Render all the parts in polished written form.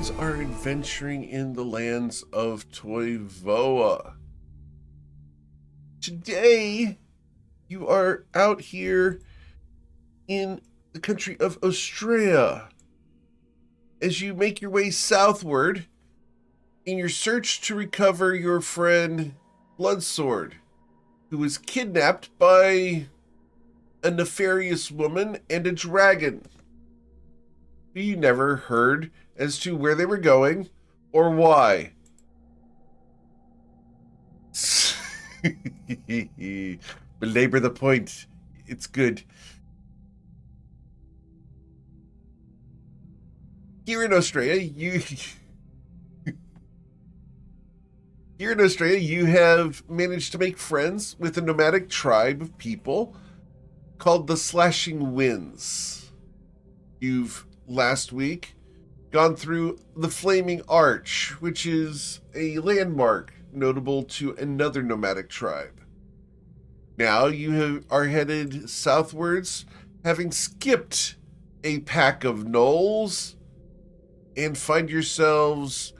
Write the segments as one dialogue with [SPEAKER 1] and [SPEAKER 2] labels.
[SPEAKER 1] guys are adventuring in the lands of Toivoa. Today, you are out here in the country of Austria. As you make your way southward in your search to recover your friend Bloodsword, who was kidnapped by a nefarious woman and a dragon. You never heard as to where they were going or why. Belabor the point. It's good. Here in Australia, you have managed to make friends with a nomadic tribe of people called the Slashing Winds. You've last week gone through the Flaming Arch, which is a landmark notable to another nomadic tribe. Now you are headed southwards, having skipped a pack of gnolls, and find yourselves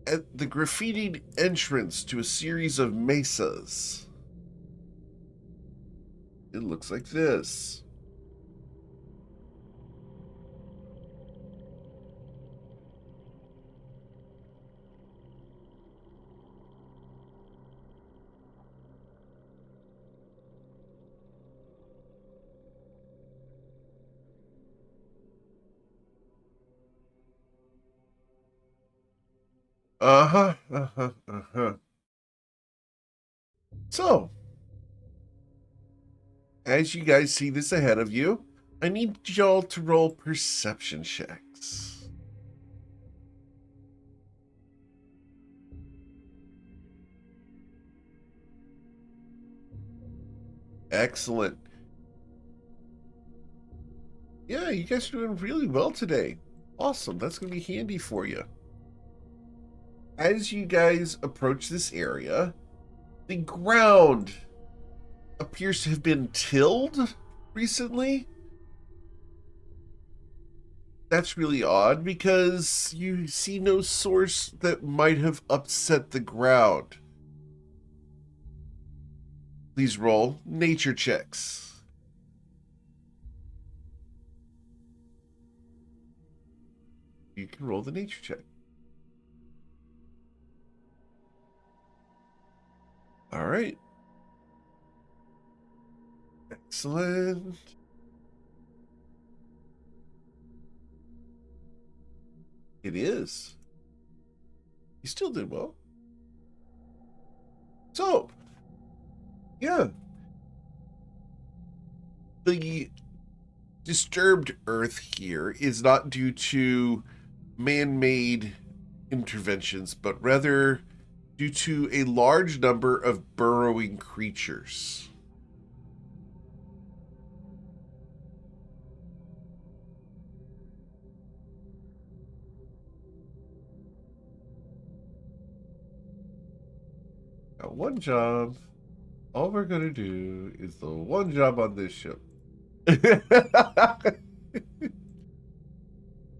[SPEAKER 1] at the graffitied entrance to a series of mesas. It looks like this. Uh-huh, uh-huh, uh-huh. So, as you guys see this ahead of you, I need y'all to roll perception checks. Excellent. Yeah, you guys are doing really well today. Awesome. That's going to be handy for you. As you guys approach this area, the ground appears to have been tilled recently. That's really odd because you see no source that might have upset the ground. Please roll nature checks. You can roll the nature check. All right. Excellent. It is. You still did well. So, yeah. The disturbed earth here is not due to man-made interventions, but rather due to a large number of burrowing creatures. Got one job. All we're gonna do is the one job on this ship.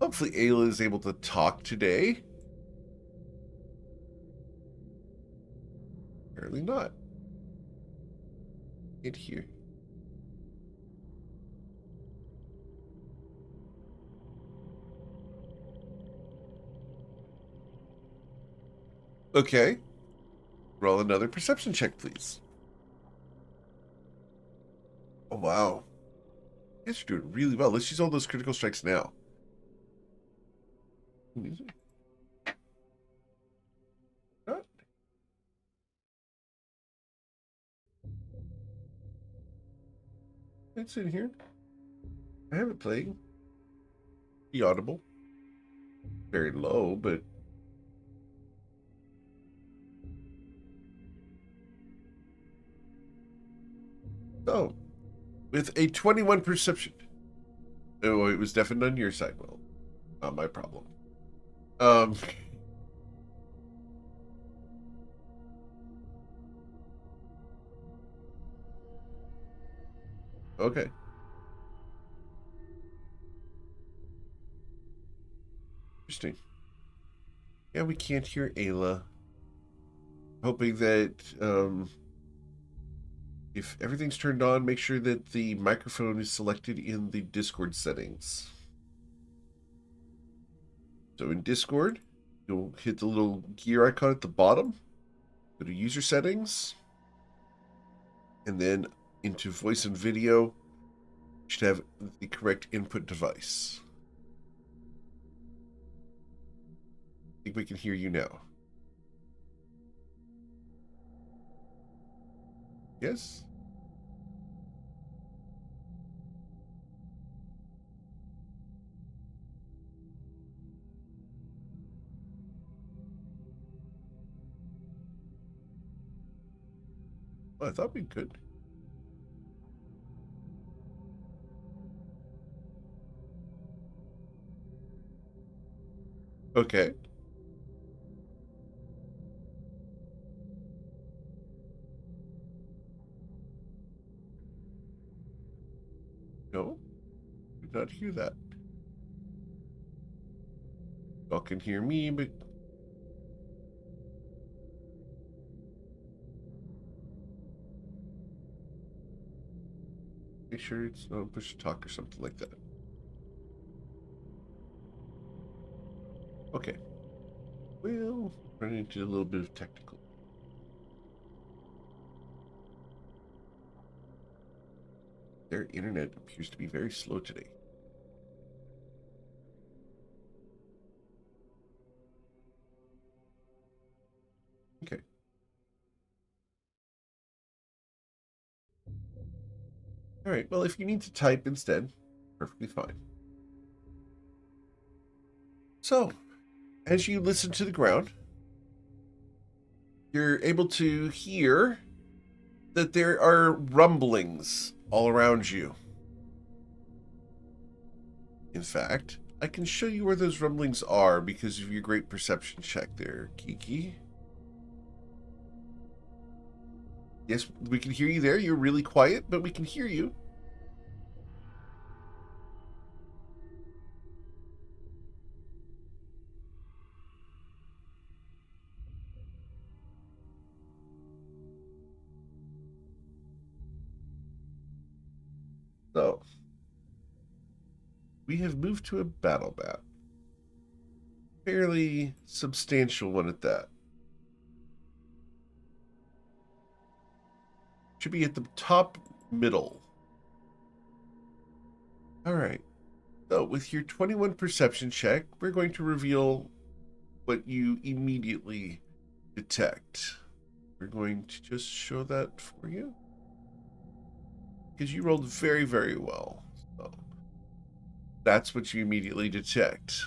[SPEAKER 1] Hopefully Ayla is able to talk today. Apparently not. In here. Okay. Roll another perception check, please. Oh, wow. You guys are doing really well. Let's use all those critical strikes now. It's in here. I have it playing. Be audible. Very low, but so with a 21 perception. Oh, it was deafened on your side. Well, not my problem. Um okay. Interesting. Yeah, we can't hear Ayla. Hoping that if everything's turned on, make sure that the microphone is selected in the Discord settings. So in Discord, you'll hit the little gear icon at the bottom, go to user settings, and then into voice and video, you should have the correct input device. I think we can hear you now. Yes? Well, I thought we could. Okay. No, did not hear that. Y'all can hear me, but make sure it's not push to talk or something like that. Okay. We'll run into a little bit of technical. Their internet appears to be very slow today. Okay. All right. Well, if you need to type instead, perfectly fine. So, as you listen to the ground, you're able to hear that there are rumblings all around you. In fact, I can show you where those rumblings are because of your great perception check there, Kiki. Yes, we can hear you there. You're really quiet, but we can hear you. So, we have moved to a battle map. Fairly substantial one at that. Should be at the top middle. All right. So, with your 21 perception check, we're going to reveal what you immediately detect. We're going to just show that for you because you rolled very, very well. So, that's what you immediately detect.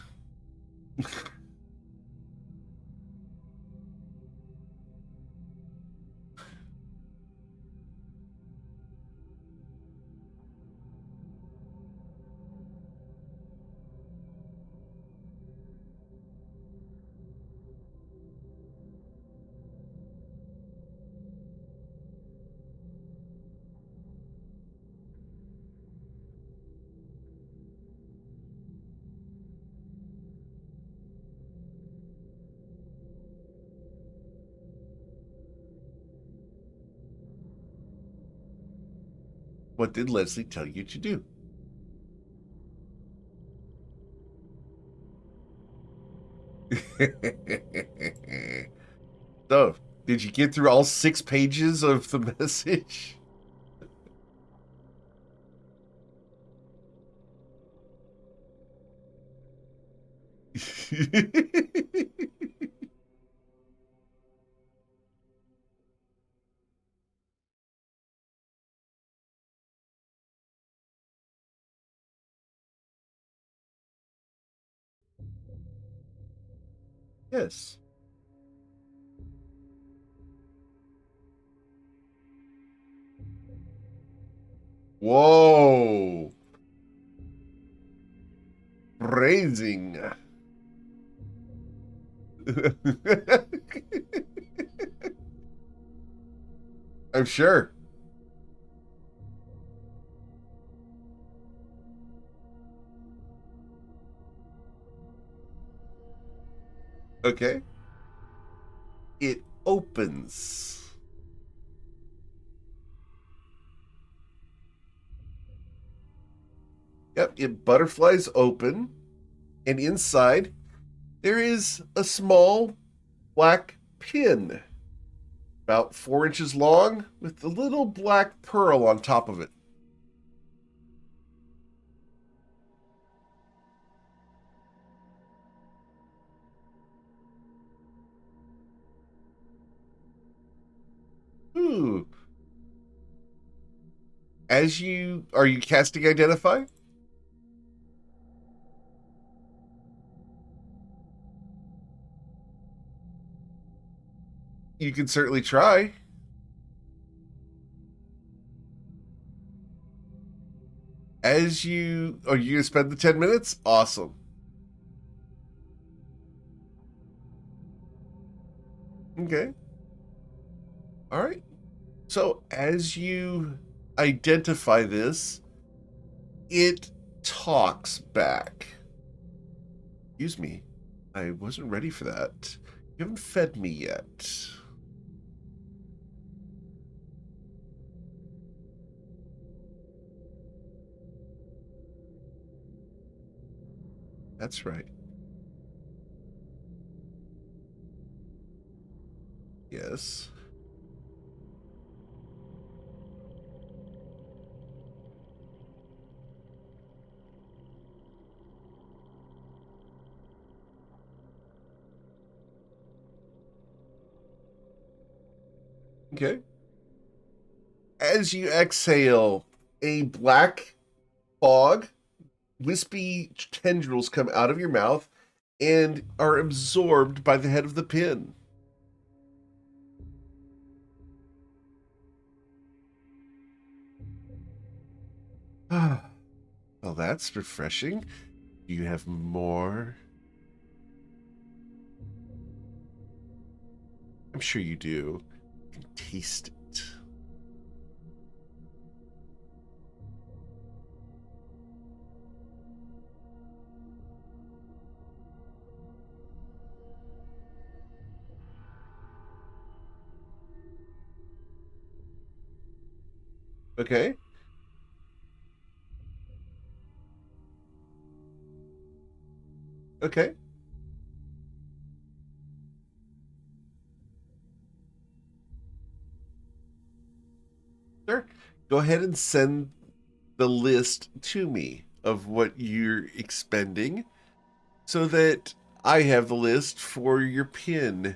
[SPEAKER 1] What did Leslie tell you to do? So, did you get through all 6 pages of the message? Yes. Whoa. Raising. I'm sure. Okay. It opens. Yep, it butterflies open, and inside there is a small black pin, about 4 inches long, with a little black pearl on top of it. Ooh. Are you casting Identify? You can certainly try. Are you gonna spend the 10 minutes? Awesome. Okay. All right. So as you identify this, it talks back. Excuse me. I wasn't ready for that. You haven't fed me yet. That's right. Yes. Okay. As you exhale, a black fog, wispy tendrils come out of your mouth and are absorbed by the head of the pin. Well, that's refreshing. Do you have more? I'm sure you do. You can taste it. Okay. Okay. Sure. Go ahead and send the list to me of what you're expending so that I have the list for your pin.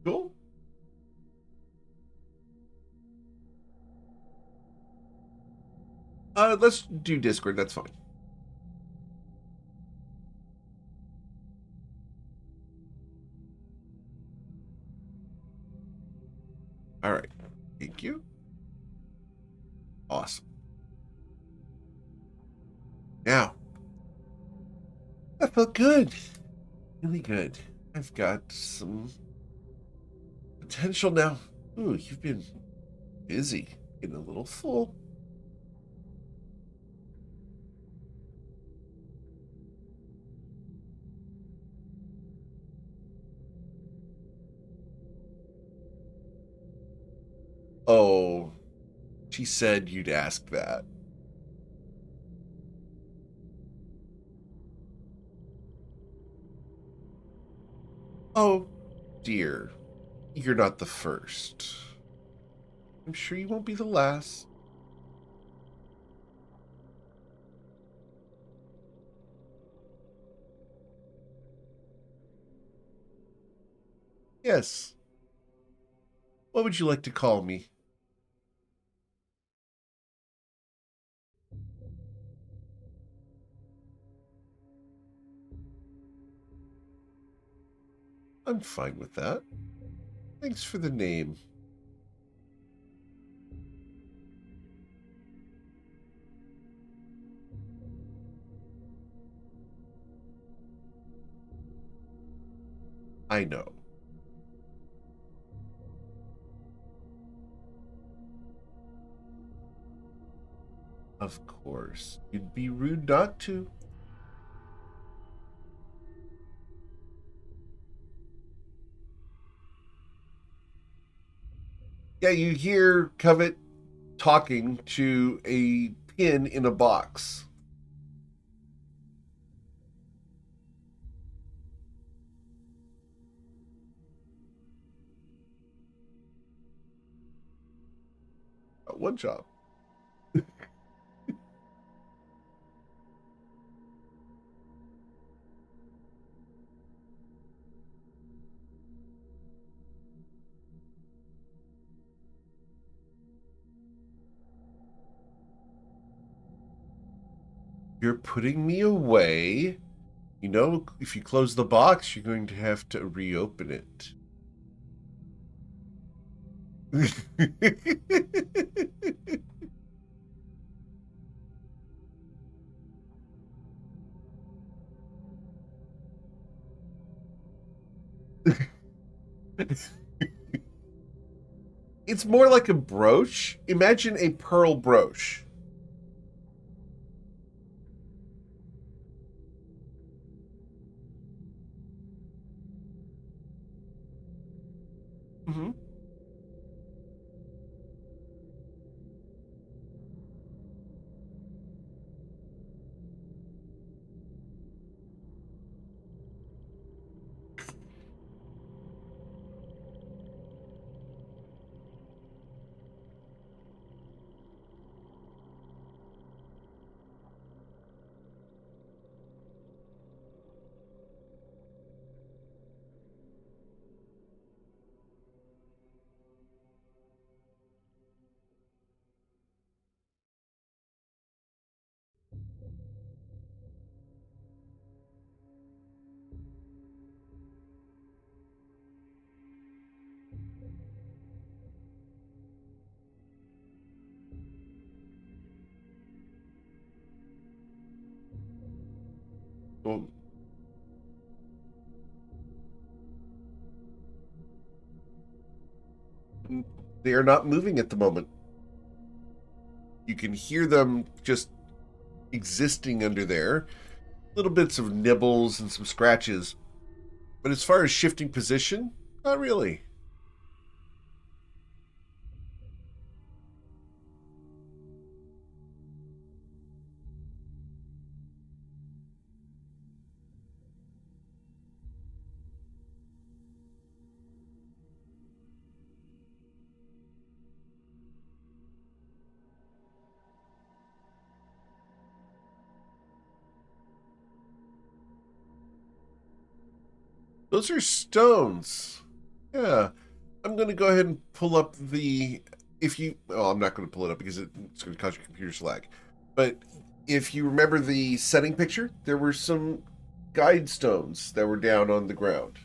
[SPEAKER 1] Cool. Let's do Discord. That's fine. All right. Thank you. Awesome. Now, that felt good. Really good. I've got some potential now. Ooh, you've been busy. Getting a little full. Oh, she said you'd ask that. Oh, dear. You're not the first. I'm sure you won't be the last. Yes. What would you like to call me? I'm fine with that. Thanks for the name. I know. Of course. You'd be rude not to. Yeah, you hear Covet talking to a pin in a box. One job. You're putting me away. You know, if you close the box, you're going to have to reopen it. It's more like a brooch. Imagine a pearl brooch. Mm-hmm. Well, they are not moving at the moment. You can hear them just existing under there. Little bits of nibbles and some scratches. But as far as shifting position, not really. Those are stones. Yeah. I'm going to go ahead and pull up the. If you. Oh, I'm not going to pull it up because it's going to cause your computer slag. But if you remember the setting picture, there were some guide stones that were down on the ground.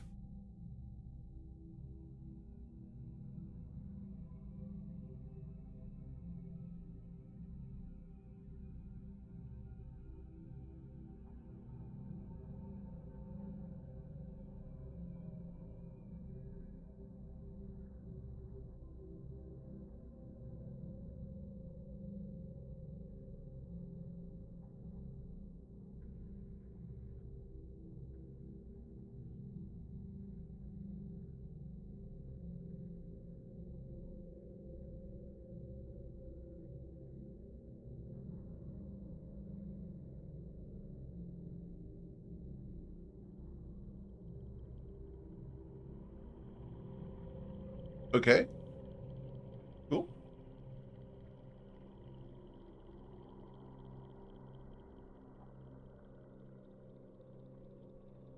[SPEAKER 1] Okay. Cool.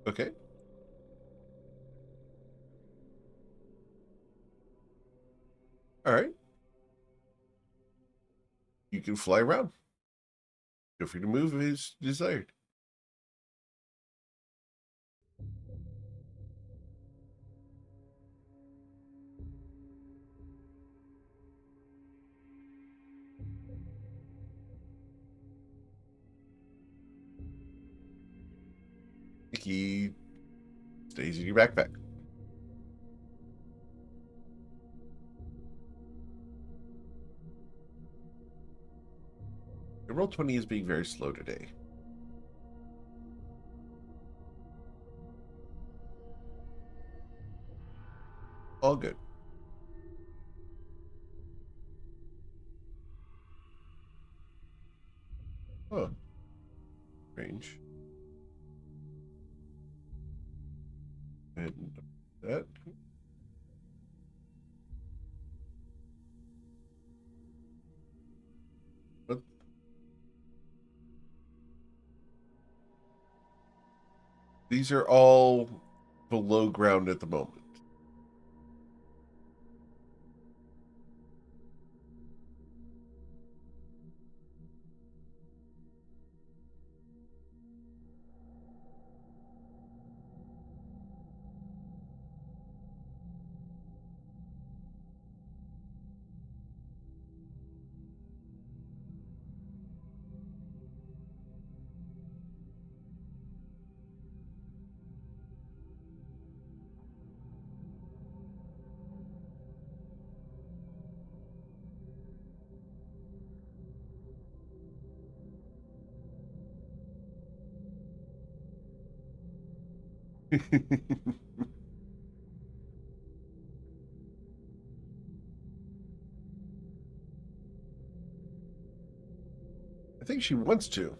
[SPEAKER 1] Okay. All right. You can fly around. Feel free to move as desired. The key stays in your backpack. The Roll20 is being very slow today. All good. Oh, range. And that. But these are all below ground at the moment. I think she wants to,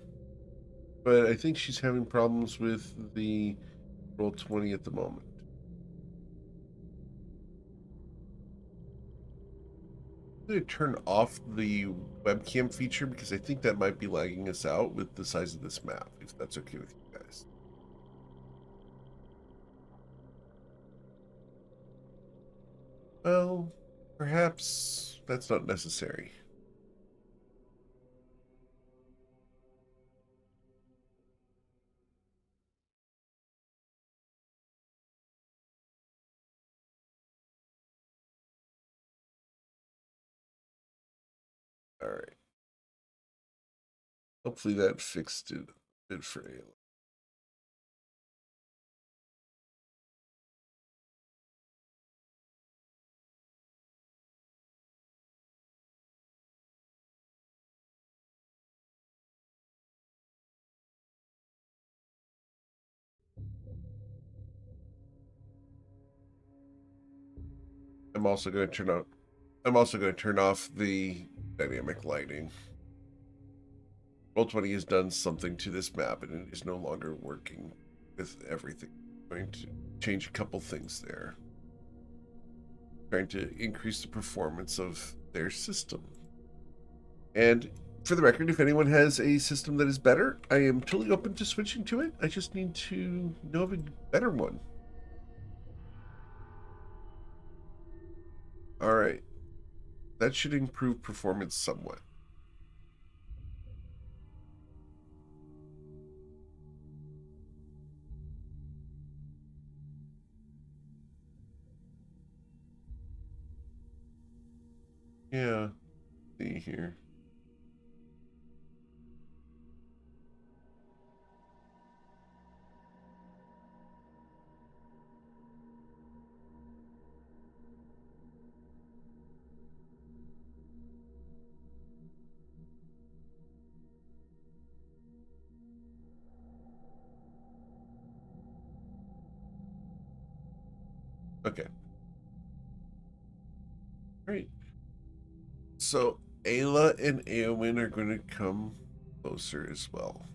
[SPEAKER 1] but I think she's having problems with the Roll20 at the moment. I'm going to turn off the webcam feature because I think that might be lagging us out with the size of this map, if that's okay with you guys. Well, perhaps that's not necessary. All right. Hopefully that fixed it a bit for Ayla. I'm also going to turn on. I'm also going to turn off the dynamic lighting. Roll20 has done something to this map, and it is no longer working with everything. I'm going to change a couple things there, trying to increase the performance of their system. And for the record, if anyone has a system that is better, I am totally open to switching to it. I just need to know of a better one. All right. That should improve performance somewhat. Yeah. See here. Okay. Great. So Ayla and Eowyn are going to come closer as well.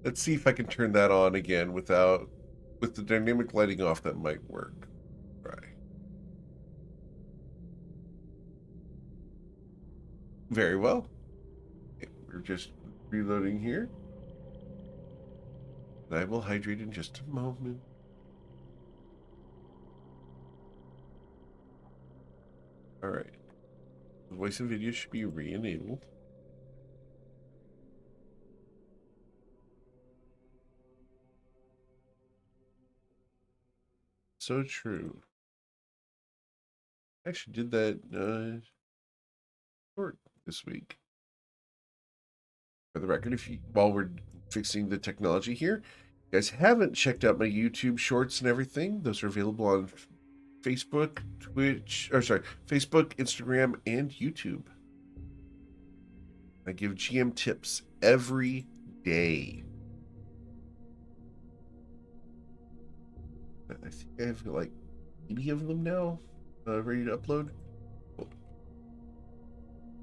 [SPEAKER 1] Let's see if I can turn that on again with the dynamic lighting off. That might work. Try. Very well. Okay, we're just reloading here. And I will hydrate in just a moment. All right. The voice and video should be re-enabled. so true. I actually did that short this week. For the record, if you while we're fixing the technology here, you guys haven't checked out my YouTube shorts and everything. Those are available on Facebook, Facebook, Instagram, and YouTube. I give GM tips every day. I think I have like 80 of them now ready to upload. Cool.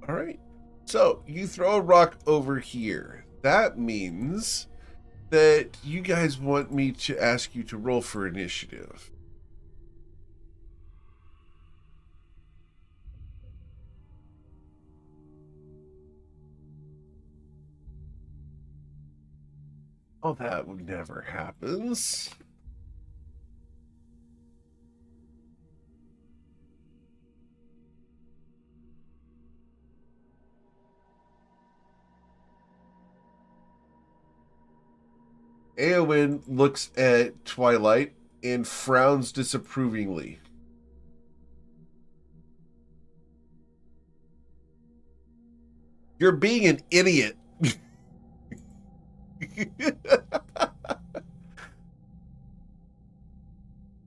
[SPEAKER 1] All right. So you throw a rock over here. That means that you guys want me to ask you to roll for initiative. Oh, that never happens. Eowyn looks at Twilight and frowns disapprovingly. You're being an idiot.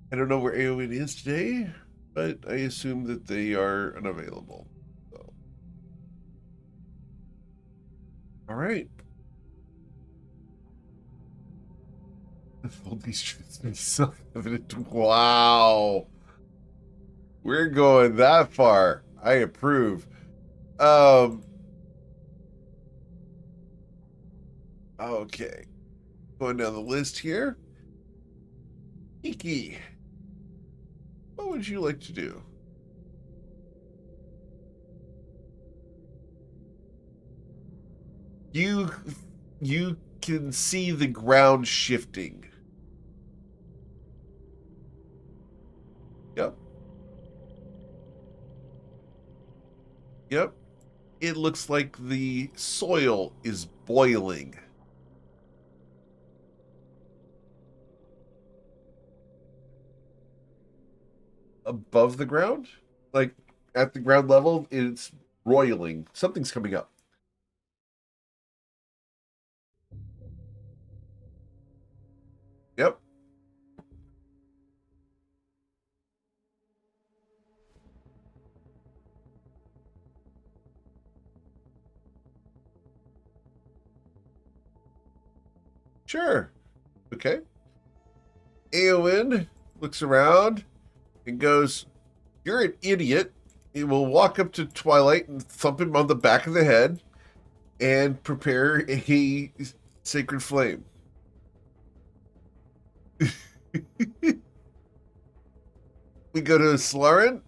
[SPEAKER 1] I don't know where Eowyn is today, but I assume that they are unavailable. So. All right. All these truths may be self-evident. Wow. We're going that far. I approve. Okay. Going down the list here. Kiki, what would you like to do? You can see the ground shifting. Yep. Yep. It looks like the soil is boiling. Above the ground? Like at the ground level, it's roiling. Something's coming up. Yep. Sure. Okay. Eowyn looks around and goes, "You're an idiot." He will walk up to Twilight and thump him on the back of the head and prepare a sacred flame. We go to Slarin.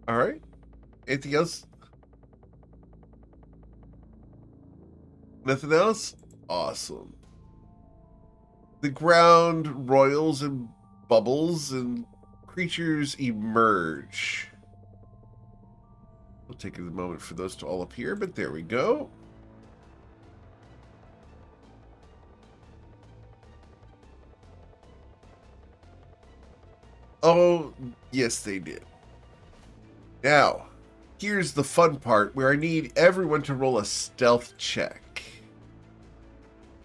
[SPEAKER 1] All right. Anything else? Nothing else? Awesome. The ground roils and bubbles and creatures emerge. We'll take a moment for those to all appear, but there we go. Oh, yes, they did. Now, here's the fun part where I need everyone to roll a stealth check.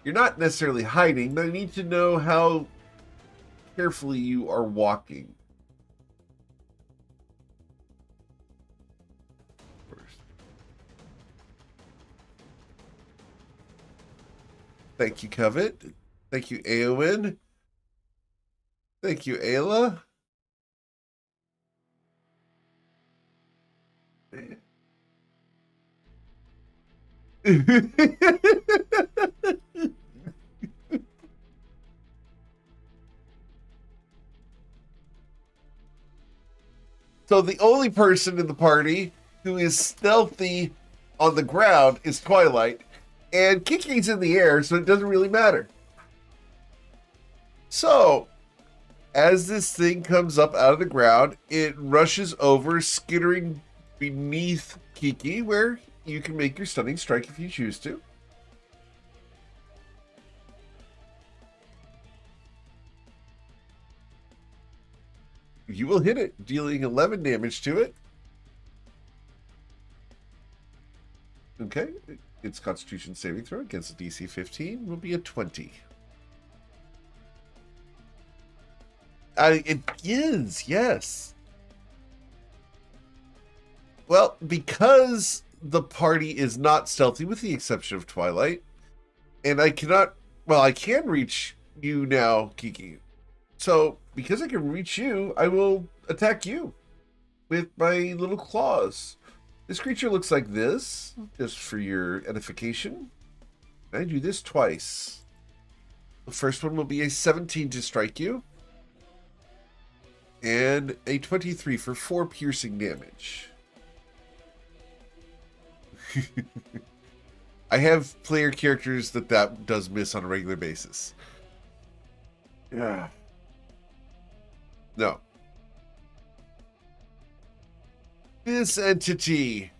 [SPEAKER 1] You're not necessarily hiding, but I need to know how carefully you are walking. Thank you, Covet. Thank you, Aowen. Thank you, Ayla. So the only person in the party who is stealthy on the ground is Twilight, and Kiki's in the air, so it doesn't really matter. So, as this thing comes up out of the ground, it rushes over, skittering beneath Kiki, where you can make your stunning strike if you choose to. You will hit it, dealing 11 damage to it. Okay, its Constitution saving throw against a DC 15 will be a 20. It is, yes. Well, because the party is not stealthy, with the exception of Twilight, and I cannot, well, I can reach you now, Kiki. So, because I can reach you, I will attack you with my little claws. This creature looks like this, just for your edification. I do this twice. The first one will be a 17 to strike you, and a 23 for 4 piercing damage. I have player characters that does miss on a regular basis. Yeah. No. This entity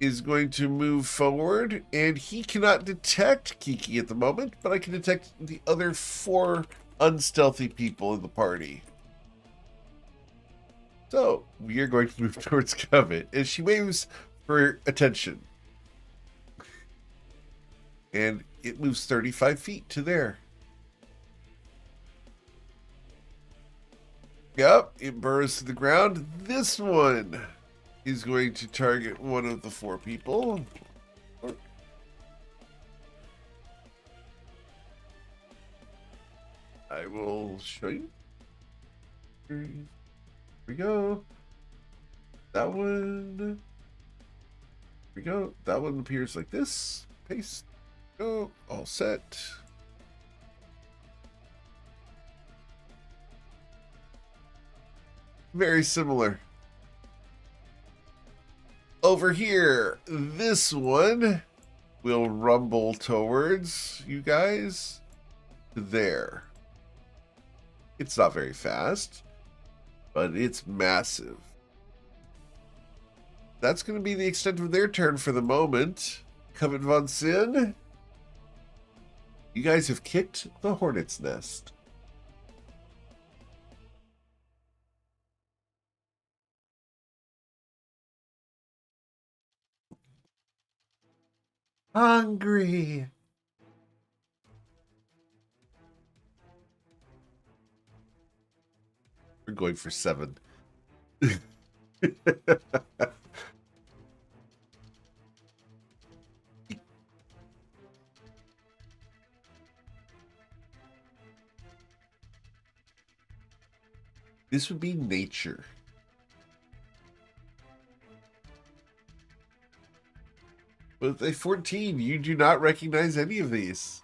[SPEAKER 1] is going to move forward, and he cannot detect Kiki at the moment, but I can detect the other 4 unstealthy people in the party. So, we are going to move towards Covet, and she waves for attention. And it moves 35 feet to there. Yep, it burrows to the ground. This one is going to target one of the 4 people. I will show you. Here we go. That one. Here we go. That one appears like this. Paste. Go. All set. Very similar. Over here, this one will rumble towards you guys. There. It's not very fast, but it's massive. That's going to be the extent of their turn for the moment. Covet von Sin, you guys have kicked the hornet's nest. Hungry. We're going for 7. This would be nature. With a 14, you do not recognize any of these.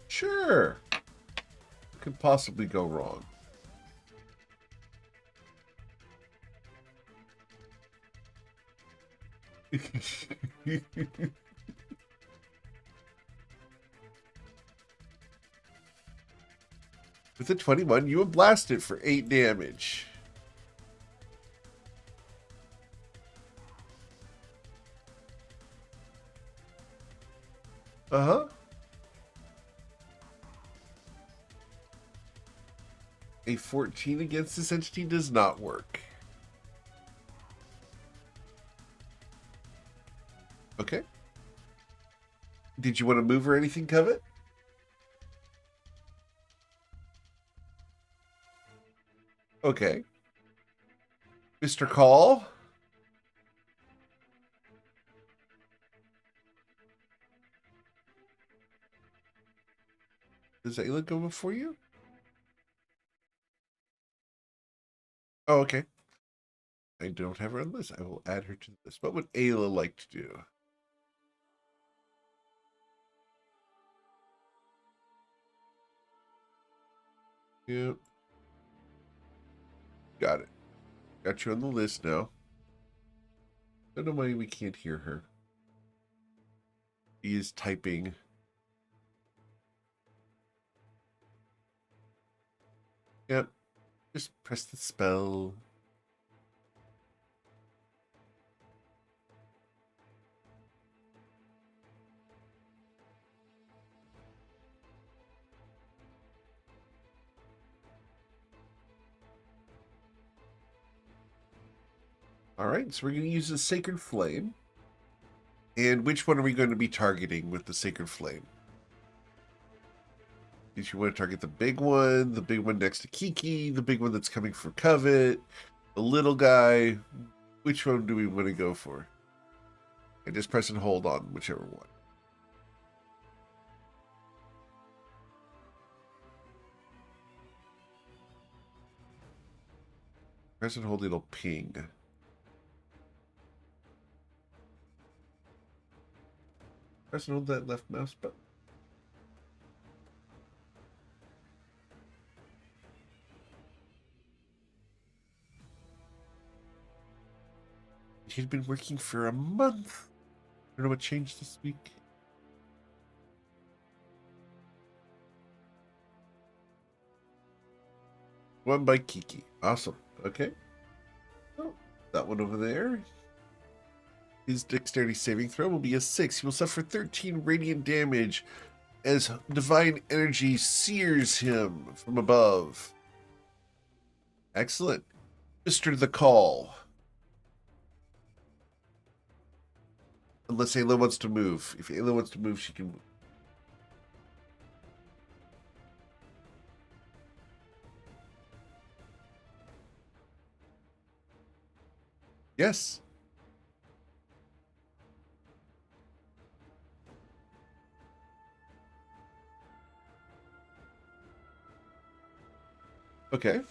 [SPEAKER 1] Sure. What could possibly go wrong? With a 21, you will blast it for 8 damage. Uh-huh. A 14 against this entity does not work. Okay. Did you want to move or anything, Covet? Okay. Mr. Call? Does Ayla go before you? Oh, okay. I don't have her on the list. I will add her to the list. What would Ayla like to do? Yep. Got it. Got you on the list now. Don't know why we can't hear her. He is typing. Yep. Just press the spell. All right, so we're going to use the Sacred Flame. And which one are we going to be targeting with the Sacred Flame? Did you want to target the big one next to Kiki, the big one that's coming for Covet, the little guy? Which one do we want to go for? And just press and hold on whichever one. Press and hold, it'll ping. Press and hold that left mouse button. He'd been working for a month. I don't know what changed this week. One by Kiki. Awesome. Okay. Oh, that one over there. His dexterity saving throw will be a 6. He will suffer 13 radiant damage as divine energy sears him from above. Excellent. Mr. The Call. Unless Ayla wants to move. If Ayla wants to move, she can move. Yes. Okay.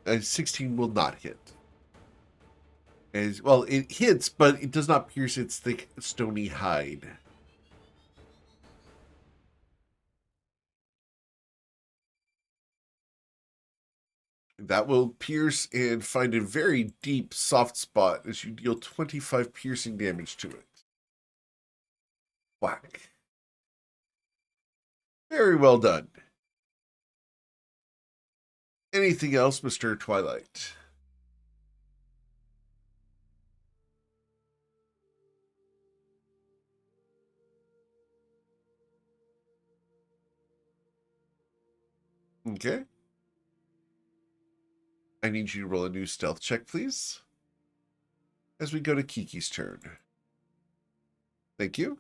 [SPEAKER 1] A 16 will not hit. As well, it hits, but it does not pierce its thick, stony hide. That will pierce and find a very deep, soft spot as you deal 25 piercing damage to it. Whack. Very well done. Anything else, Mr. Twilight? Okay. I need you to roll a new stealth check, please. As we go to Kiki's turn. Thank you.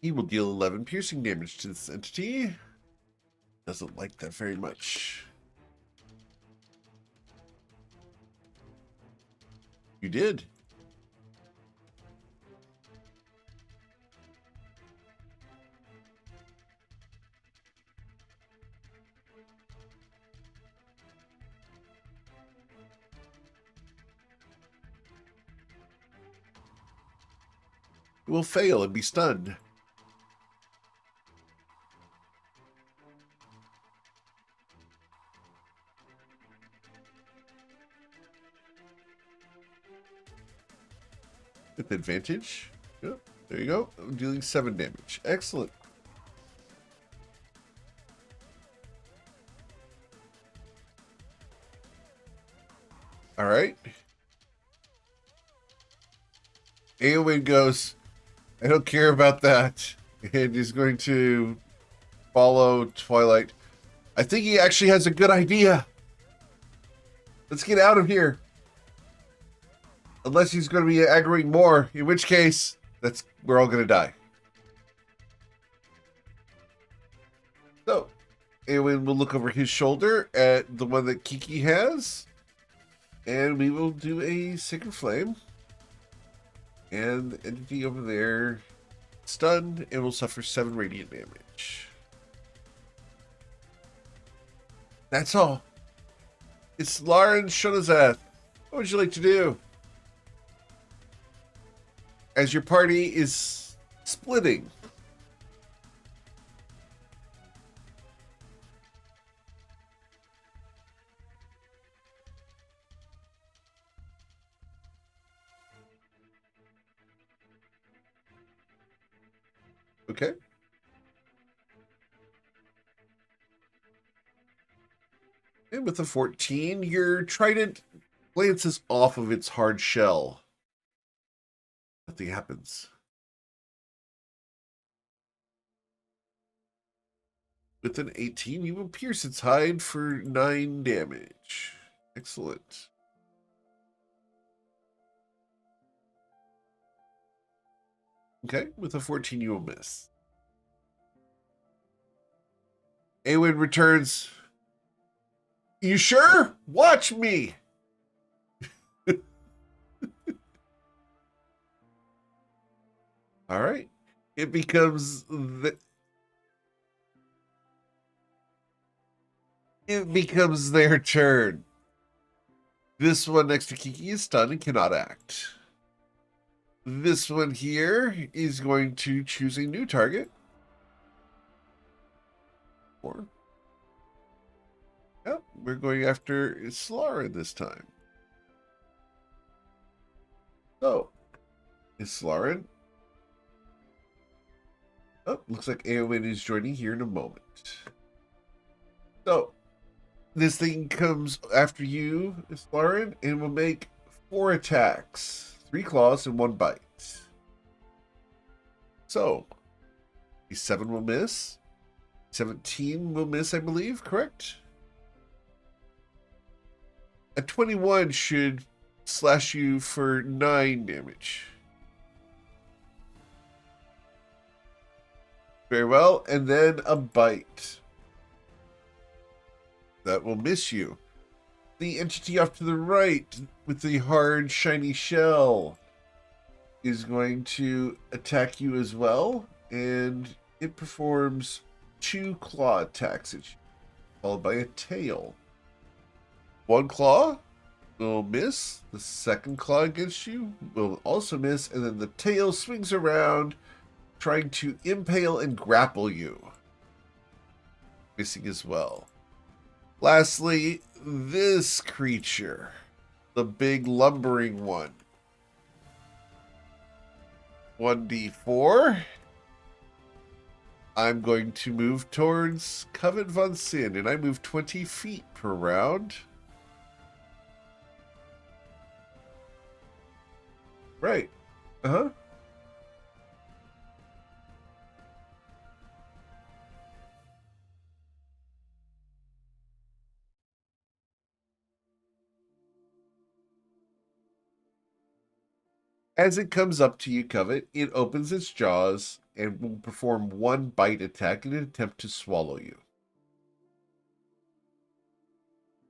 [SPEAKER 1] He will deal 11 piercing damage to this entity. Doesn't like that very much. You did. You will fail and be stunned. with advantage. Yep, there you go. Dealing 7 damage. Excellent. All right. Eowyn goes, I don't care about that. And he's going to follow Twilight. I think he actually has a good idea. Let's get out of here. Unless he's going to be aggroing more, in which case, we're all going to die. So, Eowyn will look over his shoulder at the one that Kiki has. And we will do a Sacred Flame. And the entity over there stunned and will suffer 7 radiant damage. That's all. It's Lauren Shonazath. What would you like to do? As your party is splitting. Okay. And with a 14, your trident glances off of its hard shell. Nothing happens. With an 18, you will pierce its hide for 9 damage. Excellent. Okay, with a 14, you will miss. Eowyn returns. You sure? Watch me! All right. It becomes their turn. This one next to Kiki is stunned and cannot act. This one here is going to choose a new target. Or, yep, we're going after Islara this time. So, Islarin. Oh, looks like Eowyn is joining here in a moment. So, this thing comes after you, Islarin, and will make 4 attacks. 3 claws and 1 bite. So, a 7 will miss. 17 will miss, I believe, correct? A 21 should slash you for 9 damage. Very well, and then a bite. That will miss you. The entity off to the right with the hard, shiny shell is going to attack you as well, and it performs 2 claw attacks at you, followed by a tail. 1 claw will miss. The second claw against you will also miss, and then the tail swings around, trying to impale and grapple you. Missing as well. Lastly, this creature, the big lumbering one. 1d4. I'm going to move towards Covet Von Sin, and I move 20 feet per round. Right. Uh-huh. As it comes up to you, Covet, it opens its jaws and will perform 1 bite attack in an attempt to swallow you.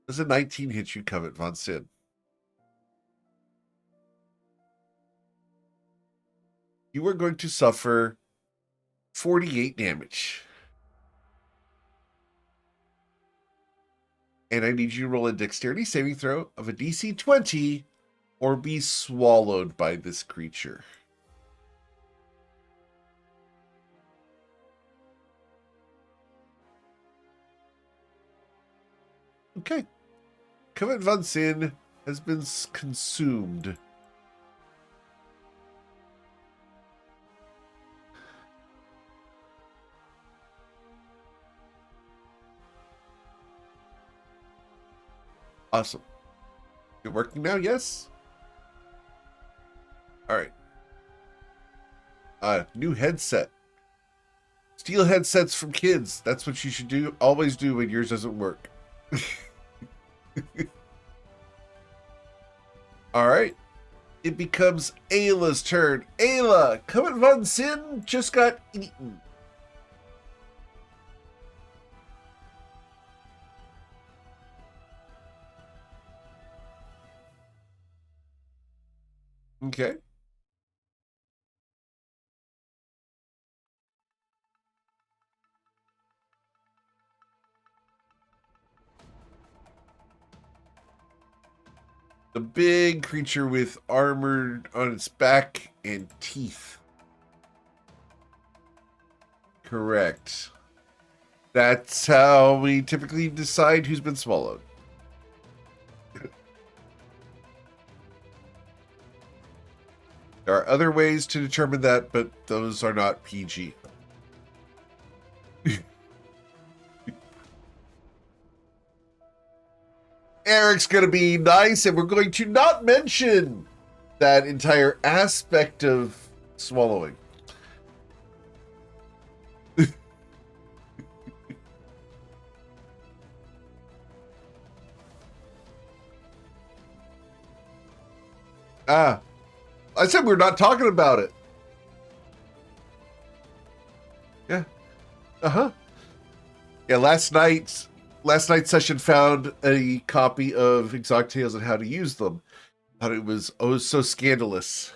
[SPEAKER 1] Does a 19 hit you, Covet Von Sin? You are going to suffer 48 damage. And I need you to roll a dexterity saving throw of a DC 20 or be swallowed by this creature. Okay. Covet Von Sin has been consumed. Awesome. It working now? Yes? Alright. New headset. Steal headsets from kids. That's what you should do. Always do when yours doesn't work. Alright. It becomes Ayla's turn. Ayla, Comet Von Sin just got eaten. Okay. The big creature with armor on its back and teeth. Correct. That's how we typically decide who's been swallowed. There are other ways to determine that, but those are not PG. Eric's going to be nice, and we're going to not mention that entire aspect of swallowing. I said we're not talking about it. Yeah. Uh-huh. Yeah, last night's session found a copy of Exotic Tales and how to use them. Thought it was so scandalous.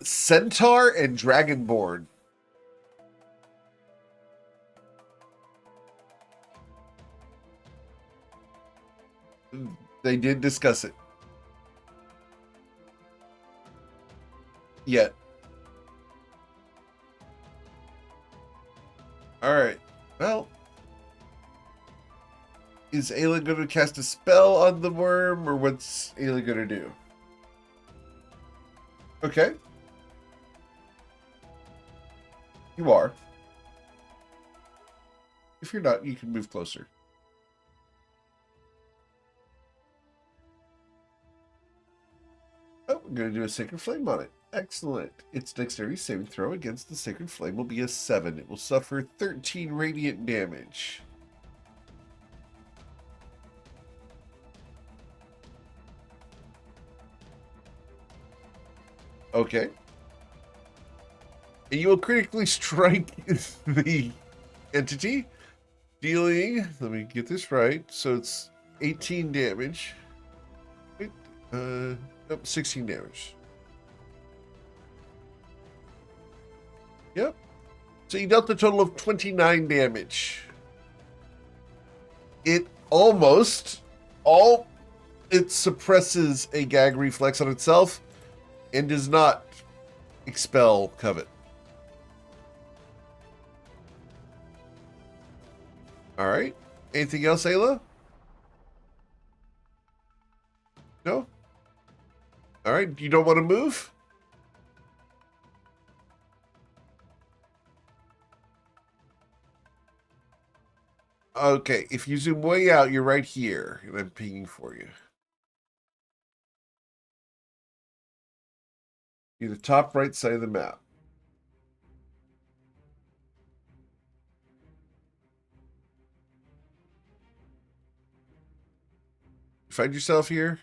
[SPEAKER 1] Centaur and Dragonborn. They did discuss it. Yet. Alright. Well. Is Ayla going to cast a spell on the worm, or what's Ayla going to do? Okay. You are. If you're not, you can move closer. Oh, we're going to do a Sacred Flame on it. Excellent. Its dexterity saving throw against the Sacred Flame will be a 7. It will suffer 13 radiant damage. Okay. And you will critically strike the entity, dealing, let me get this right, so it's 18 damage. Wait, nope, 16 damage. Yep. So you dealt a total of 29 damage. It it suppresses a gag reflex on itself and does not expel Covet. All right. Anything else, Ayla? No? All right. You don't want to move? Okay. If you zoom way out, you're right here. And I'm pinging for you. You're the top right side of the map. You find yourself here?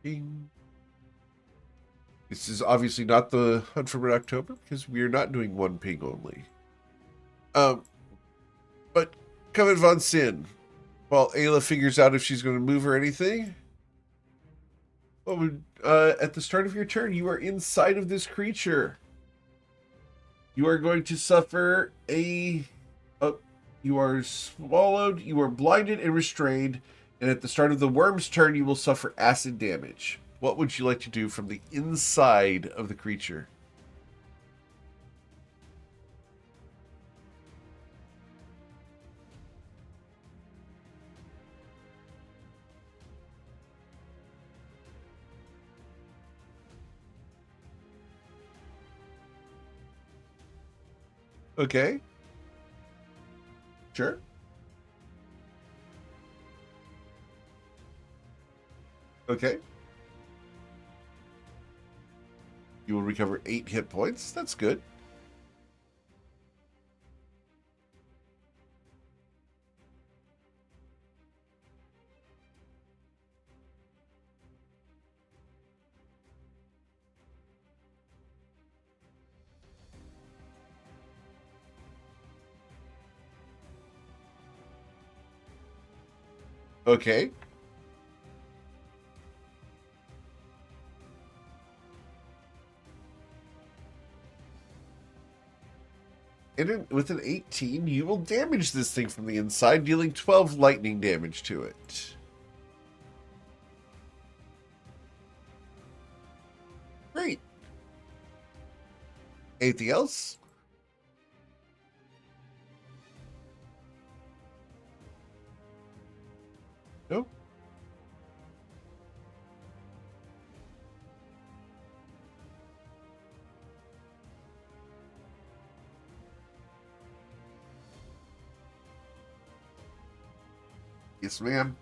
[SPEAKER 1] Ding. This is obviously not the Hunt for Red October because we are not doing one ping only. But Comet Von Sin, while Ayla figures out if she's going to move or anything, at the start of your turn, you are inside of this creature. You are going to suffer you are swallowed, you are blinded and restrained, and at the start of the worm's turn, you will suffer acid damage. What would you like to do from the inside of the creature? Okay. Sure. Okay. You will recover 8 hit points. That's good. Okay. And with an 18, you will damage this thing from the inside, dealing 12 lightning damage to it. Great. Anything else? No? Yes, ma'am.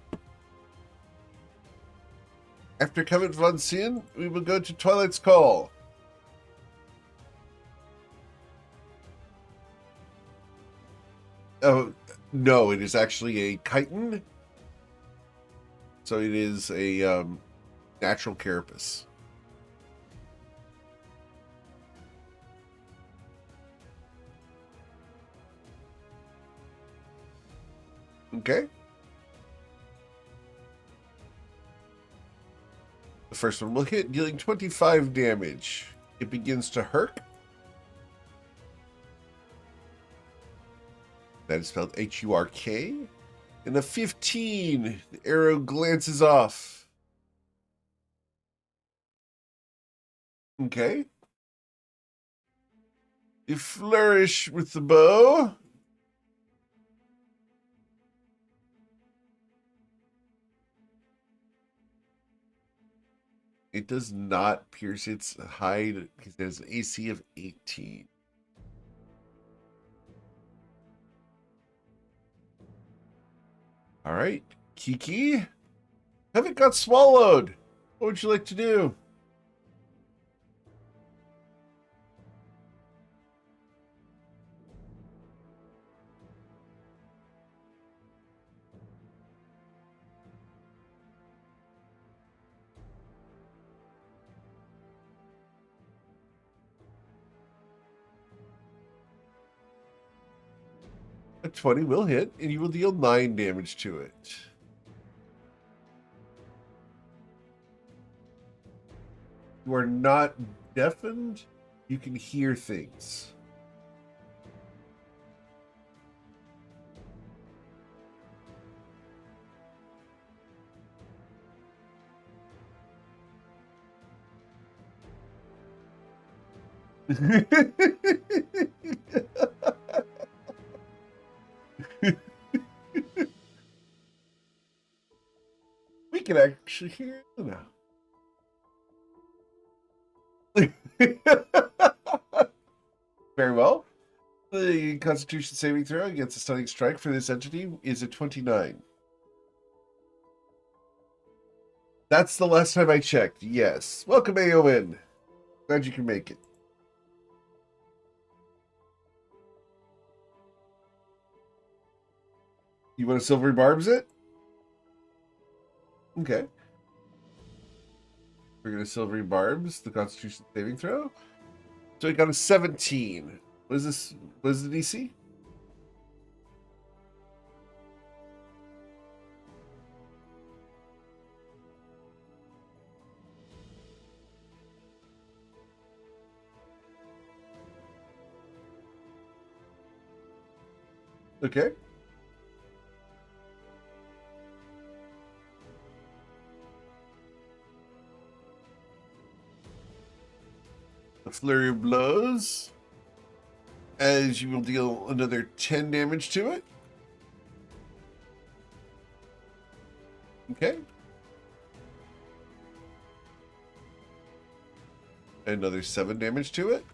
[SPEAKER 1] After Covet von Sin, we will go to Twilight's Call. Oh, no, it is actually a chitin. So it is a natural carapace. Okay. The first one will hit, dealing 25 damage. It begins to herc. That is spelled H-U-R-K. And a 15. The arrow glances off. Okay. You flourish with the bow. It does not pierce its hide because it has an AC of 18. All right, Kiki. Haven't got swallowed. What would you like to do? A 20 will hit, and you will deal 9 damage to it. You are not deafened. You can hear things. We can actually hear it now. Very well. The Constitution saving throw against a stunning strike for this entity is a 29. That's the last time I checked. Yes. Welcome, AON. Glad you can make it. You want to silvery barbs it? Okay. We're going to silvery barbs the Constitution saving throw. So we got a 17. What is this? What is the DC? Okay. A flurry of blows. As you will deal another 10 damage to it. Okay. Another 7 damage to it.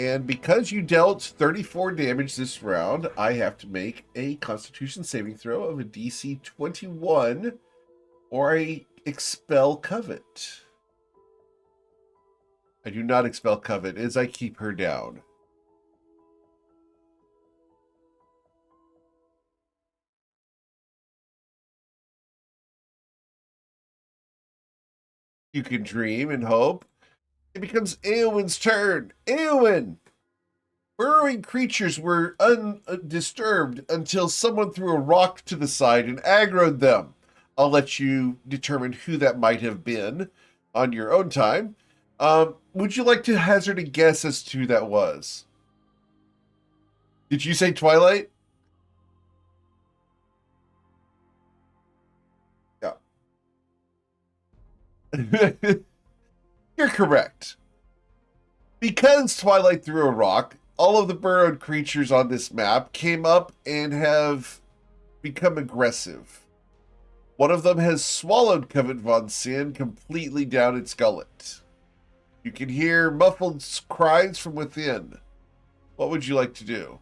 [SPEAKER 1] And because you dealt 34 damage this round, I have to make a Constitution saving throw of a DC 21, or I expel Covet. I do not expel Covet, as I keep her down. You can dream and hope. It becomes Eowyn's turn. Eowyn! Burrowing creatures were undisturbed until someone threw a rock to the side and aggroed them. I'll let you determine who that might have been on your own time. Would you like to hazard a guess as to who that was? Did you say Twilight? Yeah. You're correct. Because Twilight threw a rock, all of the burrowed creatures on this map came up and have become aggressive. One of them has swallowed Covet von Sin completely down its gullet. You can hear muffled cries from within. What would you like to do?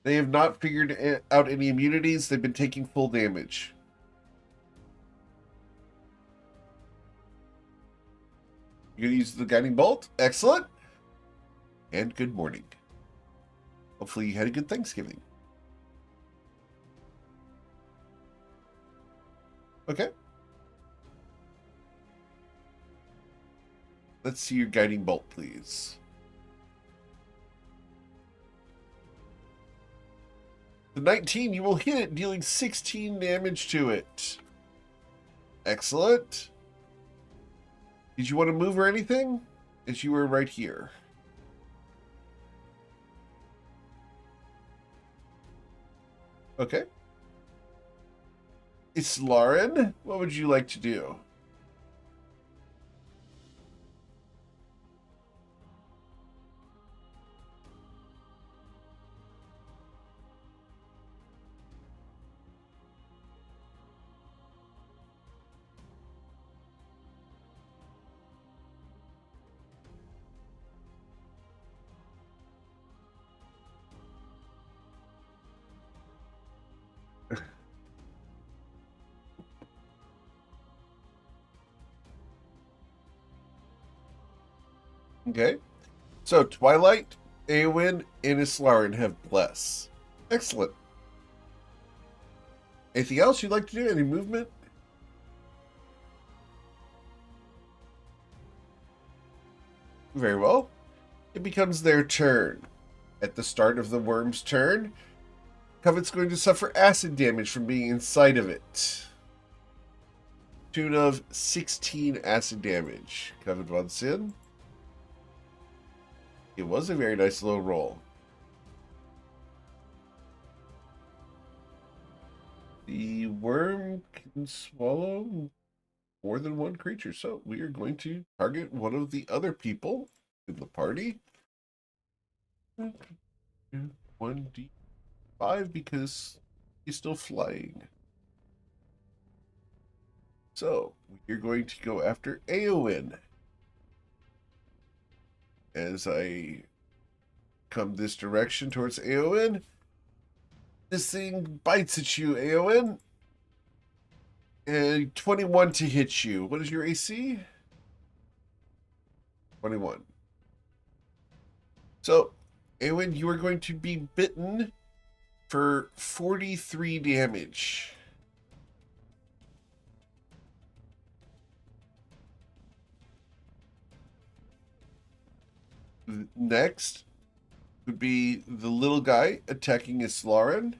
[SPEAKER 1] They have not figured out any immunities. They've been taking full damage. You're going to use the guiding bolt? Excellent. And good morning. Hopefully you had a good Thanksgiving. Okay. Let's see your guiding bolt, please. The 19, you will hit it, dealing 16 damage to it. Excellent. Did you want to move or anything? As you were right here. Okay. Islaren, what would you like to do? Okay. So Twilight, Eowyn, and Islaren have Bless. Excellent. Anything else you'd like to do? Any movement? Very well. It becomes their turn. At the start of the worm's turn, Covet's going to suffer acid damage from being inside of it. Tune of 16 acid damage. Covet von Sin. It was a very nice low roll. The worm can swallow more than one creature, so we are going to target one of the other people in the party. 1d5 because he's still flying. So we're going to go after Eowyn. As I come this direction towards Eowyn, this thing bites at you, Eowyn. And 21 to hit you. What is your AC? 21. So, Eowyn, you are going to be bitten for 43 damage. Next would be the little guy attacking Islaren.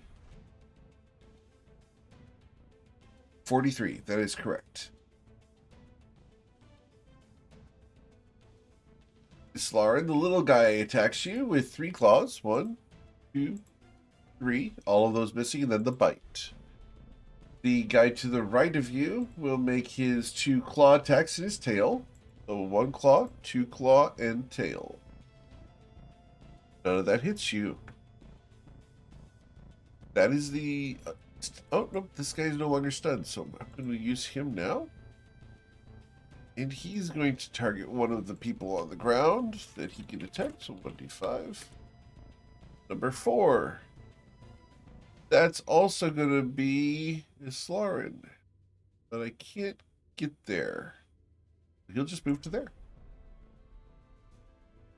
[SPEAKER 1] 43, that is correct. Islaren, the little guy, attacks you with 3 claws. 1, 2, 3. All of those missing, and then the bite. The guy to the right of you will make his 2 claw attacks in his tail. So 1 claw, 2 claw, and tail. None of that hits you. That is the... oh, no, this guy is no longer stunned, so I'm going to use him now. And he's going to target one of the people on the ground that he can attack, so 1d5. Number 4. That's also going to be Islarin. But I can't get there. He'll just move to there.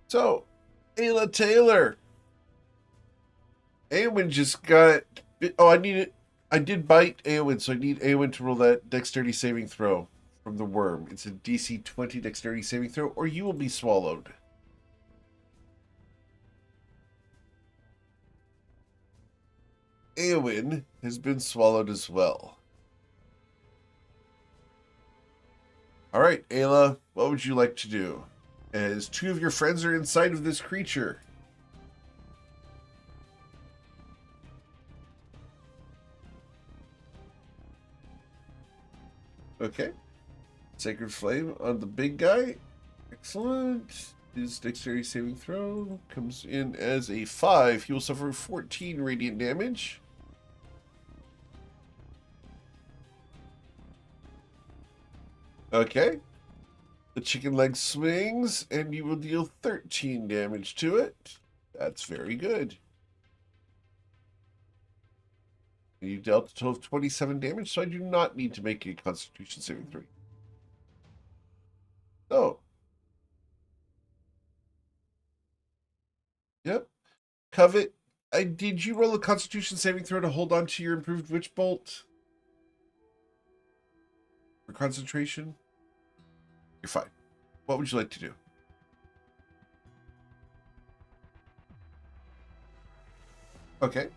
[SPEAKER 1] So, Ayla Taylor. Eowyn just got... oh, I need it. I did bite Eowyn, so I need Eowyn to roll that dexterity saving throw from the worm. It's a DC 20 dexterity saving throw, or you will be swallowed. Eowyn has been swallowed as well. All right, Ayla, what would you like to do? As 2 of your friends are inside of this creature. Okay. Sacred Flame on the big guy. Excellent. His dexterity saving throw comes in as a 5. He will suffer 14 radiant damage. Okay. The chicken leg swings, and you will deal 13 damage to it. That's very good. You dealt a total of 27 damage, so I do not need to make a Constitution saving throw. So. Yep. Covet, did you roll a Constitution saving throw to hold on to your improved Witch Bolt? For concentration? You're fine. What would you like to do? Okay.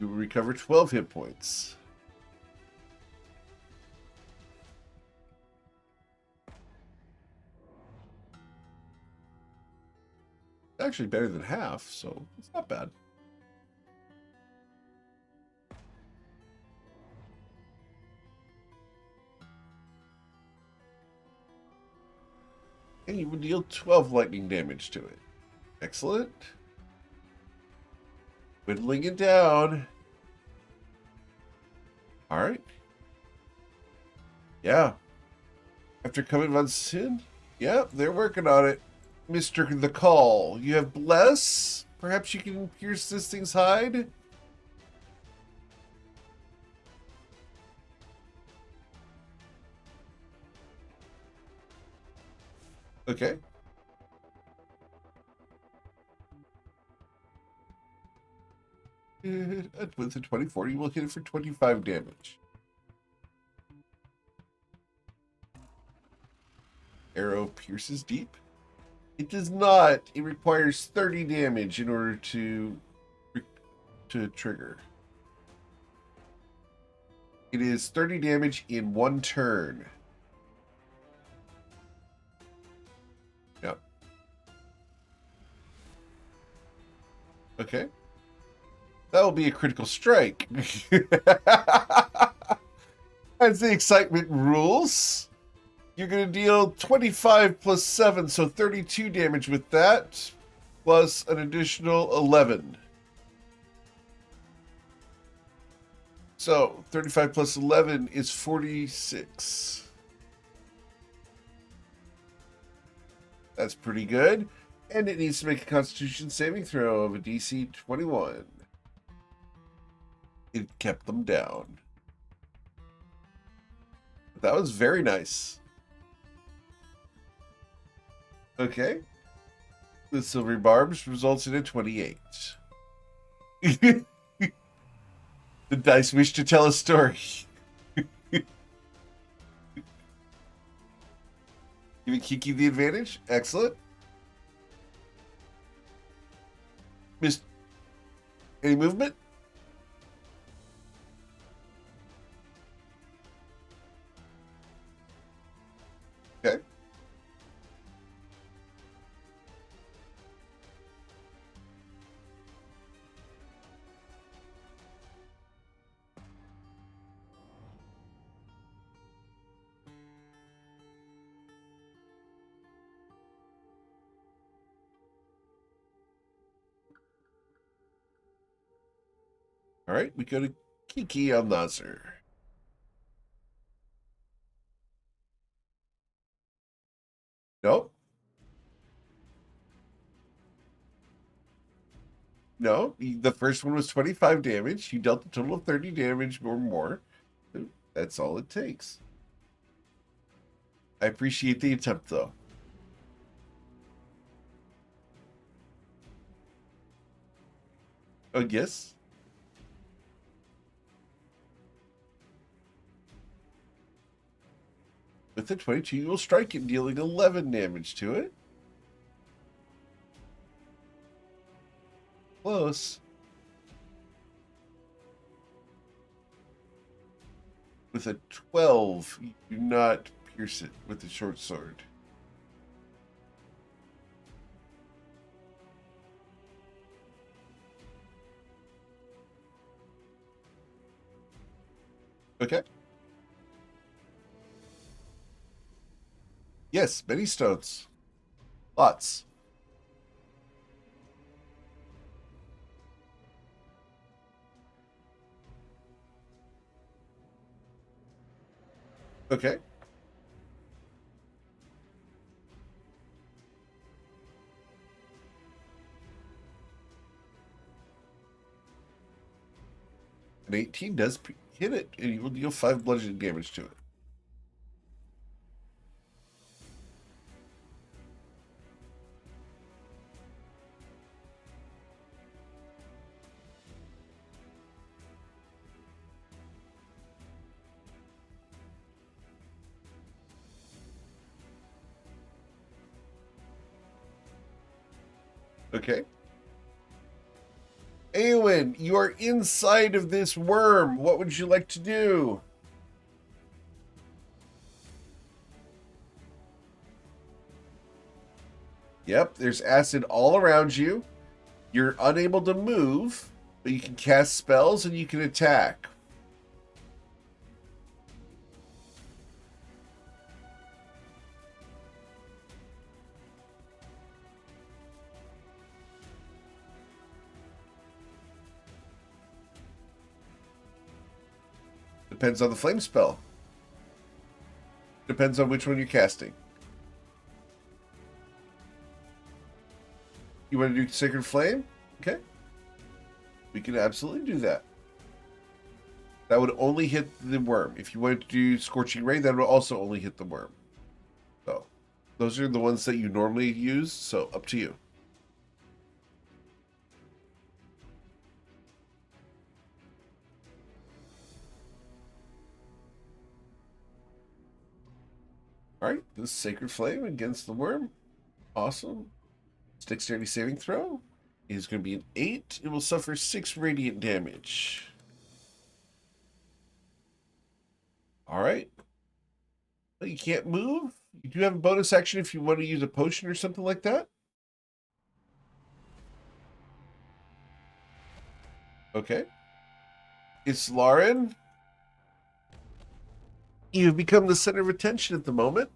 [SPEAKER 1] You will recover 12 hit points. Actually better than half, so it's not bad. And you will deal 12 lightning damage to it. Excellent. Whittling it down. All right. Yeah. After coming von Sin? Yeah, they're working on it. Mr. The Call. You have Bless? Perhaps you can pierce this thing's hide? Okay. With a 24, you will hit it for 25 damage. Arrow pierces deep. It does not. It requires 30 damage in order to trigger. It is 30 damage in 1 turn. Yep. Okay. That will be a critical strike. As the excitement rules. You're going to deal 25 plus 7, so 32 damage with that, plus an additional 11. So 35 plus 11 is 46. That's pretty good. And it needs to make a Constitution saving throw of a DC 21. It kept them down. That was very nice. Okay. The silvery barbs results in a 28. The dice wish to tell a story. Giving Kiki the advantage. Excellent. Missed any movement? Okay. All right, we go to Kiki Al Nasser. Nope. No, the first one was 25 damage. You dealt a total of 30 damage or more. That's all it takes. I appreciate the attempt, though. Oh, yes? With the 22, you will strike it, dealing 11 damage to it. Close. With a 12, you do not pierce it with the short sword. Okay. Yes, many stones. Lots. Okay. An 18 does hit it, and you will deal 5 bludgeoning damage to it. Okay. Eowyn, you are inside of this worm. What would you like to do? Yep, there's acid all around you. You're unable to move, but you can cast spells and you can attack. Depends on the flame spell. Depends on which one you're casting. You want to do Sacred Flame? Okay. We can absolutely do that. That would only hit the worm. If you wanted to do Scorching Ray, that would also only hit the worm. So, those are the ones that you normally use, so up to you. Alright, this Sacred Flame against the worm. Awesome. Dexterity saving throw is going to be an 8. It will suffer 6 radiant damage. Alright. Well, you can't move. You do have a bonus action if you want to use a potion or something like that. Okay. It's Lauren. You've become the center of attention at the moment.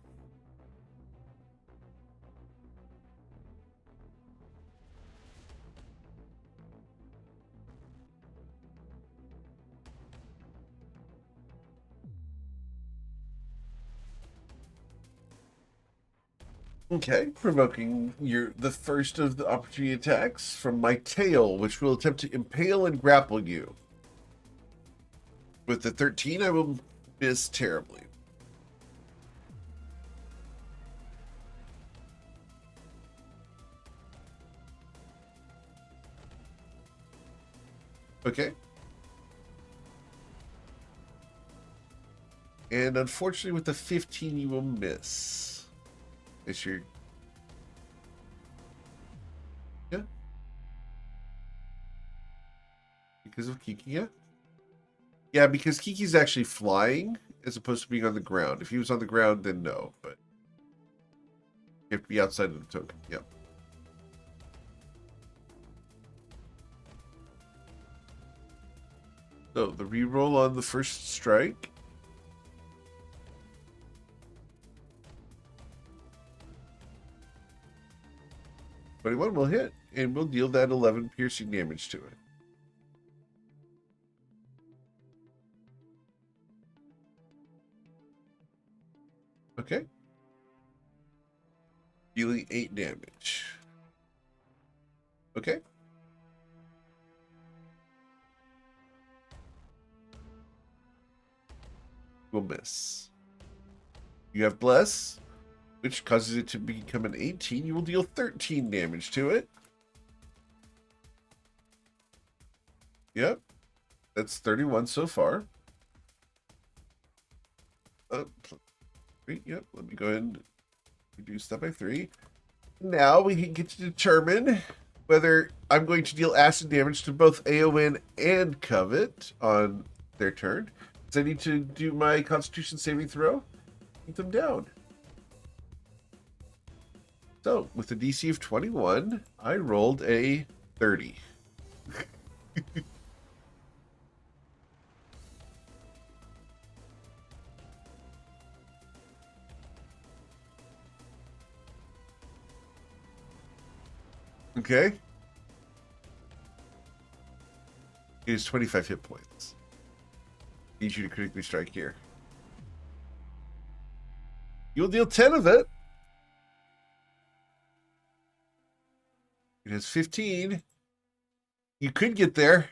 [SPEAKER 1] Okay, provoking the first of the opportunity attacks from my tail, which will attempt to impale and grapple you. With the 13, I will miss terribly. Okay. And unfortunately, with the 15, you will miss. It's your... Yeah. Because of Kiki, yeah? Yeah, because Kiki's actually flying as opposed to being on the ground. If he was on the ground, then no, but you have to be outside of the token. Yep. So the reroll on the first strike. But 21 will hit, and we'll deal that 11 piercing damage to it. Okay. Dealing 8 damage. Okay. Will miss. You have Bless, which causes it to become an 18. You will deal 13 damage to it. Yep. That's 31 so far. Yep. Let me go ahead and reduce that by 3. Now we can get to determine whether I'm going to deal acid damage to both Aowen and Covet on their turn. So I need to do my Constitution saving throw. Keep them down. So with a DC of 21, I rolled a 30. Okay. It is 25 hit points. Need you to critically strike here. You'll deal 10 of it. It has 15. You could get there.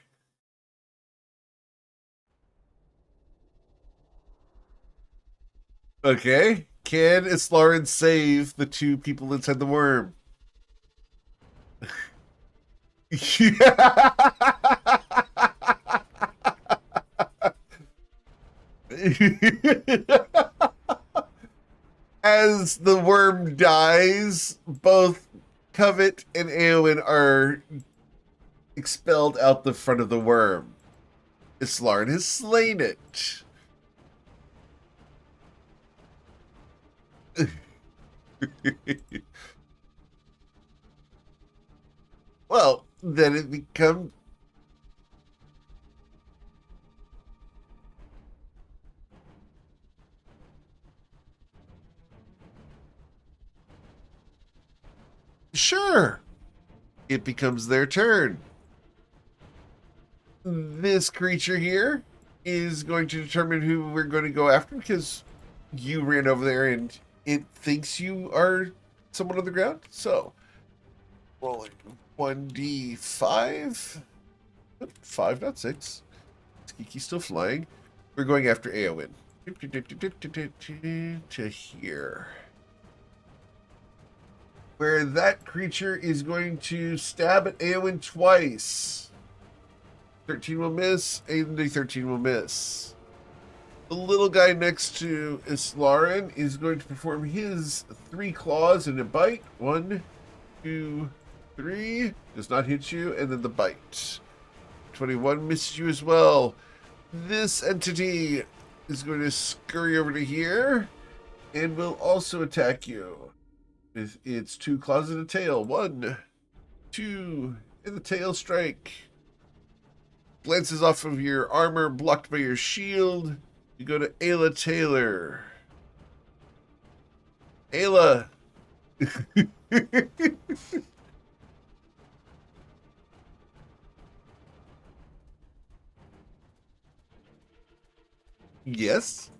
[SPEAKER 1] Okay. Can Islarin save the 2 people inside the worm? As the worm dies, both Covet and Aowen are expelled out the front of the worm. Islarin has slain it. Well, then it becomes... Sure. It becomes their turn. This creature here is going to determine who we're going to go after because you ran over there and it thinks you are someone on the ground. So, rolling 1d5. 5, not 6. Skiki's still flying. We're going after Aowen. To here. Where that creature is going to stab at Aowen twice. 13 will miss, and a 13 will miss. The little guy next to Islarin is going to perform his 3 claws and a bite. 1, 2, 3. Does not hit you, and then the bite. 21 misses you as well. This entity is going to scurry over to here and will also attack you with its 2 claws and a tail. 1, 2, and the tail strike. Glances off of your armor, blocked by your shield. You go to Ayla Taylor. Ayla. Yes.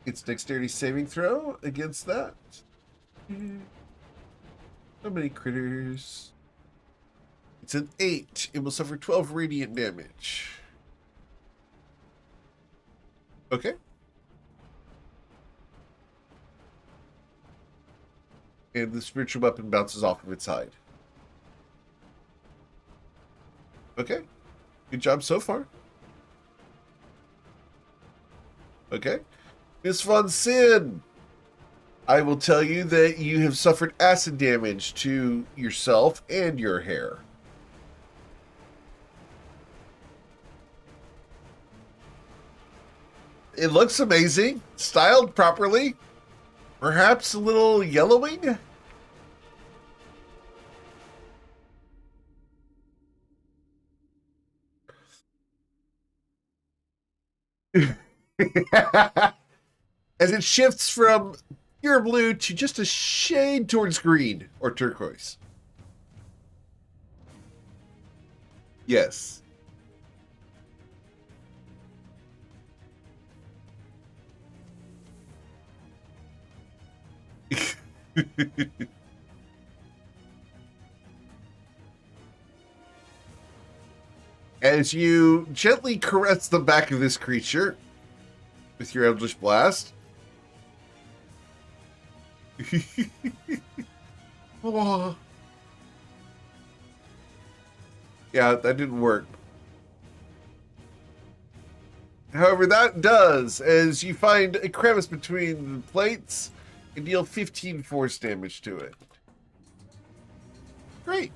[SPEAKER 1] It's dexterity saving throw against that. How many critters? It's an 8. It will suffer 12 radiant damage. Okay. And the spiritual weapon bounces off of its hide. Okay. Good job so far. Okay. Miss Von Sin, I will tell you that you have suffered acid damage to yourself and your hair. It looks amazing, styled properly. Perhaps a little yellowing? As it shifts from pure blue to just a shade towards green or turquoise. Yes. As you gently caress the back of this creature with your Eldritch Blast. Oh. Yeah, that didn't work. However, that does, as you find a crevice between the plates and deal 15 force damage to it. Great.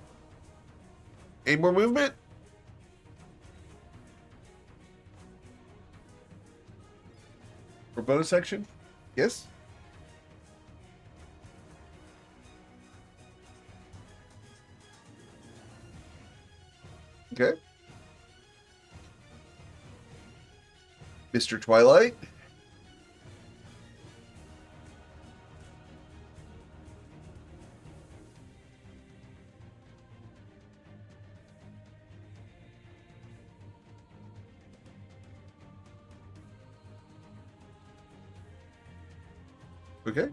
[SPEAKER 1] Any more movement? Or bonus action? Yes? Okay. Mr. Twilight? Okay.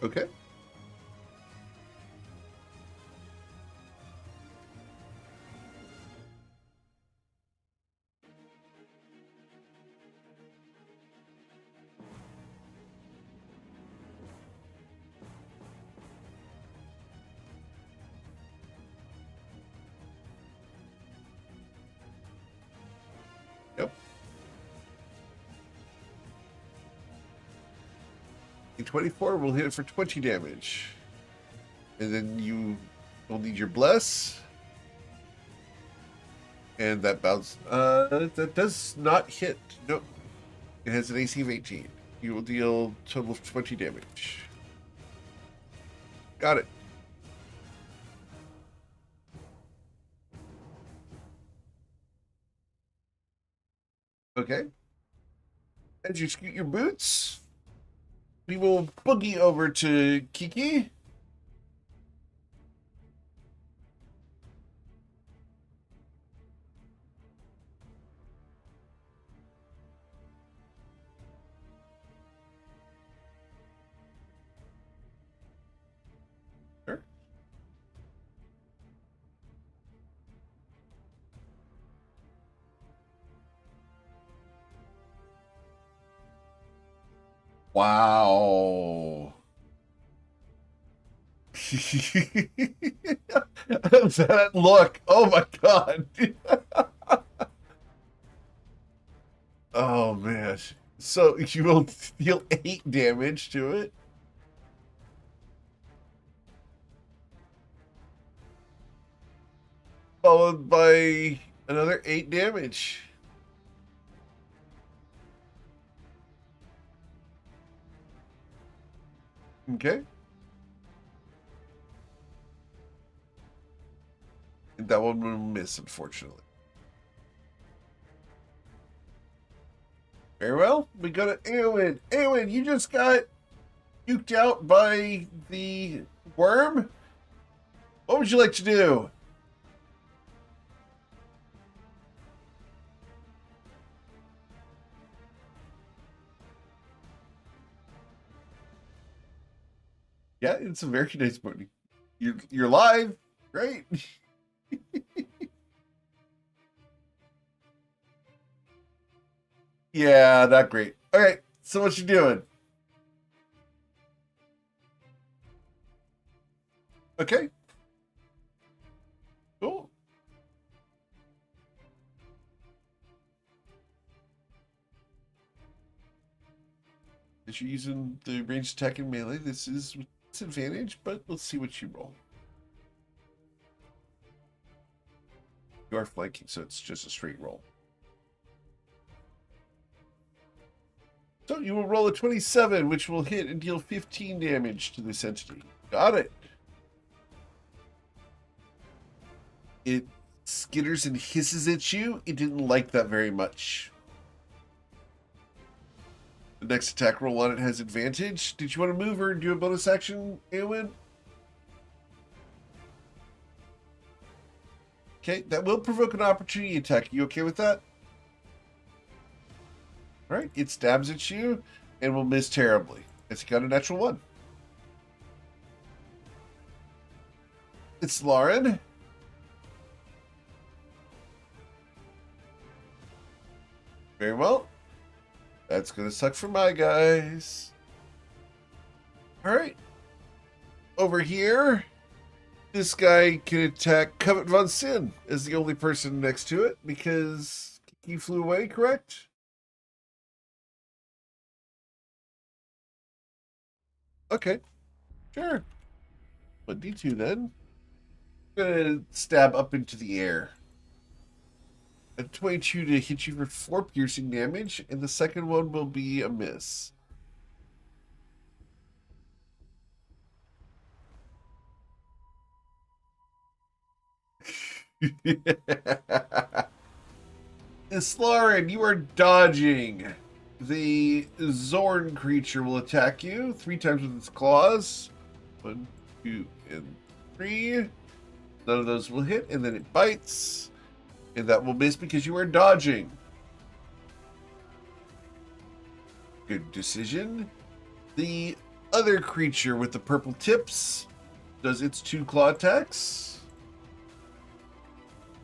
[SPEAKER 1] Okay. Yep. A 24 will hit it for 20 damage. And then you will need your bless. And that bounce. That does not hit. Nope. It has an AC of 18. You will deal a total of 20 damage. Got it. Okay. As you scoot your boots, we will boogie over to Kiki. Sure. Wow. That look. Oh my god. Oh man. So you will deal 8 damage to it. Followed by another 8 damage. Okay. And that one will miss, unfortunately. Very well. We go to Eowyn. Eowyn, you just got uked out by the worm. What would you like to do? Yeah, it's a very nice morning. You're live. Great. Yeah, not great. Okay, so what you doing? Okay. Cool. As you're using the ranged attack and melee, this is with disadvantage, but let's see what you roll. You are flanking, so it's just a straight roll. So you will roll a 27, which will hit and deal 15 damage to this entity. Got it. It skitters and hisses at you. It didn't like that very much. The next attack roll on it has advantage. Did you want to move or do a bonus action, Eowyn? Okay, that will provoke an opportunity attack. You okay with that? All right, it stabs at you and will miss terribly. It's got a natural 1. It's Lauren. Very well. That's going to suck for my guys. All right. Over here, this guy can attack Covet Von Sin as the only person next to it because he flew away, correct? Okay. Sure. But D2 then. I'm going to stab up into the air. A 22 to hit you for 4 piercing damage, and the second one will be a miss. Islaren, you are dodging. The Zorn creature will attack you 3 times with its claws. 1, 2, and 3. None of those will hit, and then it bites. And that will miss because you are dodging. Good decision. The other creature with the purple tips does its 2 claw attacks.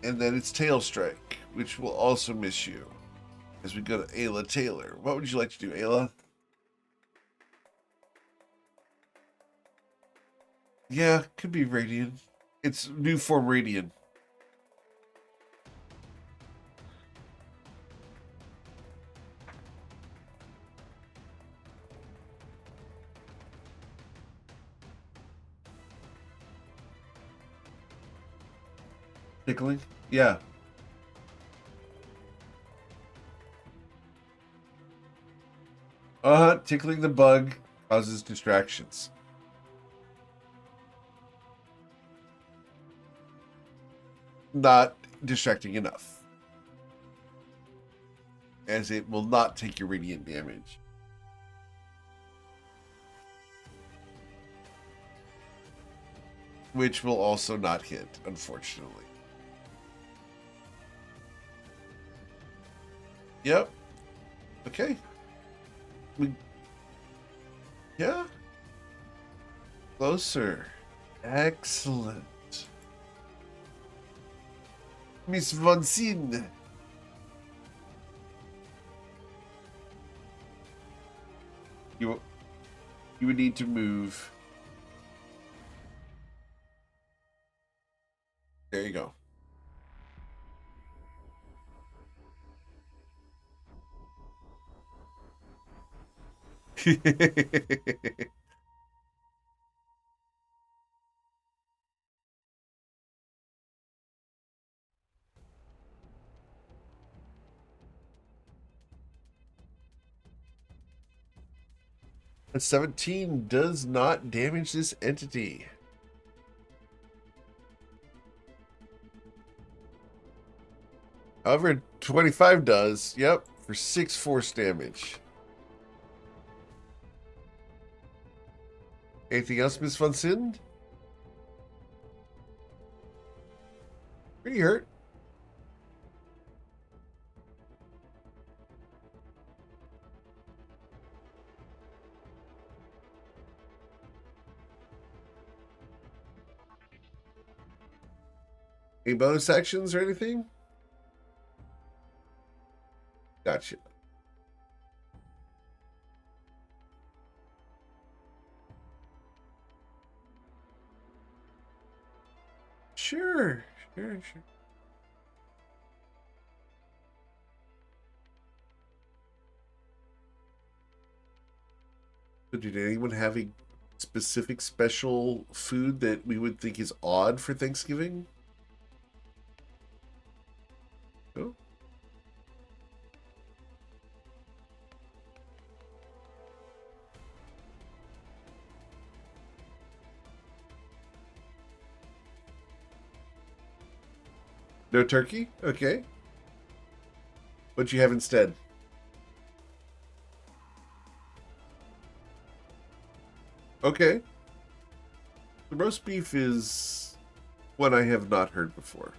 [SPEAKER 1] And then its tail strike, which will also miss you. As we go to Ayla Taylor. What would you like to do, Ayla? Yeah, could be Radiant. It's new form Radiant. Tickling? Yeah. Tickling the bug causes distractions. Not distracting enough. As it will not take your radiant damage. Which will also not hit, unfortunately. Yep. Okay. Yeah. Closer. Excellent. Miss Von Sin. You would need to move. There you go. A 17 does not damage this entity. However, 25 does. Yep, for 6 force damage. Anything else, Miss Von Sin? Pretty hurt. Any bonus actions or anything? Gotcha. Sure. So did anyone have a specific special food that we would think is odd for Thanksgiving? No? No turkey? Okay. What'd you have instead? Okay. The roast beef is one I have not heard before.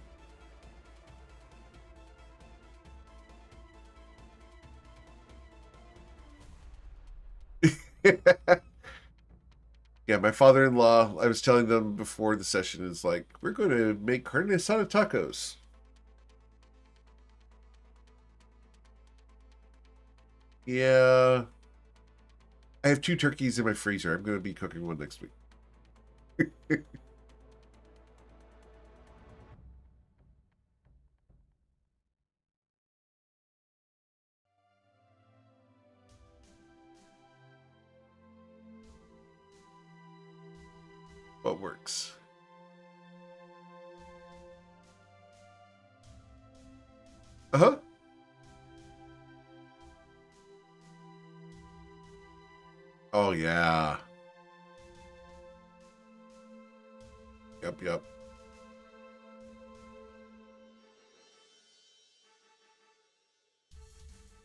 [SPEAKER 1] Yeah, my father-in-law, I was telling them before the session, is like, we're going to make carne asada tacos. Yeah. I have 2 turkeys in my freezer. I'm going to be cooking one next week. What works? Uh-huh. Oh, yeah. Yep, yep.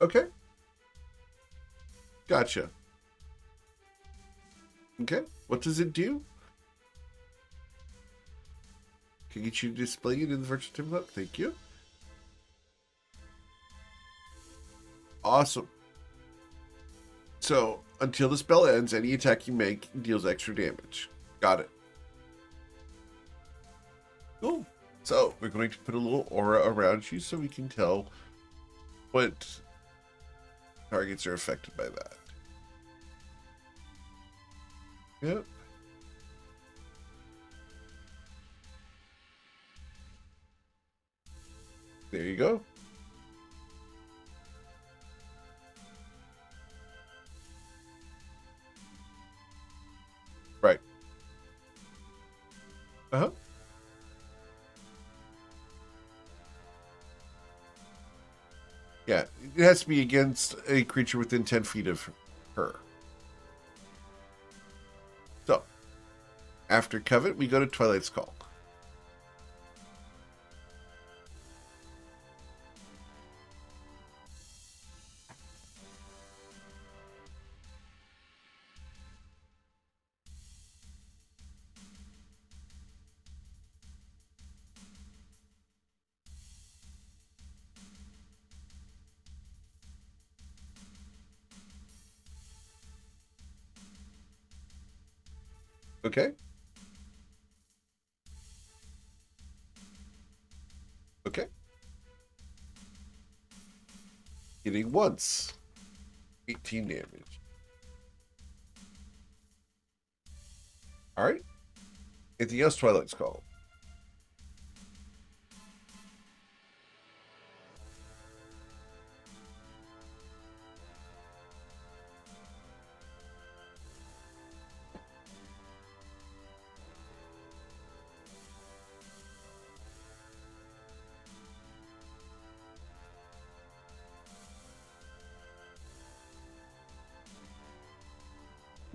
[SPEAKER 1] Okay. Gotcha. Okay. What does it do? Can you get you to display it in the virtual tabletop? Thank you. Awesome. So, until the spell ends, any attack you make deals extra damage. Got it. Cool. So, we're going to put a little aura around you so we can tell what targets are affected by that. Yep. There you go. Right. Uh-huh. Yeah, it has to be against a creature within 10 feet of her. So, after Covet, we go to Twilight's Call. Okay? Okay. Hitting once. 18 damage. Alright. Anything else Twilight's Call?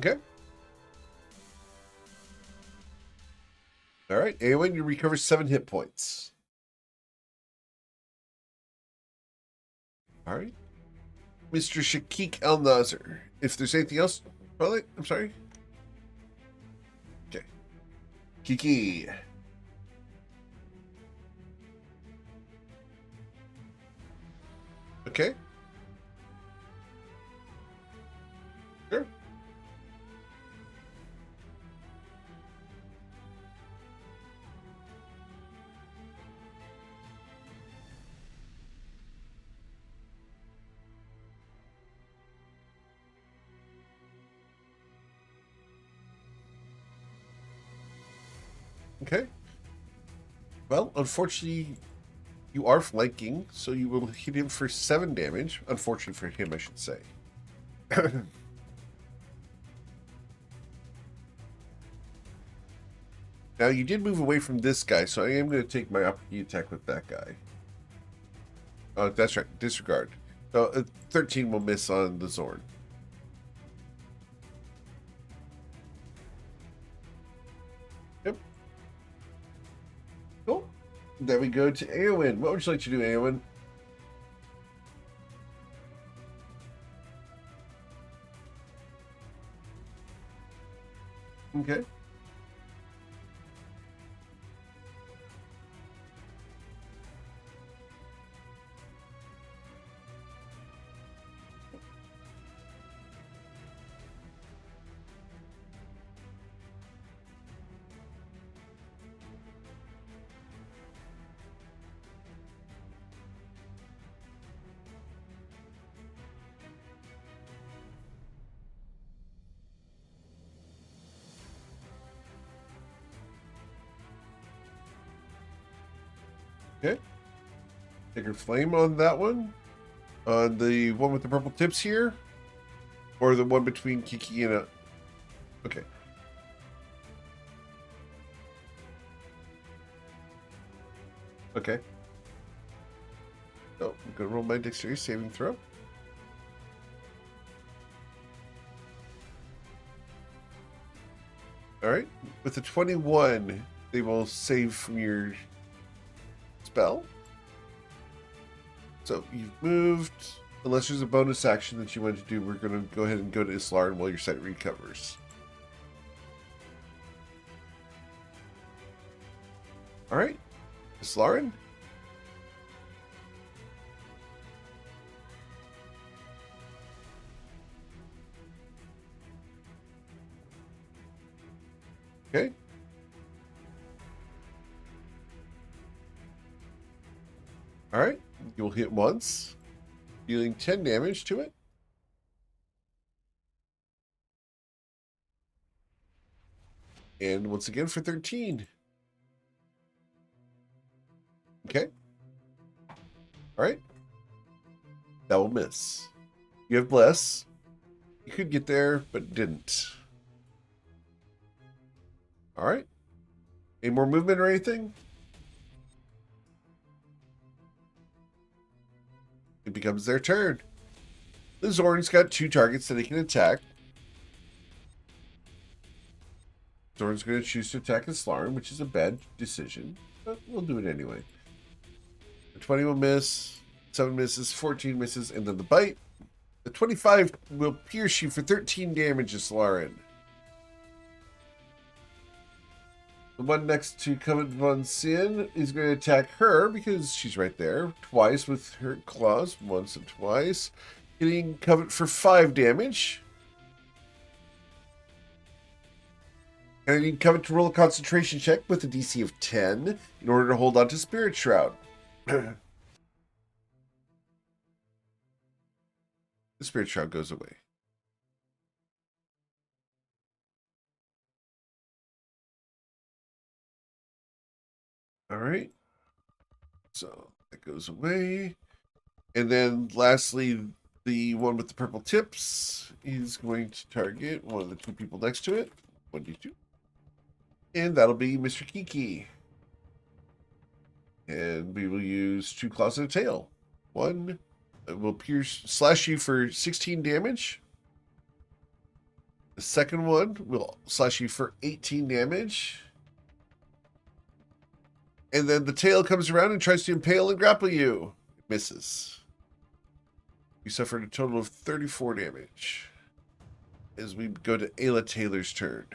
[SPEAKER 1] Okay. Alright. Awen, you recover 7 hit points. Alright. Mr. Shakik El Nazar. If there's anything else, Twilight, I'm sorry. Okay. Kiki. Okay. Sure. Okay. Well, unfortunately, you are flanking, so you will hit him for 7 damage. Unfortunately for him, I should say. Now, you did move away from this guy, so I am going to take my opportunity attack with that guy. Oh, that's right. Disregard. So 13 will miss on the Zorn. Yep. Cool. Then we go to Eowyn. What would you like to do, Eowyn? Okay. Okay. Sacred Flame on that one. On the one with the purple tips here? Or the one between Kiki and a... Okay. Okay. Oh, I'm going to roll my dexterity saving throw. All right. With a 21, they will save from your spell. So you've moved. Unless there's a bonus action that you want to do, we're going to go ahead and go to Islarin while your sight recovers. All right. Islarin? Okay. All right. You'll hit once, dealing 10 damage to it. And once again for 13. Okay. All right. That will miss. You have Bless. You could get there, but didn't. All right. Any more movement or anything? It becomes their turn. The Zorn's got 2 targets that he can attack. Zorn's going to choose to attack Islarin, which is a bad decision, but we'll do it anyway. The 20 will miss, 7 misses, 14 misses, and then the bite. The 25 will pierce you for 13 damage, Islarin. The one next to Covenant Von Sin is going to attack her because she's right there. Twice with her claws. Once and twice. Hitting Covenant for 5 damage. And I need Covenant to roll a concentration check with a DC of 10 in order to hold on to Spirit Shroud. The Spirit Shroud goes away. All right. So that goes away. And then lastly, the one with the purple tips is going to target one of the 2 people next to it. 1d2. And that'll be Mr. Kiki. And we will use 2 claws and a tail. 1 will slash you for 16 damage. The second one will slash you for 18 damage. And then the tail comes around and tries to impale and grapple you. It misses. You suffered a total of 34 damage. As we go to Ayla Taylor's turn.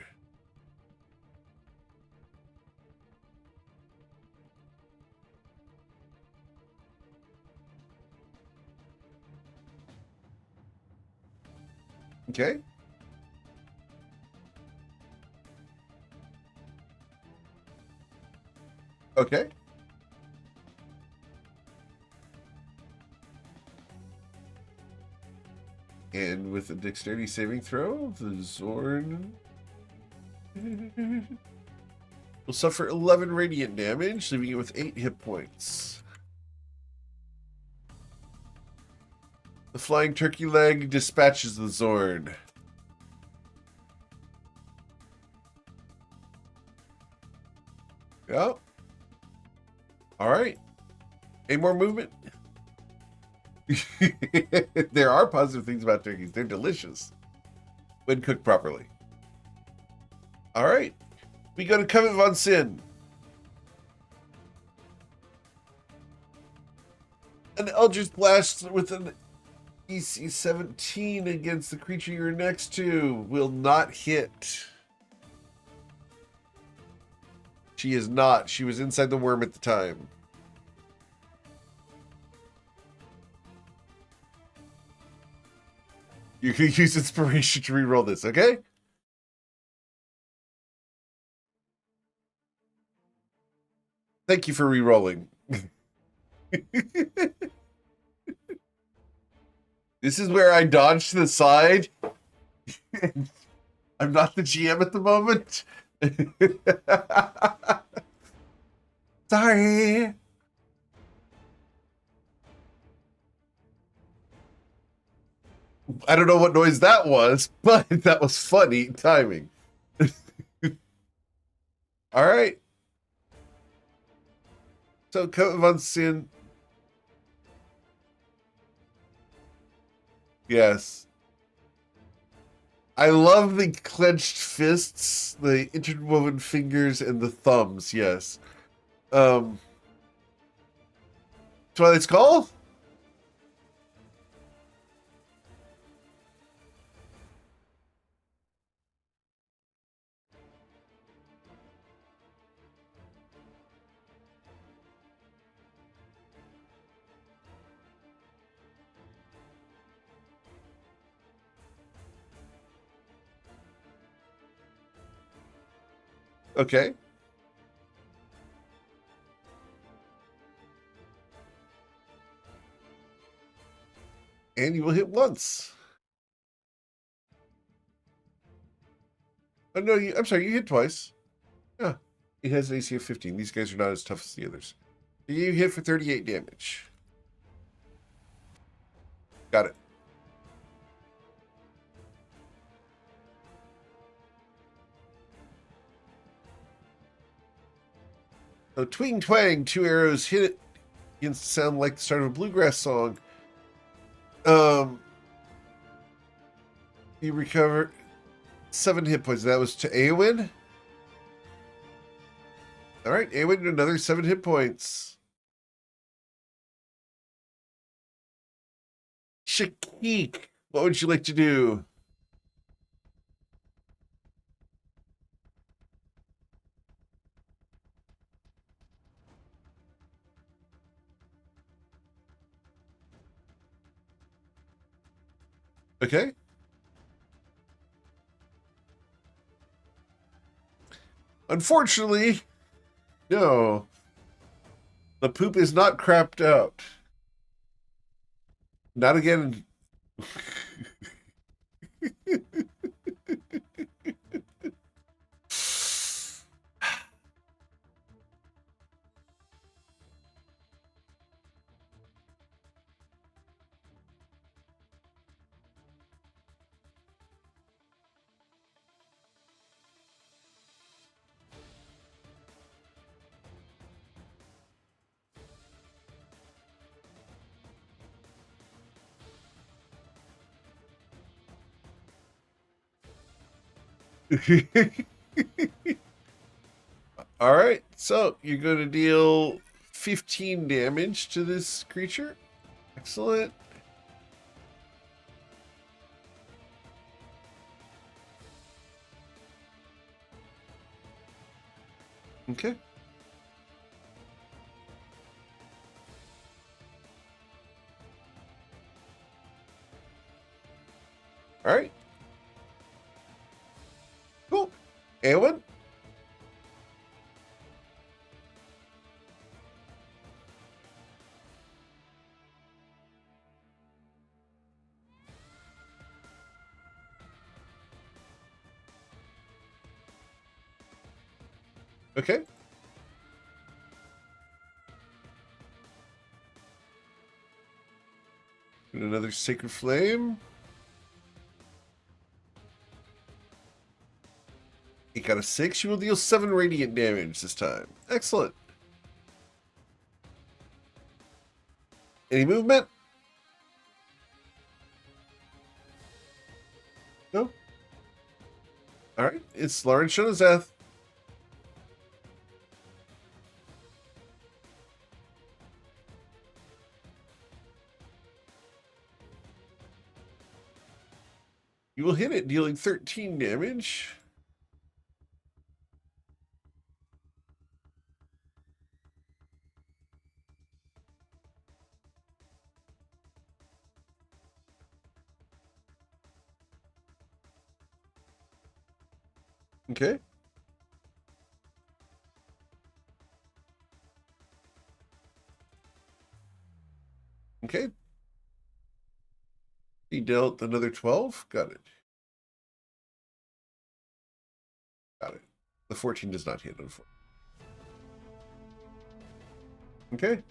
[SPEAKER 1] Okay. Okay. And with a dexterity saving throw, the Zorn will suffer 11 radiant damage, leaving it with 8 hit points. The flying turkey leg dispatches the Zorn. Yep. All right. Any more movement? There are positive things about turkeys. They're delicious when cooked properly. All right. We go to Covenant Von Sin. An Eldritch Blast with an EC 17 against the creature you're next to will not hit. She is not. She was inside the worm at the time. You can use inspiration to reroll this, okay? Thank you for rerolling. This is where I dodge to the side. I'm not the GM at the moment. Sorry. I don't know what noise that was, but that was funny timing. All right. So, Coat von Sin. Yes. I love the clenched fists, the interwoven fingers, and the thumbs, yes. Twilight's Call? Okay. And you will hit once. Oh, no, I'm sorry, you hit twice. Yeah. It has an AC of 15. These guys are not as tough as the others. You hit for 38 damage. Got it. So twing twang, 2 arrows hit it. Begins to sound like the start of a bluegrass song. You recover 7 hit points. That was to Awen. All right, Awen, another 7 hit points. Shakik, what would you like to do? Okay. Unfortunately, no. The poop is not crapped out. Not again. All right, so you're going to deal 15 damage to this creature. Excellent. Okay. All right. Cool. Awen? Okay. And another Sacred Flame. You got a 6. You will deal 7 radiant damage this time. Excellent. Any movement? No? All right. It's Lauren Shonazeth. You will hit it, dealing 13 damage. Okay. Okay. He dealt another 12. Got it. Got it. The 14 does not hit, unfortunately. Okay.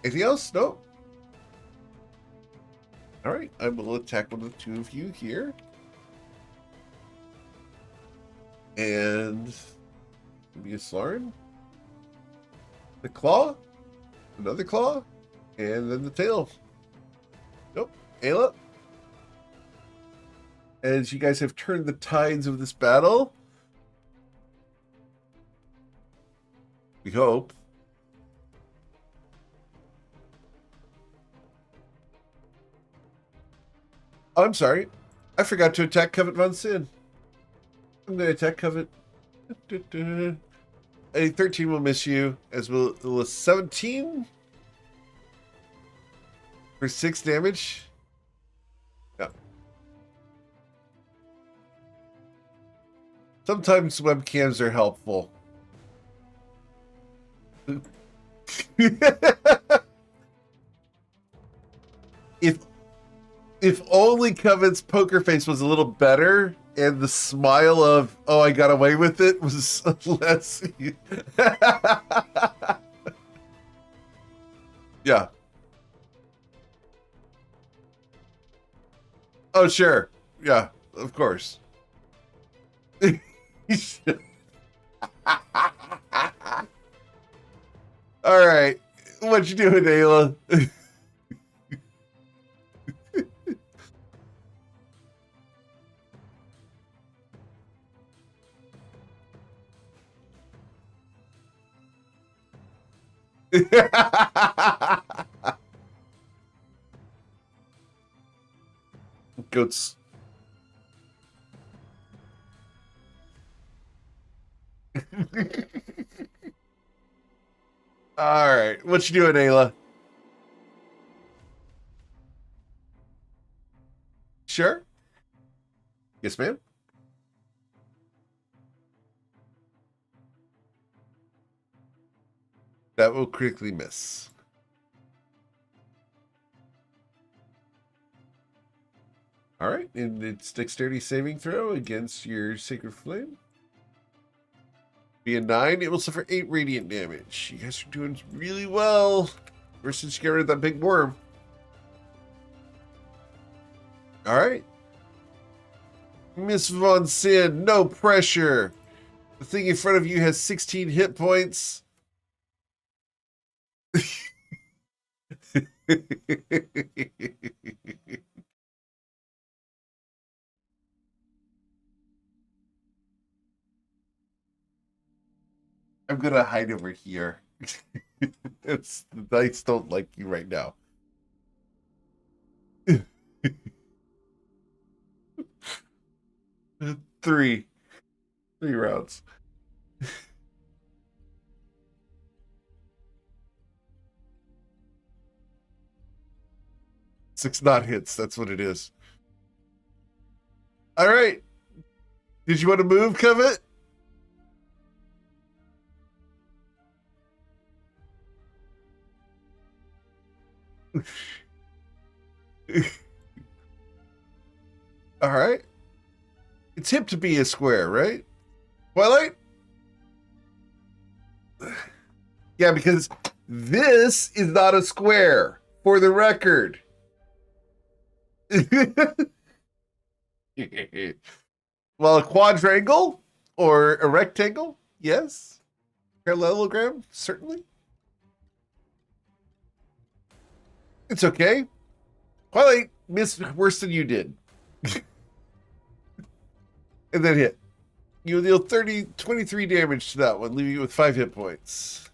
[SPEAKER 1] Anything else? No. All right. I will attack one of the two of you here. And be a Slarin. The claw. Another claw. And then the tail. Nope. Ayla. As you guys have turned the tides of this battle, we hope. Oh, I'm sorry. I forgot to attack Covet Von Sin. I'm going to attack Covet. A 13 will miss you, as will a 17 for 6 damage. Yeah. Sometimes webcams are helpful. if only Covet's poker face was a little better, and the smile of "oh, I got away with it" was less. Yeah. Oh, sure. Yeah, of course. All right. What you doing, Ayla? Goats. All right. What you doing, Ayla? Sure. Yes, ma'am. That will critically miss. All right, and it's dexterity saving throw against your Sacred Flame. Be a 9, it will suffer 8 radiant damage. You guys are doing really well. Ever since you got rid of that big worm. All right. Miss Von Sin, no pressure. The thing in front of you has 16 hit points. I'm gonna hide over here. The dice don't like you right now. 3 rounds. 6 not hits. That's what it is. All right. Did you want to move, Covet? All right. It's hip to be a square, right? Twilight? Yeah, because this is not a square, for the record. Well, a quadrangle or a rectangle, yes. Parallelogram, certainly. It's okay. Twilight missed worse than you did. And then hit. You deal 23 damage to that one, leaving you with 5 hit points.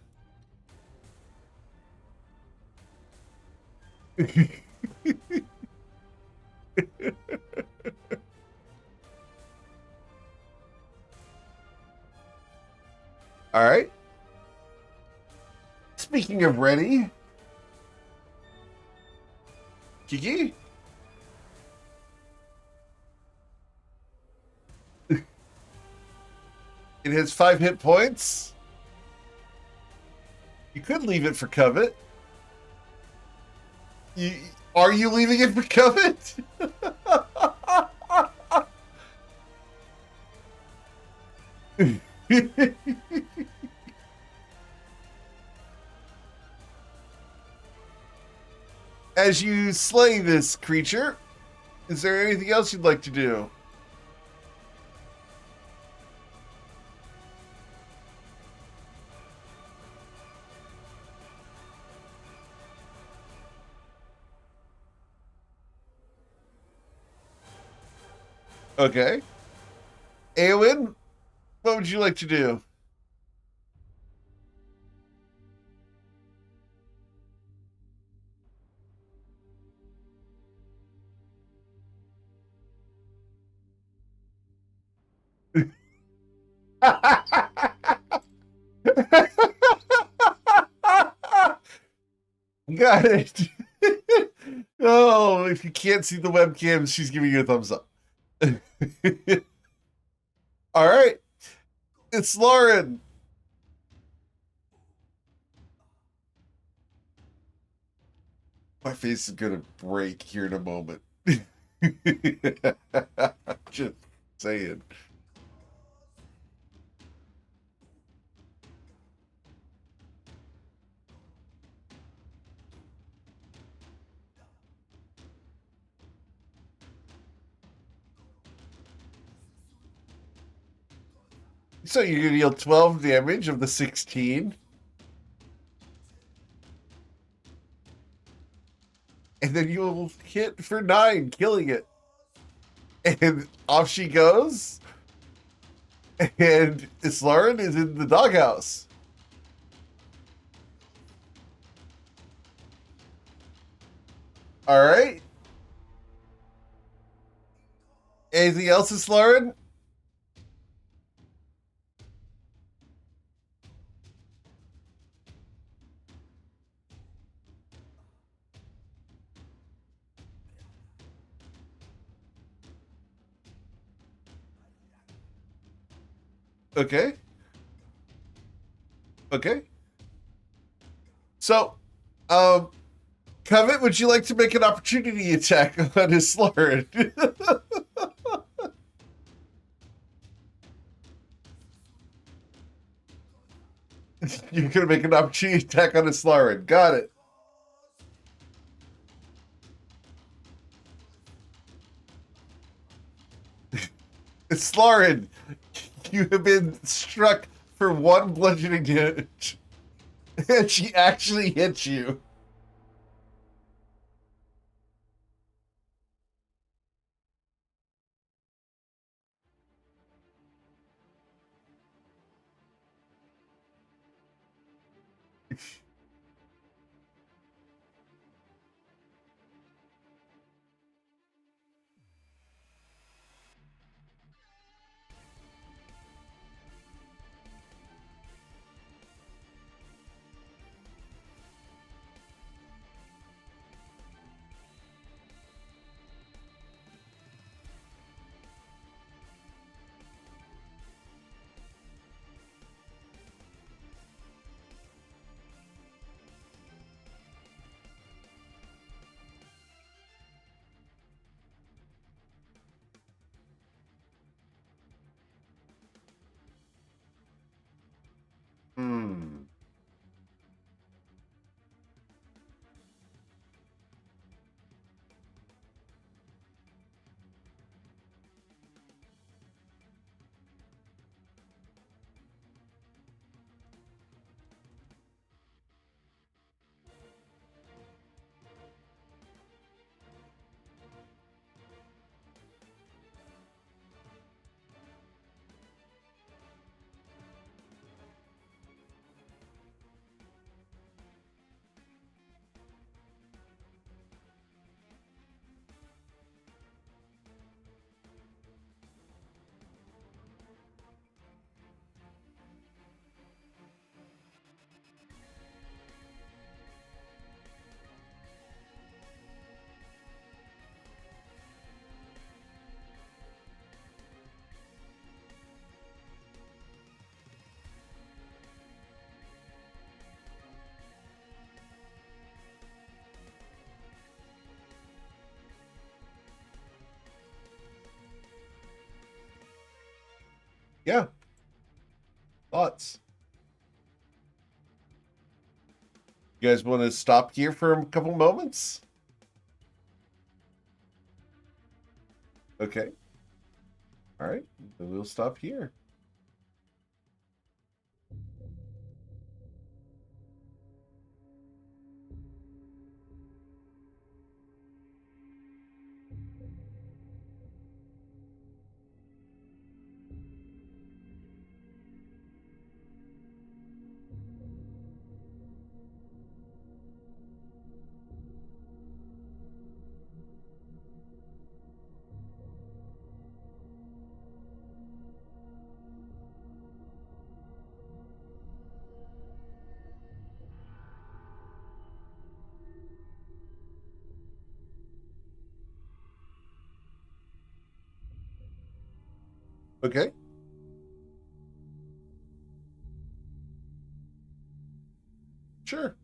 [SPEAKER 1] All right. Speaking of ready, Kiki? It has 5 hit points. You could leave it for Covet. Are you leaving it for Covet? As you slay this creature, is there anything else you'd like to do? Okay. Eowyn, what would you like to do? Got it. Oh, if you can't see the webcam, she's giving you a thumbs up. All right. It's Lauren. My face is going to break here in a moment. Just saying. So you're going to deal 12 damage of the 16. And then you'll hit for 9, killing it. And off she goes. And Islaren is in the doghouse. All right. Anything else, Islaren? Okay. Okay. So, Covet, would you like to make an opportunity attack on Islaren? You're going to make an opportunity attack on Islaren. Got it. Islaren, you have been struck for 1 bludgeoning damage. And she actually hit you. Yeah, lots. You guys want to stop here for a couple moments? Okay. All right. Then we'll stop here. Okay. Sure.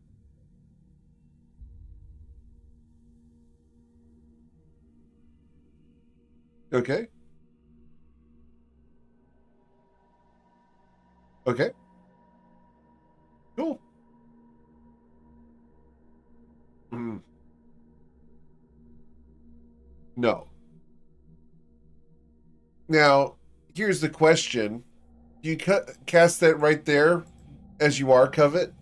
[SPEAKER 1] Okay. Okay. Cool. Mm, no. Now, here's the question. Do you cast that right there as you are, Covet?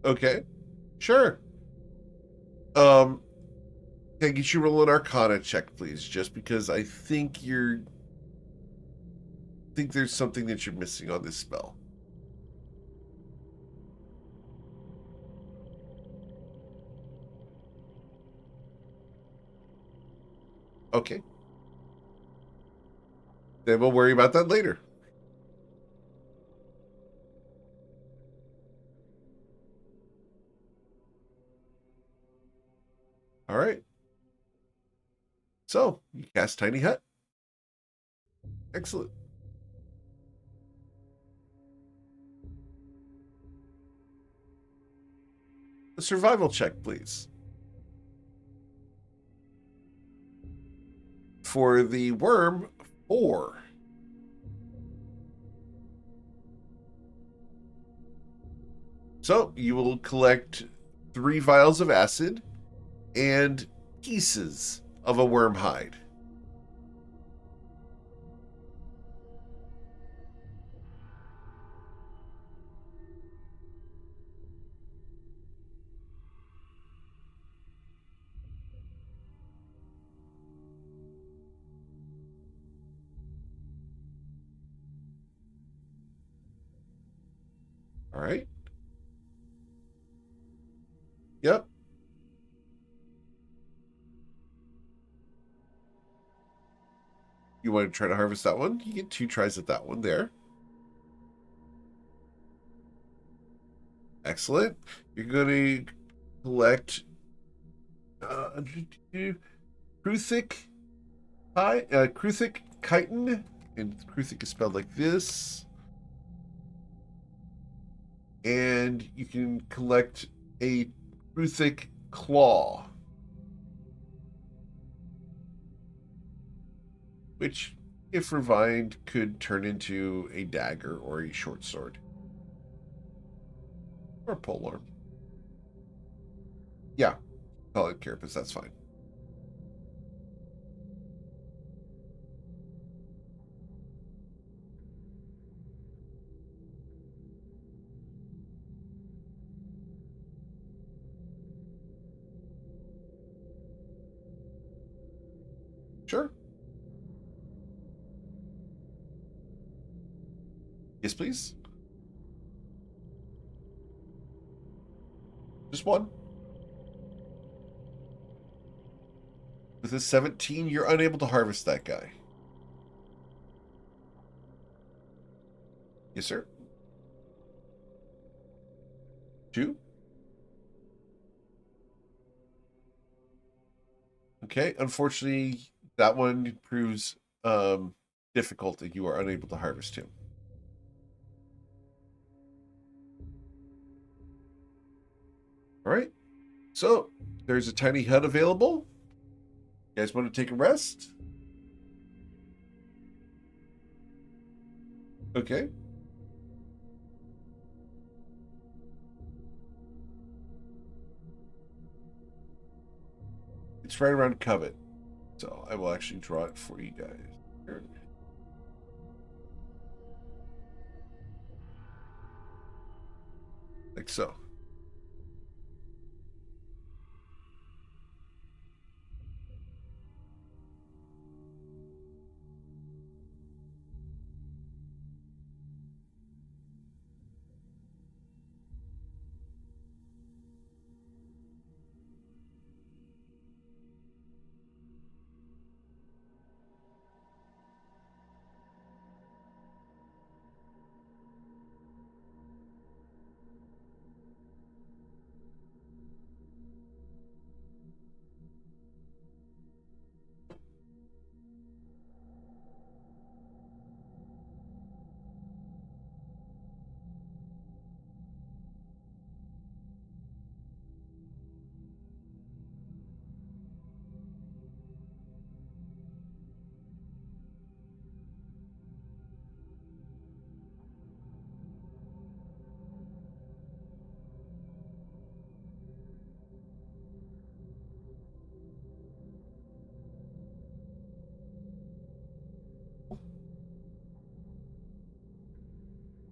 [SPEAKER 1] Okay. Sure. Um, can I get you roll an Arcana check, please? Just because I think there's something that you're missing on this spell. Okay. Then we'll worry about that later. All right. So, you cast Tiny Hut. Excellent. A survival check, please. For the worm, 4. So, you will collect 3 vials of acid and pieces of a worm hide. All right. Yep. You want to try to harvest that one? You get 2 tries at that one there. Excellent. You're going to collect Kruthic Kruthic chitin, and Kruthic is spelled like this. And you can collect a Kruthic claw, which, if refined, could turn into a dagger or a short sword. Or a polearm. Yeah, call it carapace, that's fine. Sure. Yes, please. Just one. With a 17, you're unable to harvest that guy. Yes, sir. 2. Okay, unfortunately, that one proves difficult and you are unable to harvest him. All right, so there's a tiny hut available. You guys want to take a rest? Okay. It's right around Covet. So I will actually draw it for you guys. Here. Like so.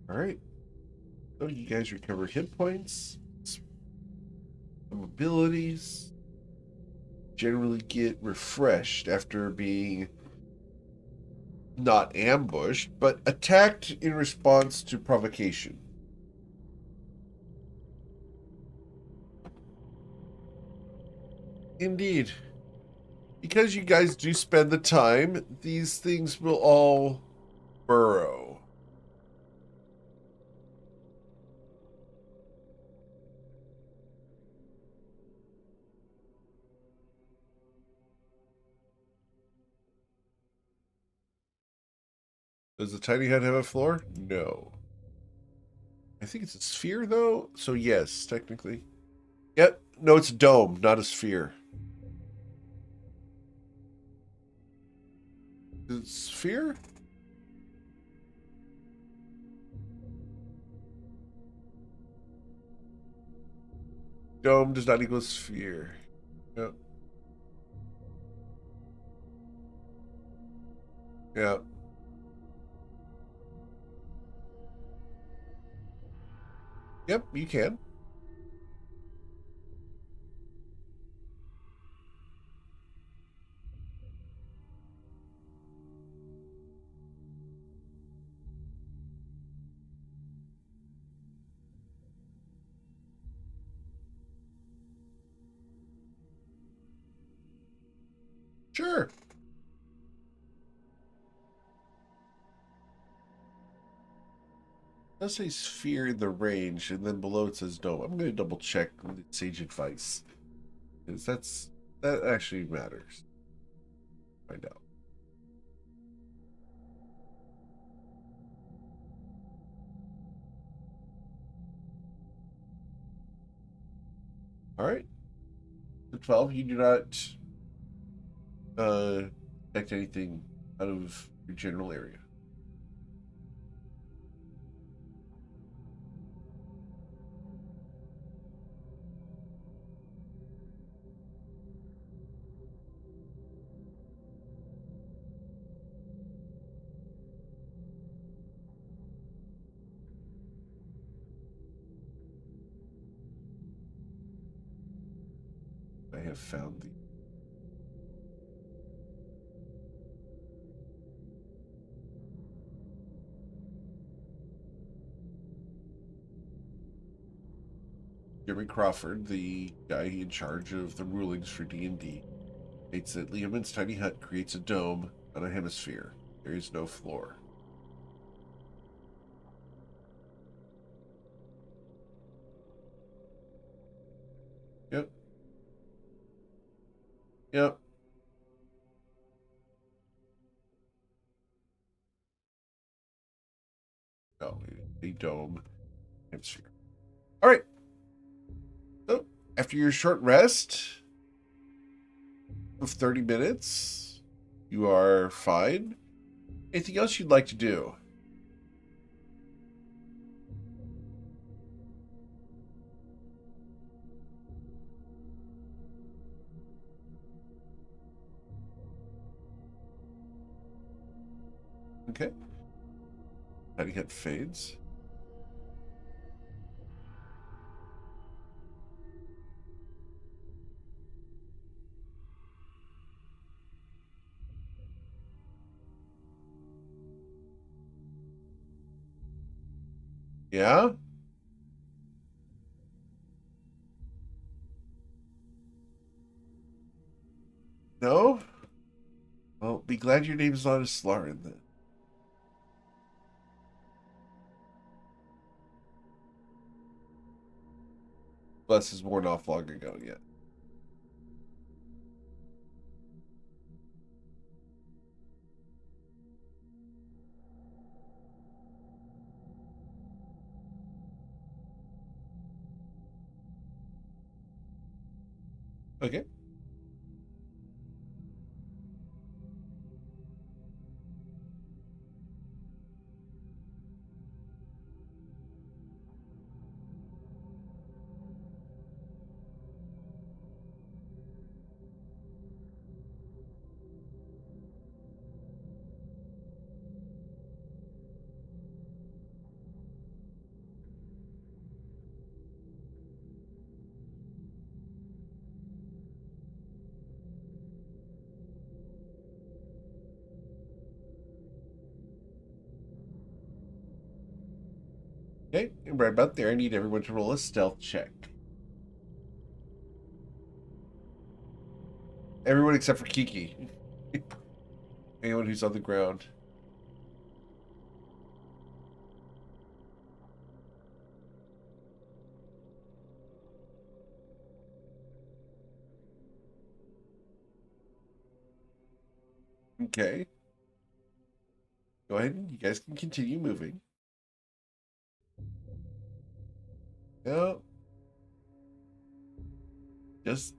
[SPEAKER 1] All right. So you guys recover hit points, some abilities, generally get refreshed after being not ambushed, but attacked in response to provocation. Indeed. Because you guys do spend the time, these things will all burrow. Does the tiny hut have a floor? No. I think it's a sphere, though. So, yes, technically. Yep. No, it's a dome, not a sphere. Is it sphere? Dome does not equal sphere. Yep. Yep. Yep, you can. Sure. It does say sphere in the range, and then below it says dome. I'm going to double check sage advice. Because that actually matters. Find out. All right. The 12, you do not detect anything out of your general area. I have found the Jeremy Crawford, the guy in charge of the rulings for D&D, States that Liamon's tiny hut creates a dome on a hemisphere. There is no floor. Yep. Yep. Oh, a dome hemisphere. All right. So after your short rest of 30 minutes, you are fine. Anything else you'd like to do? Okay. Tiny hut fades. Yeah? No? Well, be glad your name's not a Slarin then. Bless is worn off long ago, yeah. Okay. Okay, and right about there, I need everyone to roll a stealth check. Everyone except for Kiki. Anyone who's on the ground. Okay. Go ahead and you guys can continue moving. No, just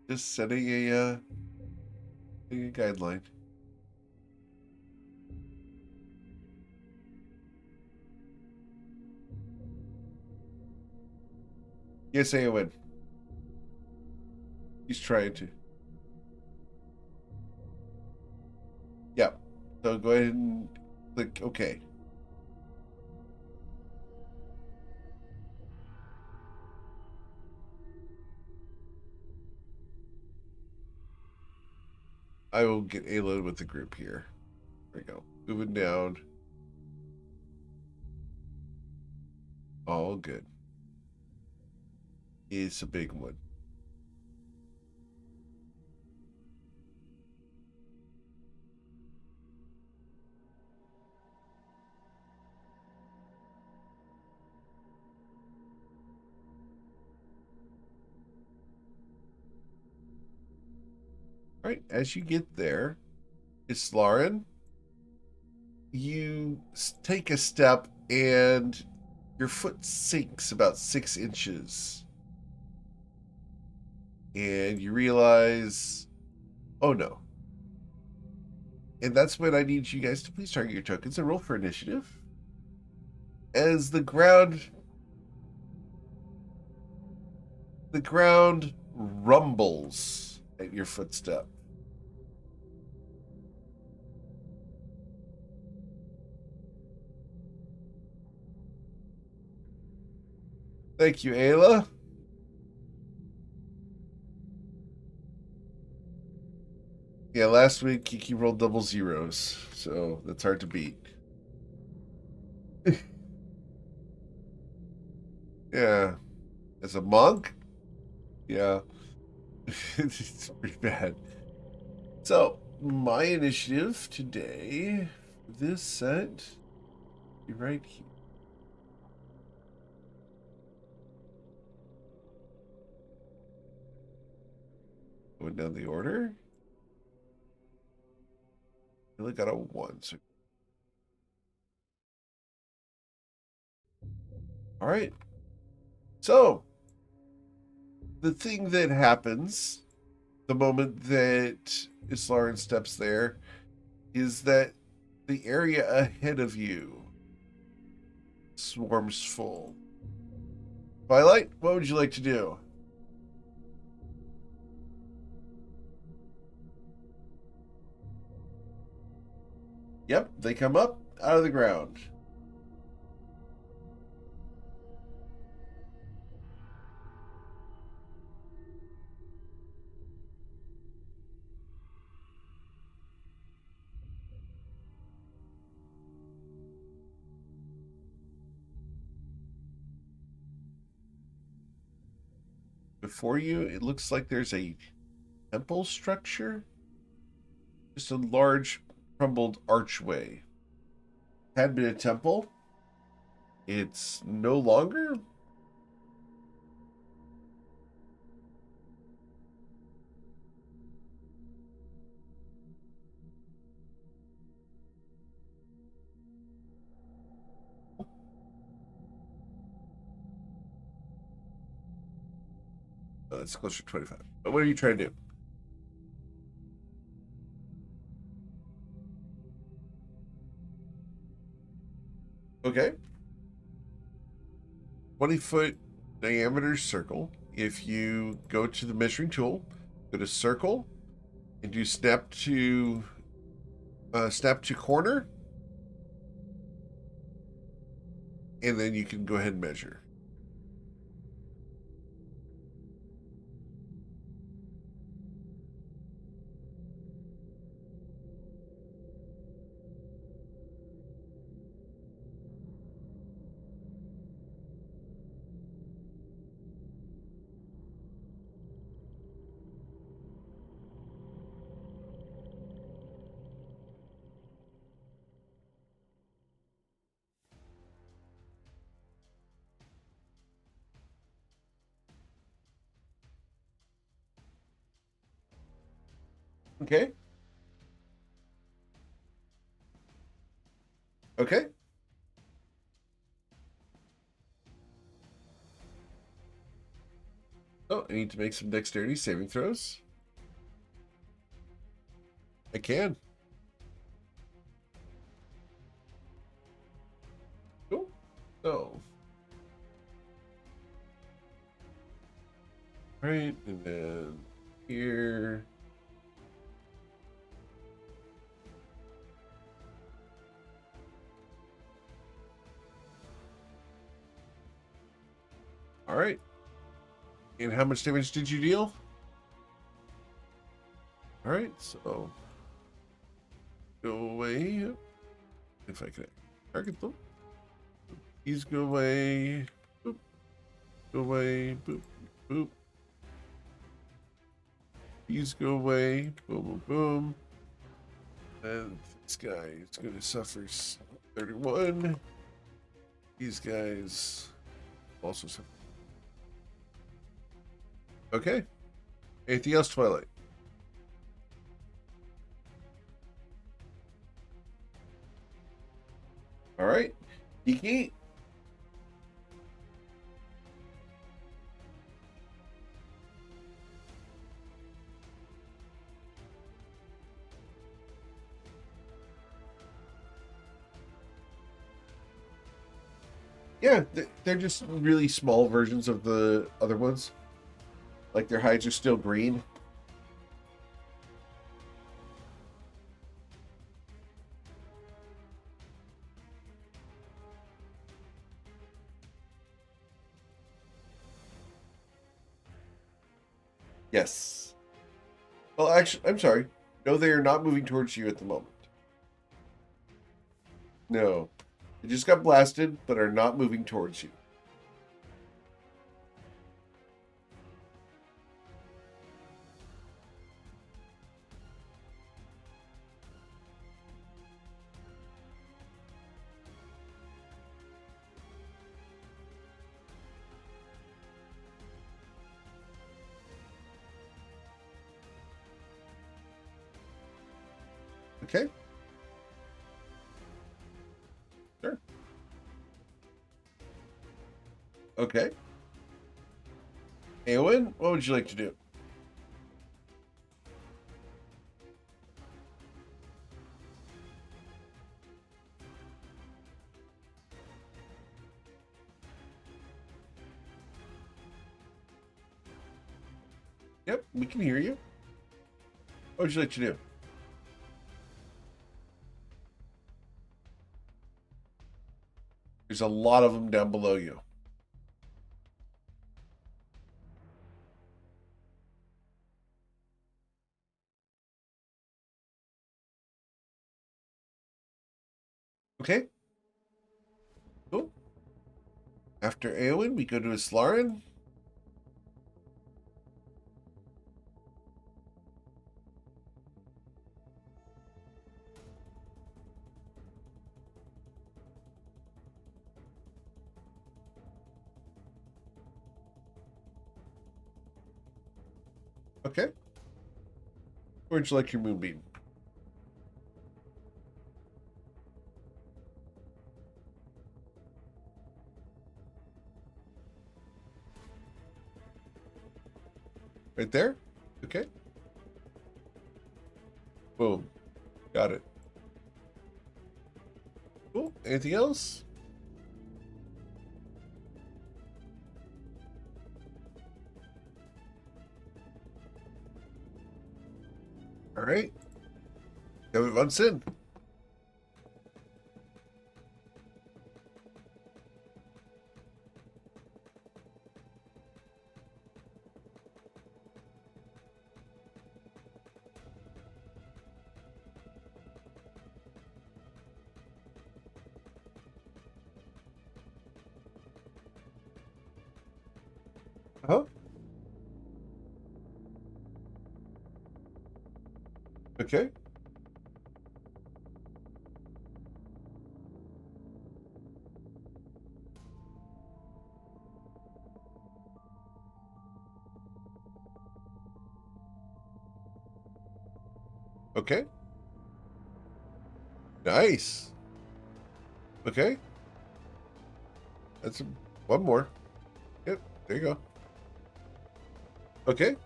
[SPEAKER 1] just setting a guideline. Yes, Aowen. He's trying to. Yeah. So go ahead and click OK. I will get Ayla with the group here. There we go. Moving down. All good. It's a big one. All right, as you get there, it's Lauren. You take a step and your foot sinks about 6 inches. And you realize, oh no. And that's when I need you guys to please target your tokens and roll for initiative. As the ground rumbles at your footstep. Thank you, Ayla. Yeah, last week Kiki rolled double zeros, so that's hard to beat. Yeah. As a monk? Yeah. It's pretty bad. So, my initiative today, this set, be right here. Going down the order. I only got a 1. So. All right. So, the thing that happens the moment that Islarin steps there is that the area ahead of you swarms full. Twilight, what would you like to do? Yep, they come up out of the ground. Before you, it looks like there's a temple structure. Just a large crumbled archway. Had been a temple. It's no longer. It's closer to 25. But what are you trying to do? Okay. 20-foot diameter circle. If you go to the measuring tool, go to circle, and do snap to corner, and then you can go ahead and measure. Okay. Okay. Oh, I need to make some dexterity saving throws. I can. Cool. So. Right, and then here. All right. And how much damage did you deal? All right, so go away. If I can target them. These go away. Boop. Go away. Boop. Boop. These go away. Boom, boom, boom. And this guy is going to suffer 31. These guys also suffer. Okay. Anything else, Twilight? All right. Iki. Yeah, they're just really small versions of the other ones. Like their hides are still green. Yes. Well, actually, I'm sorry. No, they are not moving towards you at the moment. No. They just got blasted, but are not moving towards you. Okay. Sure. Okay. Eowyn, what would you like to do? Yep, we can hear you. What would you like to do? There's a lot of them down below you. Okay. Cool. After Eowyn, we go to Islarin. Okay. Where'd you like your moonbeam? Right there? Okay. Boom. Got it. Cool. Anything else? All right. Everyone's in. Oh. Okay. Okay. Nice. Okay. That's one more. Yep. There you go. Okay.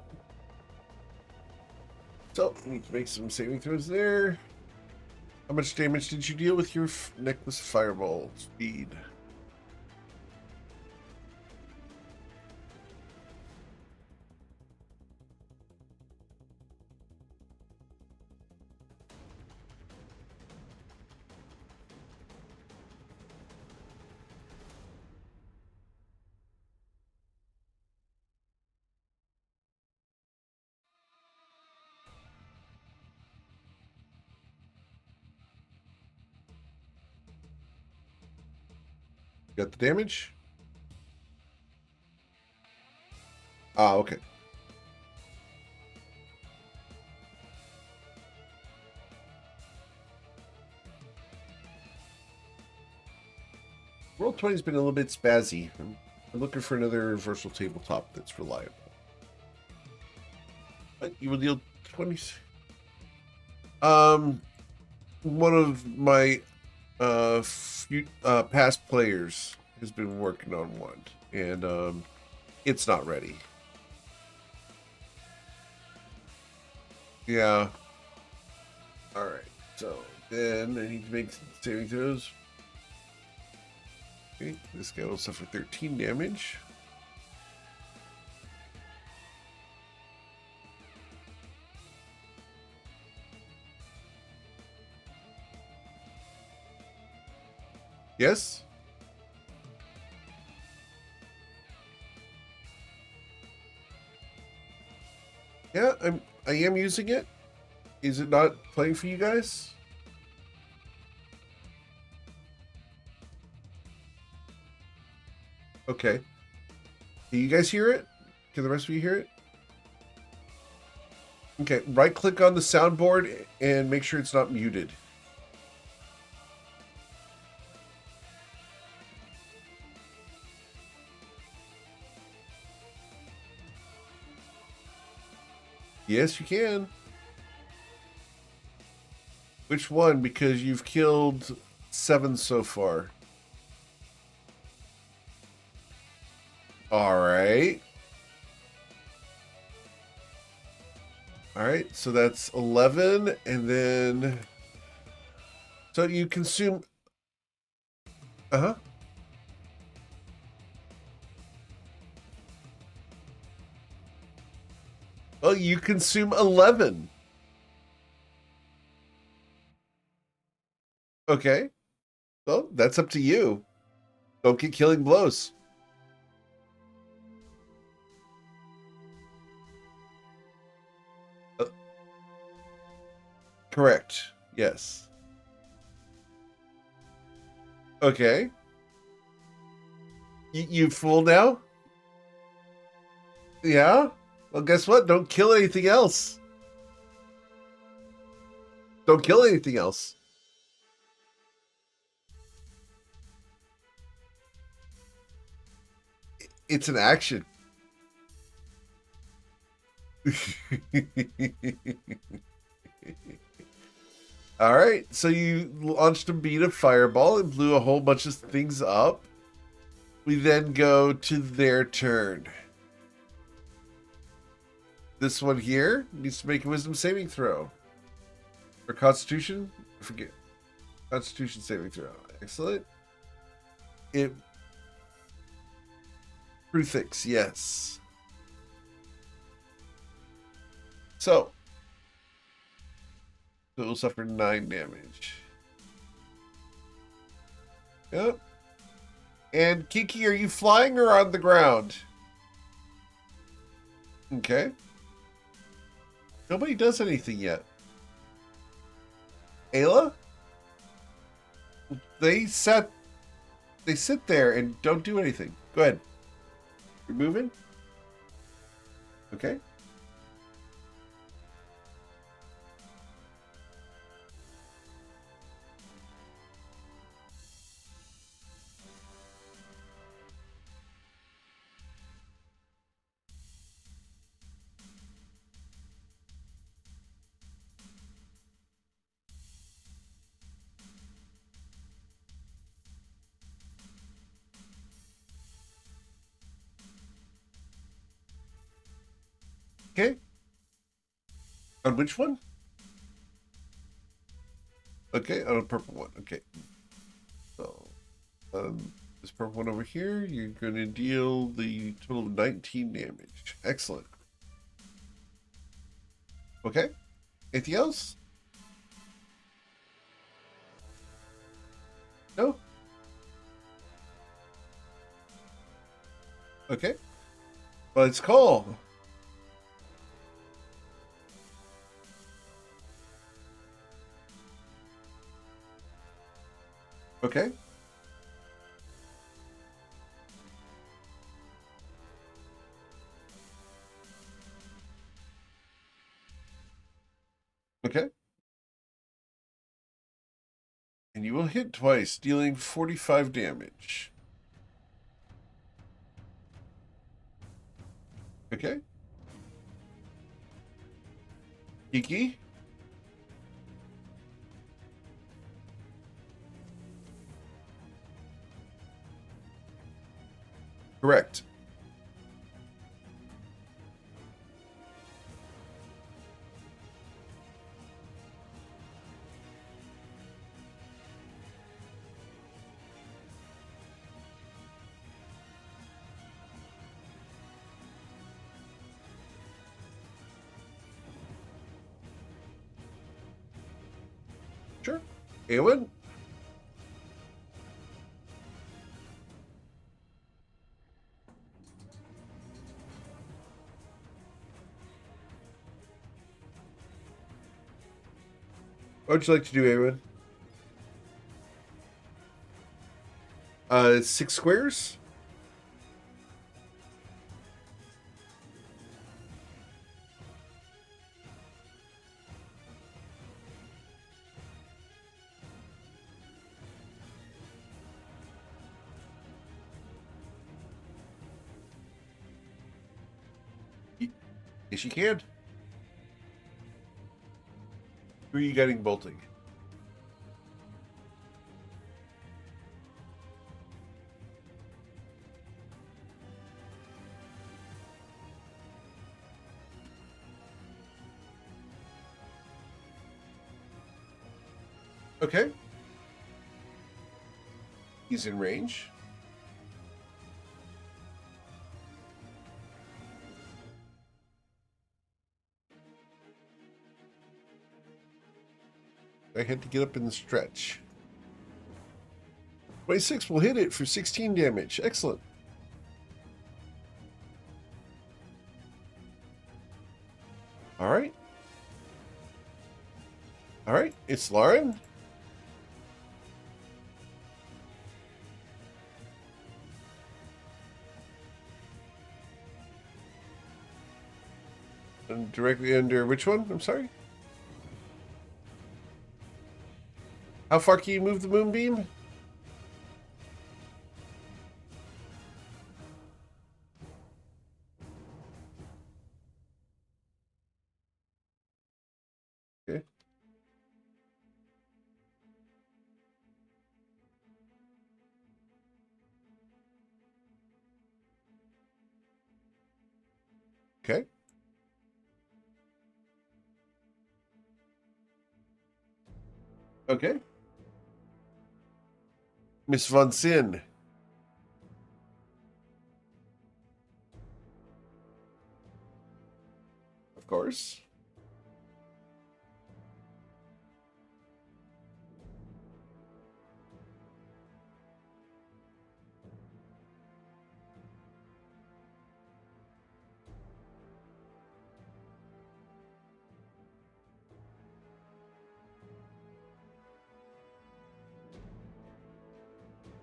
[SPEAKER 1] So, we need to make some saving throws there. How much damage did you deal with your necklace fireball speed? Got the damage? Ah, okay. Roll20 has been a little bit spazzy. I'm looking for another versatile tabletop that's reliable. But you will deal 20. One of my past players has been working on one, and it's not ready. Yeah. All right. So then I need to make saving throws. Okay, this guy will suffer 13 damage. Yes? Yeah, I am using it. Is it not playing for you guys? Okay. Can you guys hear it? Can the rest of you hear it? Okay, right click on the soundboard and make sure it's not muted. Yes, you can. Which one? Because you've killed 7 so far. All right. All right, so that's 11, and then... So you consume... Uh-huh. Well, you consume 11. Okay. Well, that's up to you. Don't get killing blows. Correct. Yes. Okay. You full now? Yeah? Well, guess what? Don't kill anything else. Don't kill anything else. It's an action. All right, so you launched a bead of fireball and blew a whole bunch of things up. We then go to their turn. This one here needs to make a wisdom saving throw. Or constitution? I forget. Constitution saving throw. Excellent. It... Prefix, yes. So it will suffer 9 damage. Yep. And Kiki, are you flying or on the ground? Okay. Nobody does anything yet. Ayla? They sit there and don't do anything. Go ahead. You're moving? Okay. Okay. On which one? Okay, on a purple one. Okay. So, this purple one over here, you're going to deal the total of 19 damage. Excellent. Okay. Anything else? No? Okay. Well, it's call. Okay. Okay. And you will hit twice, dealing 45 damage. Okay. Kiki? Correct. Sure. Eowyn? What would you like to do, Eowyn? 6 squares? Yes, you can. Who are you getting bolting? Okay. He's in range. I had to get up in the stretch. 26 will hit it for 16 damage. Excellent. All right. All right. It's Lauren. And directly under which one? I'm sorry. How far can you move the moonbeam? Okay. Okay. Okay. Miss Von Sin. Of course.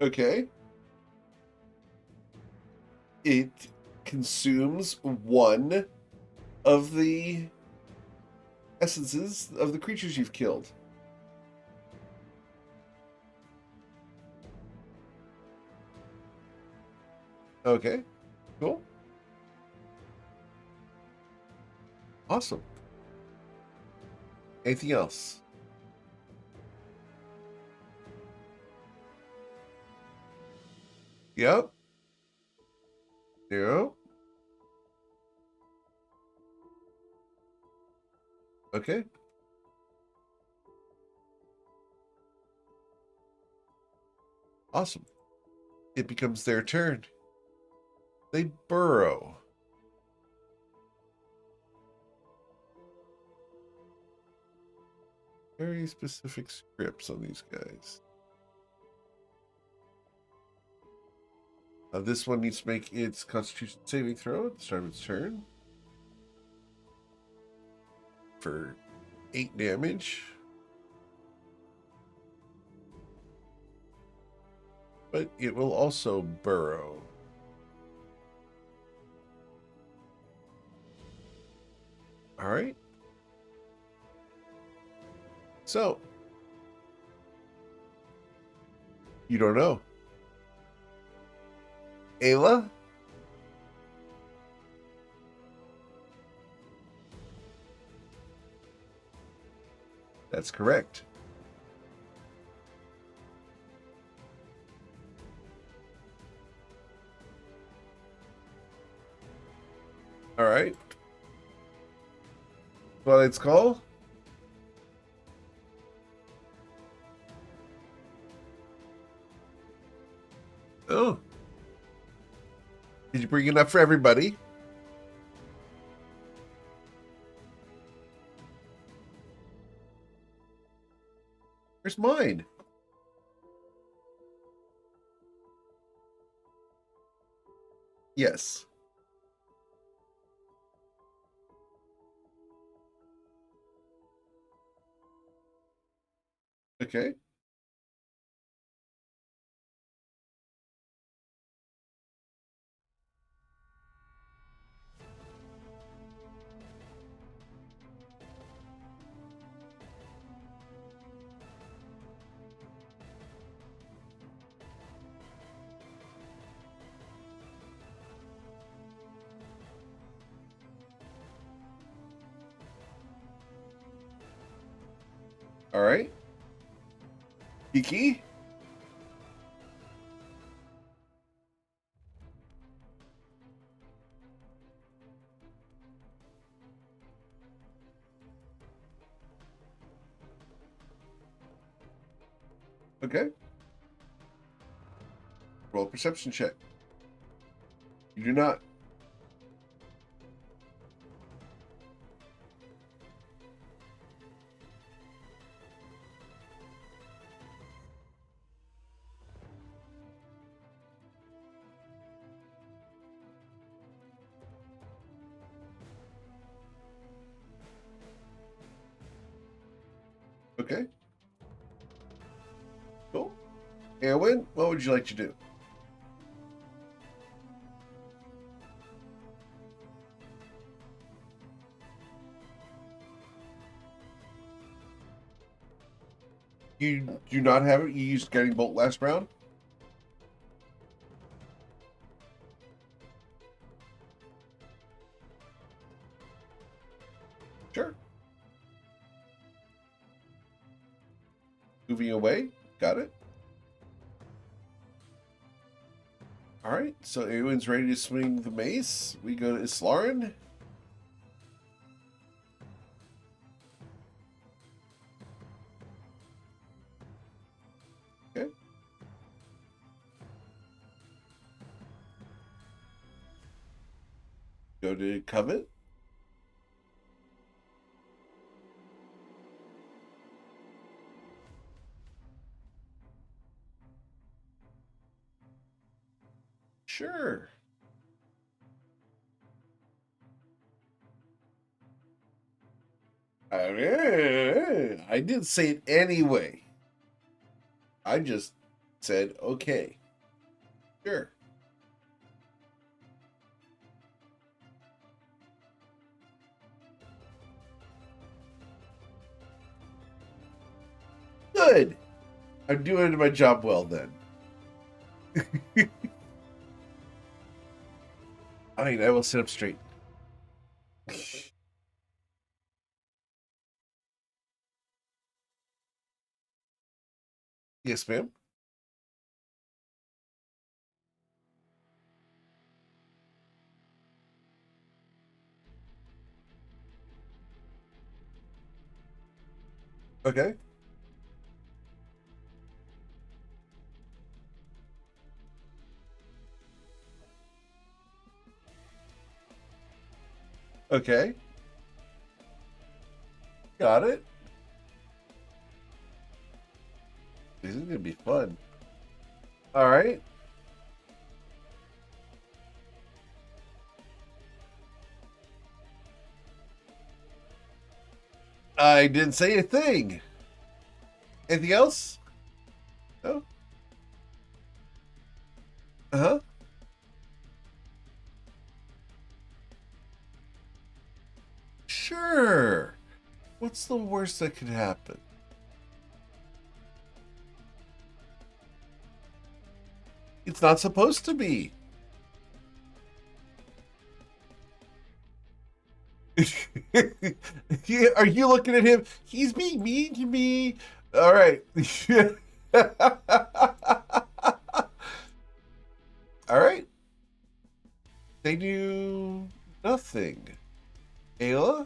[SPEAKER 1] Okay. It consumes one of the essences of the creatures you've killed. Okay. Cool. Awesome. Anything else? Yep. 0. Okay. Awesome. It becomes their turn. They burrow. Very specific scripts on these guys. This one needs to make its Constitution saving throw at the start of its turn for 8 damage. But it will also burrow. All right. So, you don't know. Ayla? That's correct. All right. Twilight's Call? Oh. Did you bring enough for everybody? Where's mine? Yes. Okay. All right. Kiki? Okay. Roll a perception check. You do not. Okay. Cool. Erwin, what would you like to do? You do not have it? You used Guiding Bolt last round? Sure. Moving away. Got it. All right. So everyone's ready to swing the mace. We go to Islarin. Okay. Go to Covet. Sure. I didn't say it anyway. I just said, okay. Sure. Good. I'm doing my job well then. I mean, I will sit up straight. Yes, ma'am. Okay. Okay. Got it. This is gonna be fun. All right. I didn't say a thing. Anything else? No. Uh-huh. Sure. What's the worst that could happen? It's not supposed to be. Are you looking at him? He's being mean to me. All right. All right. They do nothing. Ayla?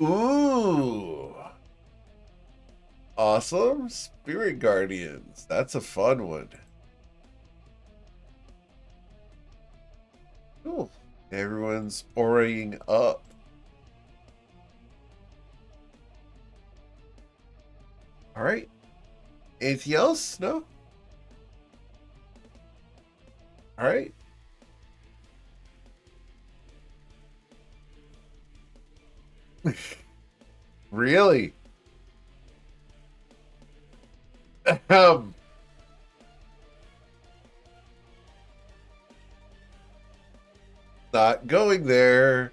[SPEAKER 1] Ooh. Awesome. Spirit Guardians. That's a fun one. Cool. Everyone's orating up. All right. Anything else? No? All right. Really? Um, Not going there.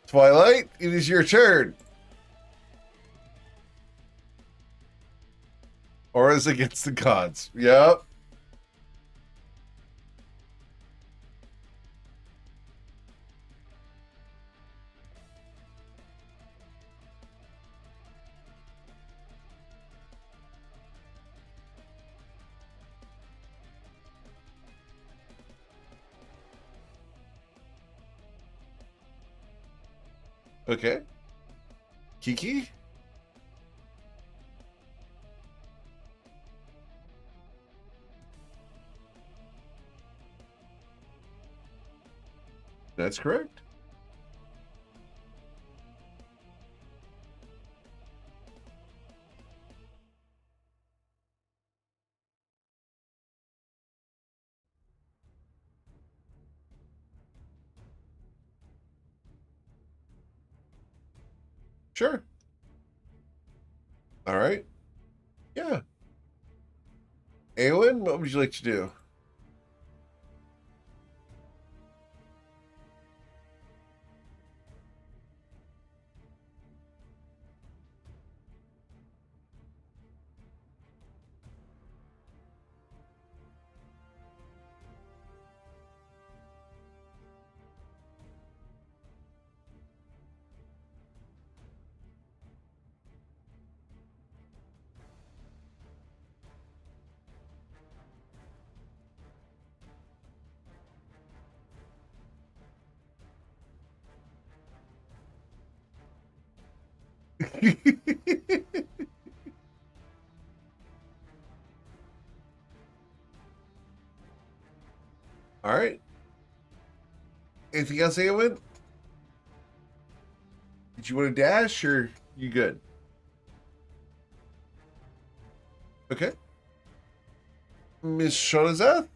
[SPEAKER 1] Twilight, it is your turn. Auras against the gods. Yep. Okay. Kiki? That's correct. Sure. All right. Yeah. Eowyn, what would you like to do? All right. Anything else, Eowyn? Did you want to dash or you good? Okay. Miss Shonazeth?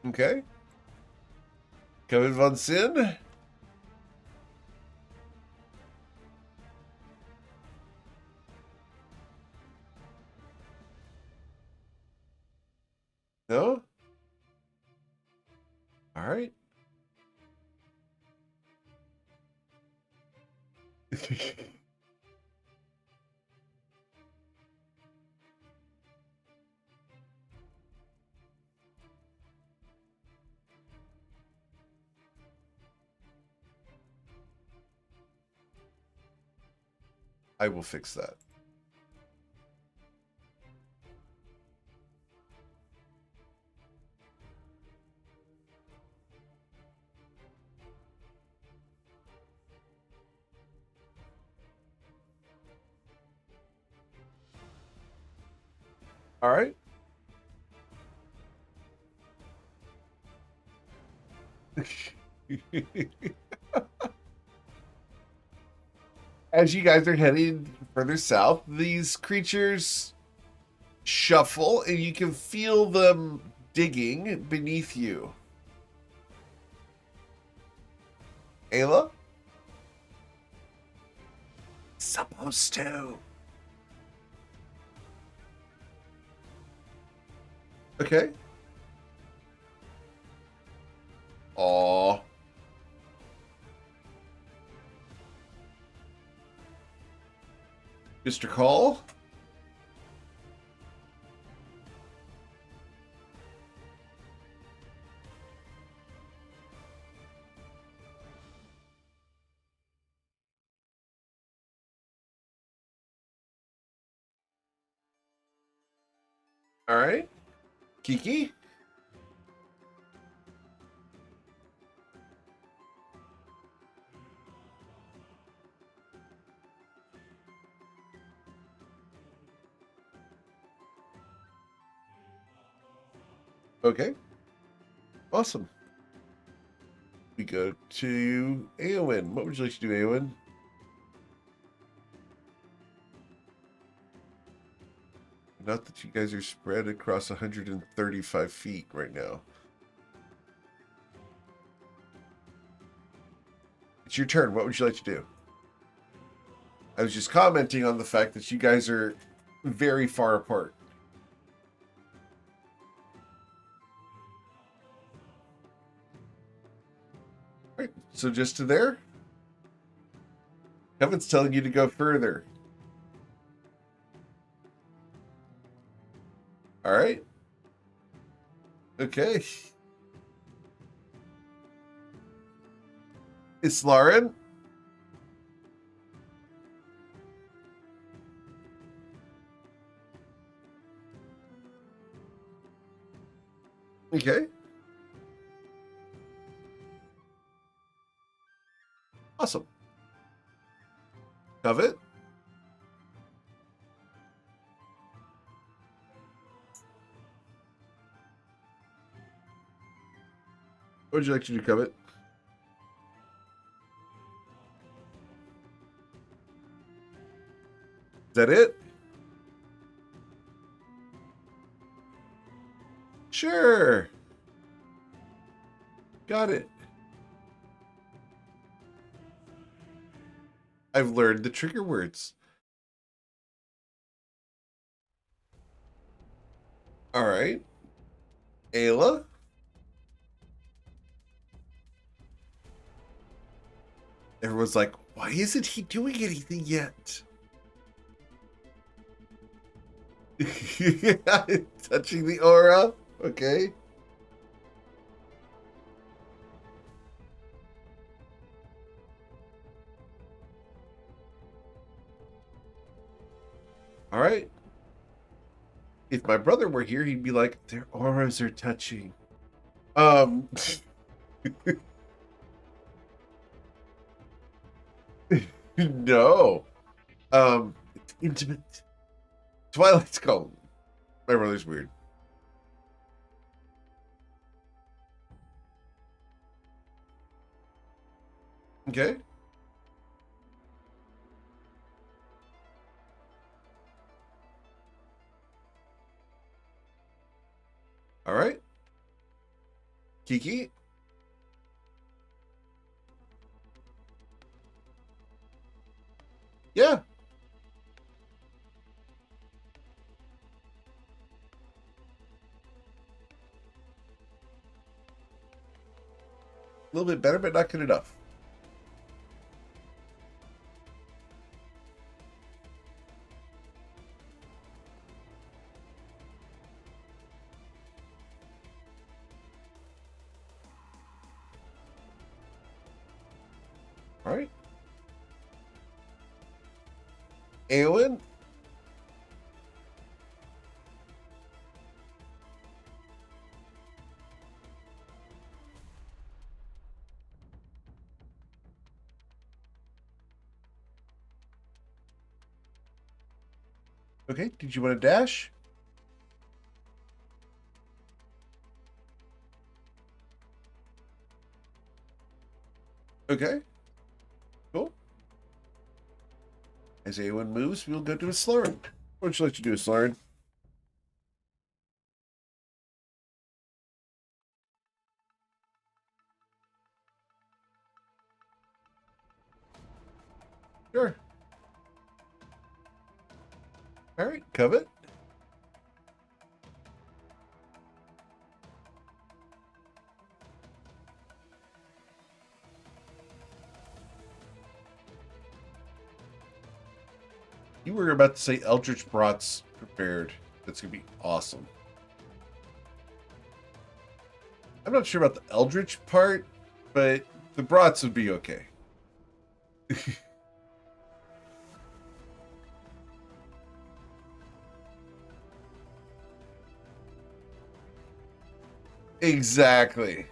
[SPEAKER 1] Okay. Kevin Von Sin? No? All right. I will fix that. All right. As you guys are heading further south, these creatures shuffle and you can feel them digging beneath you. Ayla? Supposed to. Okay. Aw. Mr. Call? All right. Kiki? Okay. Awesome. We go to Eowyn. What would you like to do, Eowyn? Not that you guys are spread across 135 feet right now. It's your turn. What would you like to do? I was just commenting on the fact that you guys are very far apart. Right. So just to there? Kevin's telling you to go further. All right. Okay. It's Lauren. Okay. Awesome. Covet. What would you like to do, Covet? Is that it? Sure. Got it. I've learned the trigger words. All right. Ayla. Everyone's like, why isn't he doing anything yet? Touching the aura. Okay. All right. If my brother were here, he'd be like, their auras are touching. No. It's intimate. Twilight's called. My brother's weird. Okay. All right. Kiki. Yeah. A little bit better, but not good enough. All right. Eowyn. Okay. Did you want to dash? Okay. Cool. As Eowyn moves, we'll go to a Slurn. What would you like to do, Slurn? Sure. All right. Covet. You were about to say Eldritch Brats prepared. That's going to be awesome. I'm not sure about the Eldritch part, but the Brats would be okay. Exactly.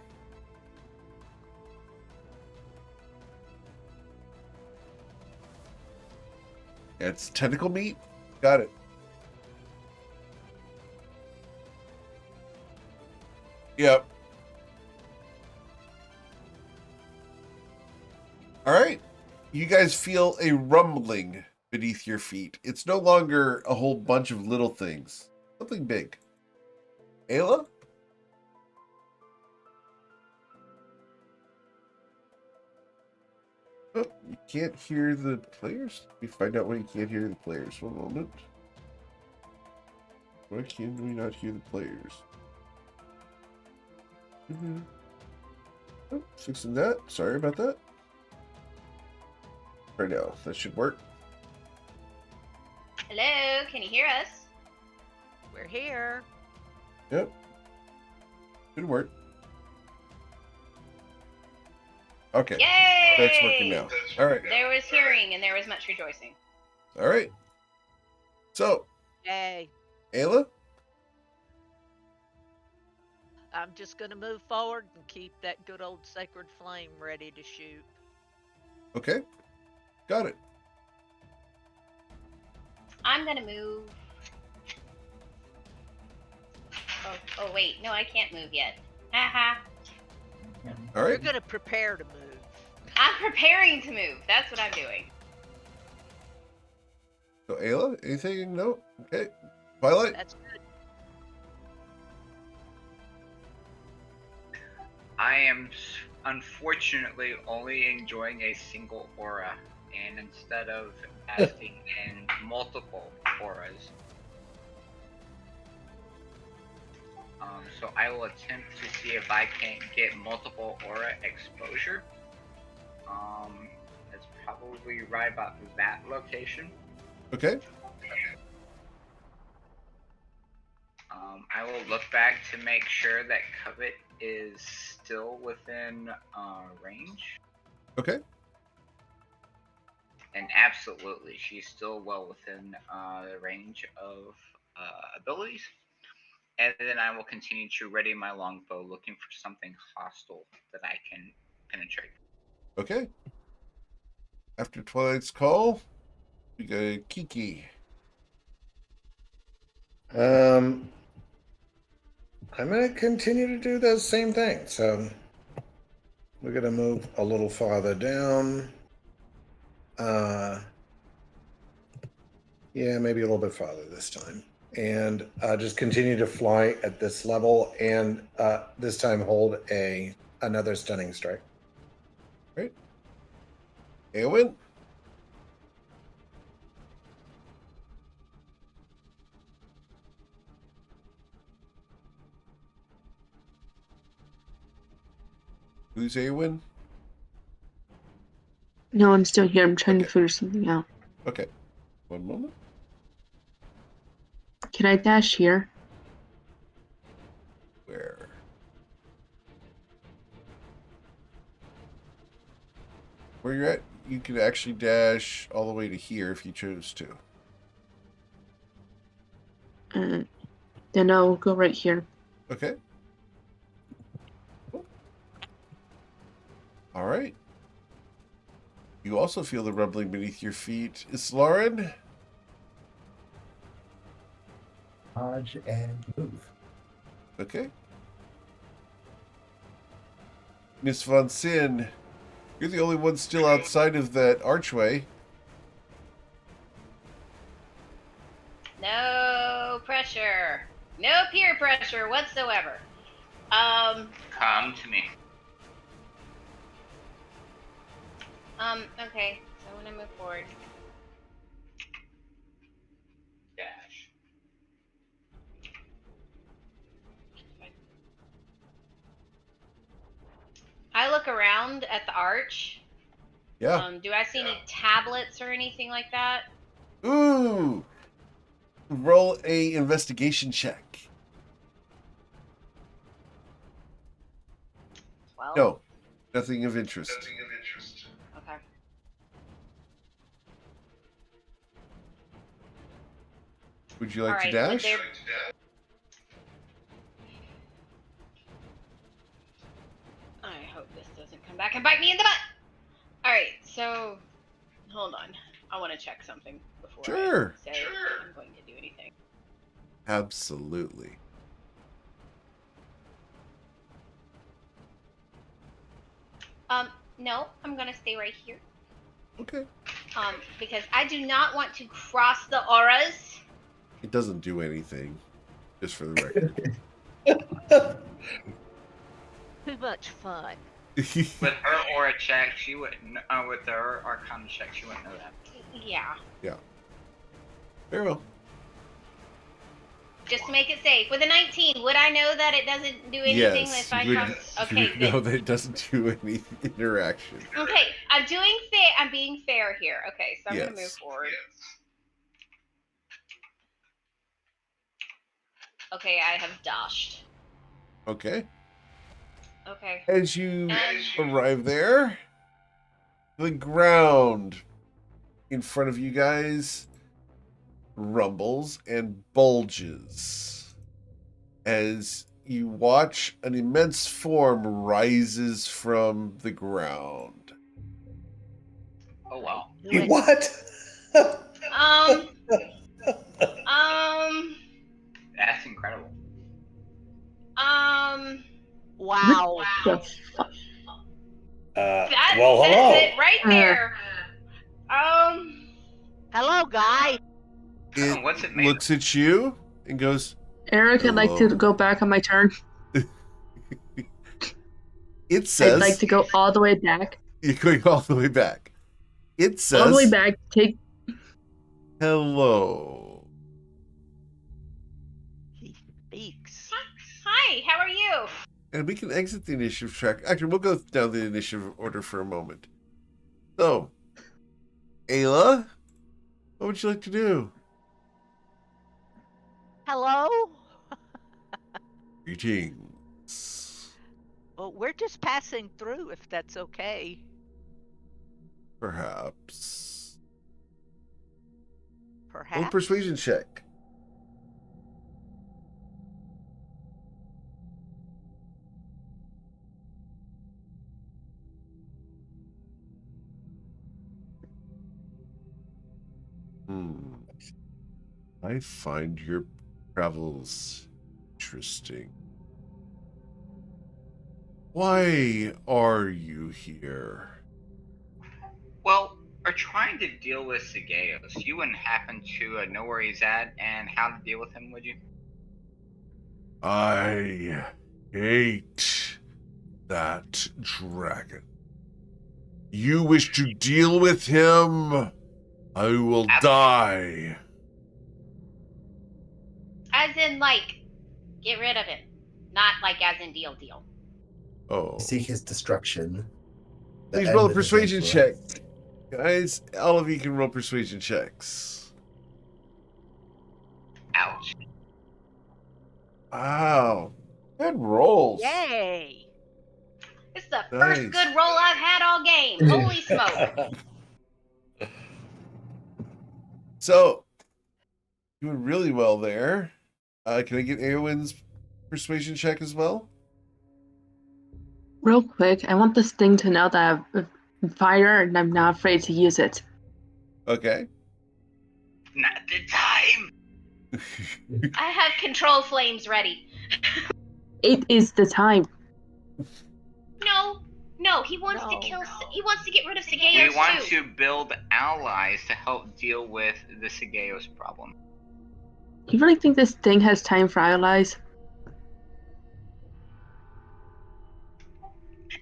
[SPEAKER 1] Yeah, it's tentacle meat. Got it. Yep. All right. You guys feel a rumbling beneath your feet. It's no longer a whole bunch of little things. Something big. Ayla? Oh, you can't hear the players? Let me find out why you can't hear the players. One moment. Why can we not hear the players? Oh, fixing that. Sorry about that. Right now, that should work.
[SPEAKER 2] Hello, can you hear us?
[SPEAKER 3] We're here.
[SPEAKER 1] Yep. Should work. Okay.
[SPEAKER 2] Yay!
[SPEAKER 1] That's working now. All right.
[SPEAKER 2] There was hearing and there was much rejoicing.
[SPEAKER 1] All right. So,
[SPEAKER 3] Yay.
[SPEAKER 1] Ayla?
[SPEAKER 3] I'm just gonna move forward and keep that good old sacred flame ready to shoot.
[SPEAKER 1] Okay. Got it.
[SPEAKER 2] I'm gonna move. Oh wait, no, I can't move yet. Haha.
[SPEAKER 1] All
[SPEAKER 3] You're
[SPEAKER 1] right.
[SPEAKER 3] gonna prepare to move.
[SPEAKER 2] I'm preparing to move. That's what I'm doing.
[SPEAKER 1] So, Ayla, anything? No? Okay. Twilight?
[SPEAKER 3] That's good.
[SPEAKER 4] I am unfortunately only enjoying a single aura, and instead of casting in multiple auras, so I will attempt to see if I can get multiple aura exposure. That's probably right about that location.
[SPEAKER 1] Okay.
[SPEAKER 4] I will look back to make sure that Covet is still within range.
[SPEAKER 1] Okay.
[SPEAKER 4] And absolutely, she's still well within the range of abilities. And then I will continue to ready my longbow, looking for something hostile that I can penetrate.
[SPEAKER 1] Okay. After Twilight's call, we go Kiki.
[SPEAKER 5] I'm going to continue to do the same thing. So we're going to move a little farther down. Yeah, maybe a little bit farther this time. And just continue to fly at this level, and this time hold another stunning strike.
[SPEAKER 1] Right. Eowyn? Who's Eowyn?
[SPEAKER 6] No, I'm still here. I'm trying to
[SPEAKER 1] Okay.
[SPEAKER 6] figure something out.
[SPEAKER 1] Okay. One moment.
[SPEAKER 6] Can I dash here?
[SPEAKER 1] Where? Where you're at, you could actually dash all the way to here if you chose to.
[SPEAKER 6] Then I'll go right here.
[SPEAKER 1] Okay. All right. You also feel the rumbling beneath your feet. Is Lauren?
[SPEAKER 7] Dodge and move.
[SPEAKER 1] Okay. Miss Von Sin, you're the only one still outside of that archway.
[SPEAKER 2] No pressure. No peer pressure whatsoever.
[SPEAKER 4] Come to me.
[SPEAKER 2] Okay. So I'm gonna move forward.
[SPEAKER 4] Dash.
[SPEAKER 2] I look around at the arch.
[SPEAKER 1] Yeah.
[SPEAKER 2] Do I see any tablets or anything like that?
[SPEAKER 1] Ooh. Roll a investigation check.
[SPEAKER 2] 12?
[SPEAKER 1] No. Nothing of interest.
[SPEAKER 2] Okay.
[SPEAKER 1] Would you like to
[SPEAKER 2] Alright,
[SPEAKER 1] dash?
[SPEAKER 2] I hope this doesn't come back and bite me in the butt! Alright, so hold on. I want to check something before
[SPEAKER 1] Sure.
[SPEAKER 2] I say I'm going to do anything.
[SPEAKER 1] Absolutely.
[SPEAKER 2] No, I'm gonna stay right here.
[SPEAKER 1] Okay.
[SPEAKER 2] Because I do not want to cross the auras.
[SPEAKER 1] It doesn't do anything. Just for the record.
[SPEAKER 3] Too much fun.
[SPEAKER 4] With her aura check, she wouldn't. With her arcana check, she wouldn't know that.
[SPEAKER 2] Yeah.
[SPEAKER 1] Very well.
[SPEAKER 2] Just to make it safe. With a 19, would I know that it doesn't do anything
[SPEAKER 1] Yes,
[SPEAKER 2] if I
[SPEAKER 1] you
[SPEAKER 2] cross?
[SPEAKER 1] would,
[SPEAKER 2] Okay,
[SPEAKER 1] you would
[SPEAKER 2] good.
[SPEAKER 1] know that it doesn't do any interaction.
[SPEAKER 2] Okay, I'm doing fair. I'm being fair here. Okay, so I'm gonna move
[SPEAKER 1] Yes.
[SPEAKER 2] forward. Okay, I have dashed.
[SPEAKER 1] Okay.
[SPEAKER 2] Okay.
[SPEAKER 1] As you arrive there, the ground in front of you guys rumbles and bulges as you watch an immense form rises from the ground.
[SPEAKER 4] Oh wow.
[SPEAKER 3] Do it.
[SPEAKER 5] What?
[SPEAKER 2] Um.
[SPEAKER 4] That's incredible.
[SPEAKER 3] Wow.
[SPEAKER 6] The fuck?
[SPEAKER 2] That
[SPEAKER 5] Well,
[SPEAKER 2] says
[SPEAKER 5] hello.
[SPEAKER 2] it right there.
[SPEAKER 3] Hello, guy.
[SPEAKER 1] It
[SPEAKER 4] What's it made
[SPEAKER 1] looks at you and goes,
[SPEAKER 6] Eric, I'd like to
[SPEAKER 1] Hello.
[SPEAKER 6] go back on my turn.
[SPEAKER 1] it
[SPEAKER 6] I'd like
[SPEAKER 1] says,
[SPEAKER 6] to go all the way back.
[SPEAKER 1] you're going all the way back. It
[SPEAKER 6] All the way
[SPEAKER 1] says,
[SPEAKER 6] back. Take.
[SPEAKER 1] hello.
[SPEAKER 3] He speaks.
[SPEAKER 2] Hi. How are you?
[SPEAKER 1] And we can exit the initiative track. Actually, we'll go down the initiative order for a moment. So, Ayla, what would you like to do?
[SPEAKER 3] Hello?
[SPEAKER 1] Greetings.
[SPEAKER 3] Well, we're just passing through, if that's okay.
[SPEAKER 1] Perhaps.
[SPEAKER 3] Perhaps.
[SPEAKER 1] Roll a persuasion check. I find your travels interesting. Why are you here?
[SPEAKER 4] Well, we're trying to deal with Sigeos. You wouldn't happen to know where he's at and how to deal with him, would you?
[SPEAKER 1] I hate that dragon. You wish to deal with him? I will die.
[SPEAKER 2] As in, like, get rid of him. Not like as in deal.
[SPEAKER 1] Oh.
[SPEAKER 7] Seek his destruction. The
[SPEAKER 1] Please
[SPEAKER 7] end
[SPEAKER 1] roll a
[SPEAKER 7] of his
[SPEAKER 1] persuasion check.
[SPEAKER 7] influence.
[SPEAKER 1] Guys, all of you can roll persuasion checks.
[SPEAKER 4] Ouch.
[SPEAKER 1] Wow. Good rolls.
[SPEAKER 3] Yay!
[SPEAKER 2] It's the
[SPEAKER 1] Nice.
[SPEAKER 2] first good roll I've had all game. Holy smoke.
[SPEAKER 1] So, doing really well there. Can I get Eowyn's persuasion check as well?
[SPEAKER 6] Real quick, I want this thing to know that I've fire and I'm not afraid to use it.
[SPEAKER 1] Okay.
[SPEAKER 4] Not the time.
[SPEAKER 2] I have control flames ready.
[SPEAKER 6] It is the time.
[SPEAKER 2] No, he wants
[SPEAKER 3] No.
[SPEAKER 2] to kill. He wants to get rid of
[SPEAKER 4] We
[SPEAKER 2] Sigeos
[SPEAKER 4] want
[SPEAKER 2] too.
[SPEAKER 4] to build allies to help deal with the Sigeos problem.
[SPEAKER 6] You really think this thing has time for allies?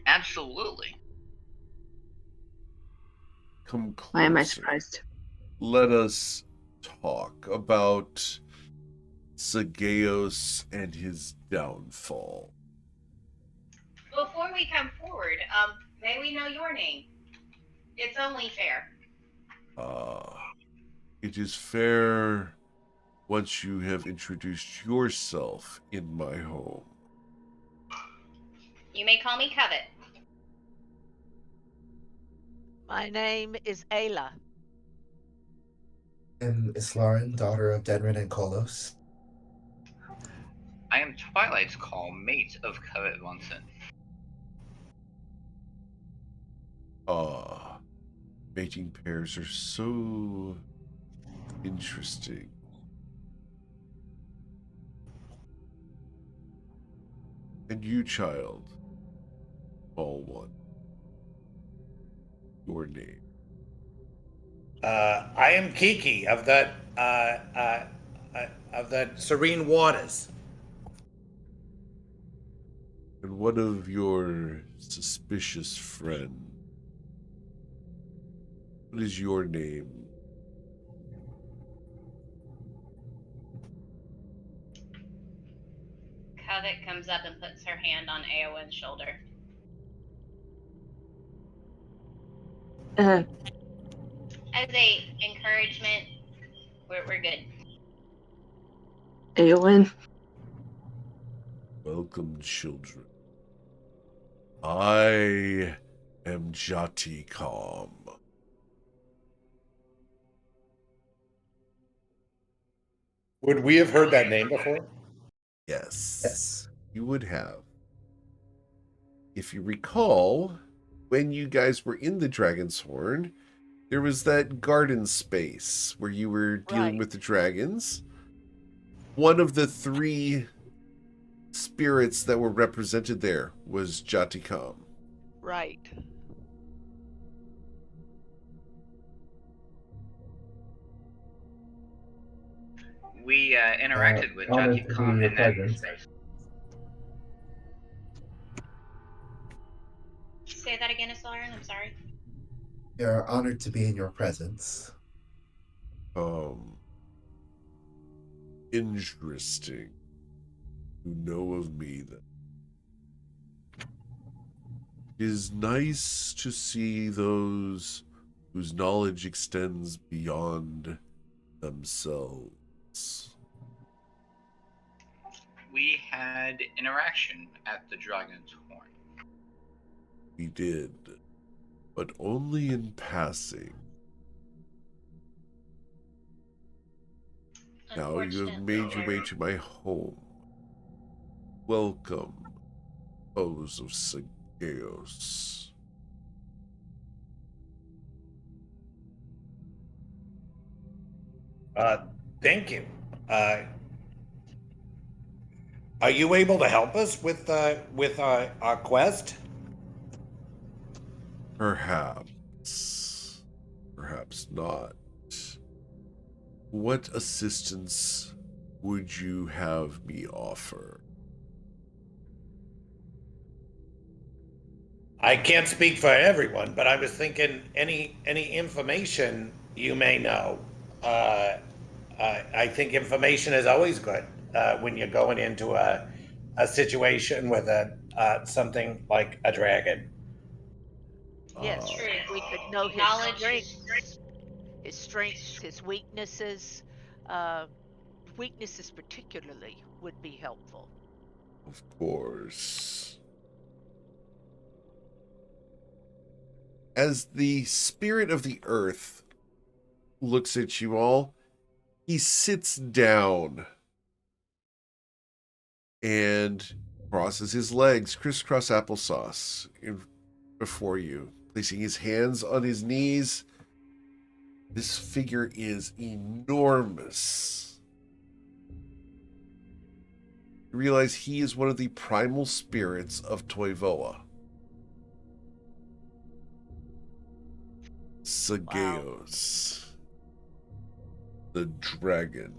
[SPEAKER 4] Absolutely.
[SPEAKER 1] Come closer.
[SPEAKER 6] Why am I surprised?
[SPEAKER 1] Let us talk about Sigeos and his downfall.
[SPEAKER 2] Before we come forward, may we know your name? It's only fair.
[SPEAKER 1] It is fair once you have introduced yourself in my home.
[SPEAKER 2] You may call me Covet.
[SPEAKER 3] My name is Ayla.
[SPEAKER 7] And Islarin, daughter of Denrin and Kolos.
[SPEAKER 4] I am Twilight's Call, mate of Covet Munson.
[SPEAKER 1] Mating pairs are so interesting. And you, child, small one, your name.
[SPEAKER 5] I am Kiki of that Serene Waters.
[SPEAKER 1] And what of your suspicious friend? What is your name?
[SPEAKER 2] Covet comes up and puts her hand on Eowyn's shoulder. As a encouragement, we're good.
[SPEAKER 6] Eowyn.
[SPEAKER 1] Welcome, children. I am Jati Kam.
[SPEAKER 5] Would we have heard that name before?
[SPEAKER 1] Yes.
[SPEAKER 7] Yes.
[SPEAKER 1] you would have. If you recall, when you guys were in the Dragon's Horn, there was that garden space where you were dealing
[SPEAKER 3] Right.
[SPEAKER 1] with the dragons. One of the 3 spirits that were represented there was Jatikam.
[SPEAKER 3] Right.
[SPEAKER 4] We interacted with
[SPEAKER 7] honored
[SPEAKER 4] Jati
[SPEAKER 7] to be
[SPEAKER 4] Khan
[SPEAKER 7] in your
[SPEAKER 4] in that
[SPEAKER 7] presence.
[SPEAKER 4] space.
[SPEAKER 2] Say that again, Aslaran. I'm sorry.
[SPEAKER 7] We are honored to be in your presence.
[SPEAKER 1] Interesting. You know of me then. It is nice to see those whose knowledge extends beyond themselves.
[SPEAKER 4] We had interaction at the Dragon's Horn.
[SPEAKER 1] We did, but only in passing. Now you have made your way to my home. Welcome, foes of Segeos.
[SPEAKER 5] Thank you. Are you able to help us with our quest?
[SPEAKER 1] Perhaps. Perhaps not. What assistance would you have me offer?
[SPEAKER 5] I can't speak for everyone, but I was thinking any information you may know. I think information is always good when you're going into a situation with something like a dragon.
[SPEAKER 3] Yes.
[SPEAKER 1] Uh,
[SPEAKER 3] If we could know his strengths, his weaknesses. Uh, weaknesses particularly would be helpful.
[SPEAKER 1] of course. As the spirit of the earth looks at you all, he sits down and crosses his legs, crisscross applesauce, before you, placing his hands on his knees. This figure is enormous. You realize he is one of the primal spirits of Toivoa. Segeos, the dragon,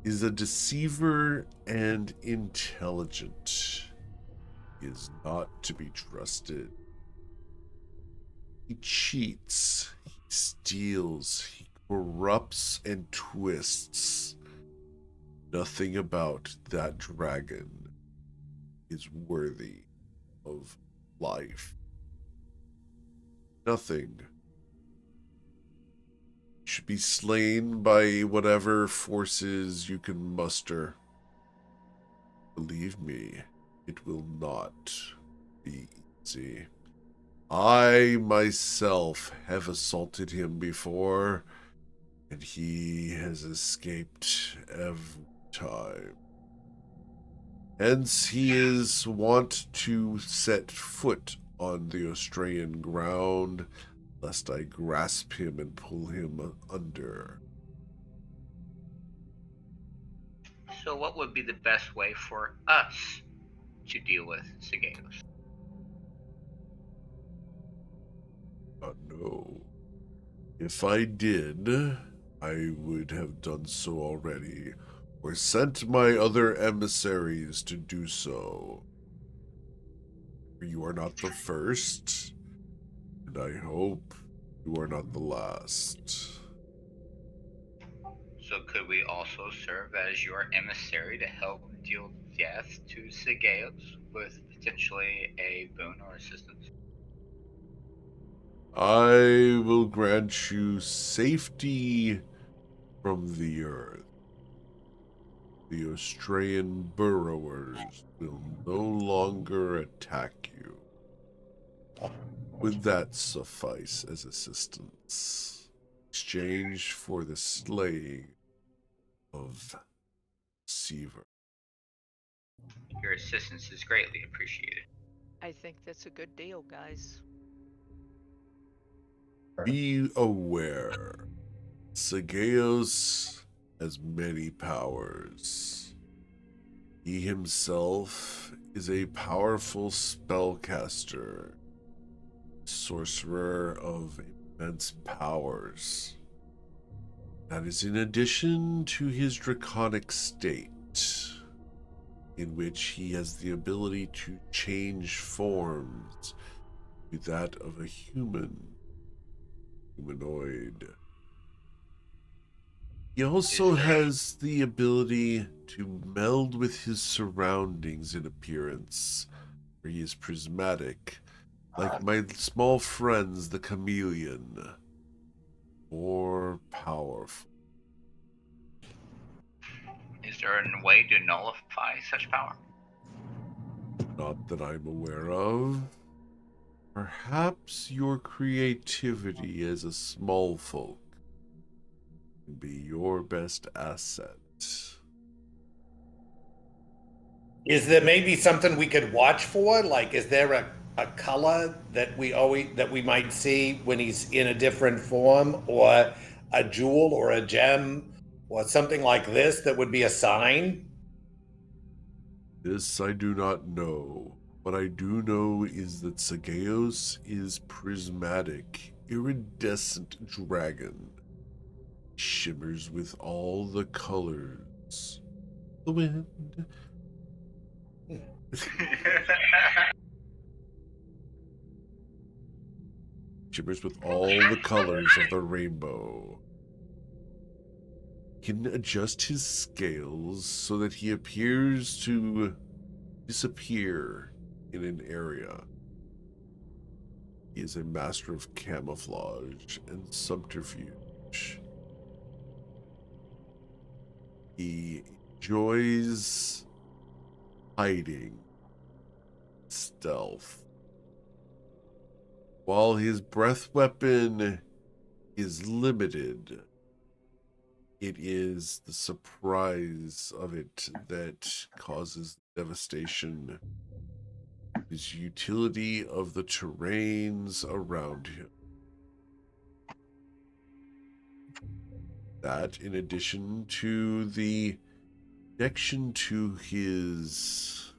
[SPEAKER 1] is a deceiver and intelligent. He is not to be trusted. He cheats, he steals, he corrupts and twists. Nothing about that dragon is worthy of life. Nothing should be slain by whatever forces you can muster. Believe me, it will not be easy. I myself have assaulted him before, and he has escaped every time. Hence, he is wont to set foot on the Australian ground, lest I grasp him and pull him under.
[SPEAKER 4] So, what would be the best way for us to deal with Segeos?
[SPEAKER 1] No. If I did, I would have done so already, or sent my other emissaries to do so. You are not the first, and I hope you are not the last.
[SPEAKER 4] So, could we also serve as your emissary to help deal death to Segeos with potentially a boon or assistance?
[SPEAKER 1] I will grant you safety from the earth. The Australian burrowers will no longer attack you. Would that suffice as assistance? Exchange for the slaying of Seaver.
[SPEAKER 4] Your assistance is greatly appreciated.
[SPEAKER 3] I think that's a good deal, guys.
[SPEAKER 1] Be aware, Sageos has many powers. He himself is a powerful spellcaster, sorcerer of immense powers. That is in addition to his draconic state, in which he has the ability to change forms to that of a humanoid. He also has the ability to meld with his surroundings in appearance, where he is prismatic, like my small friends, the chameleon, or powerful.
[SPEAKER 4] Is there a way to nullify such power?
[SPEAKER 1] Not that I'm aware of. Perhaps your creativity as a small folk can be your best asset.
[SPEAKER 5] Is there maybe something we could watch for? Like, is there a color that we might see when he's in a different form, or a jewel or a gem or something like this that would be a sign?
[SPEAKER 1] This I do not know. What I do know is that Sageos is prismatic, iridescent dragon. Shimmers with all the colors. The wind. Shimmers with all the colors of the rainbow. Can adjust his scales so that he appears to disappear in an area. He is a master of camouflage and subterfuge. He enjoys hiding, stealth. While his breath weapon is limited, it is the surprise of it that causes devastation. His utility of the terrains around him. That, in addition to the connection to his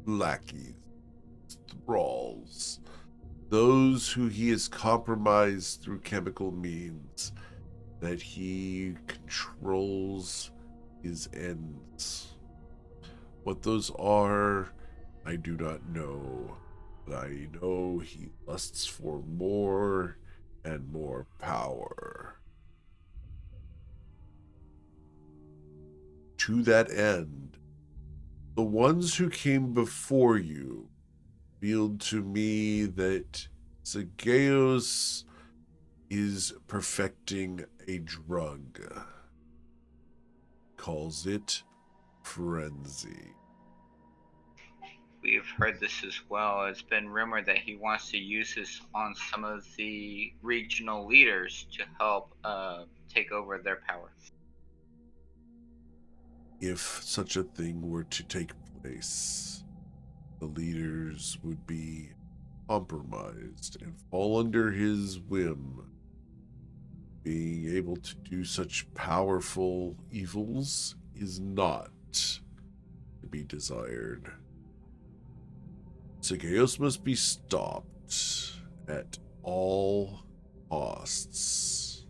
[SPEAKER 1] lackeys, thralls, those who he has compromised through chemical means, that he controls his ends. What those are, I do not know, but I know he lusts for more and more power. To that end, the ones who came before you revealed to me that Sageos is perfecting a drug. Calls it frenzy.
[SPEAKER 4] We've heard this as well. It's been rumored that he wants to use this on some of the regional leaders to help take over their power.
[SPEAKER 1] If such a thing were to take place, the leaders would be compromised and fall under his whim. Being able to do such powerful evils is not to be desired. Sageos must be stopped at all costs.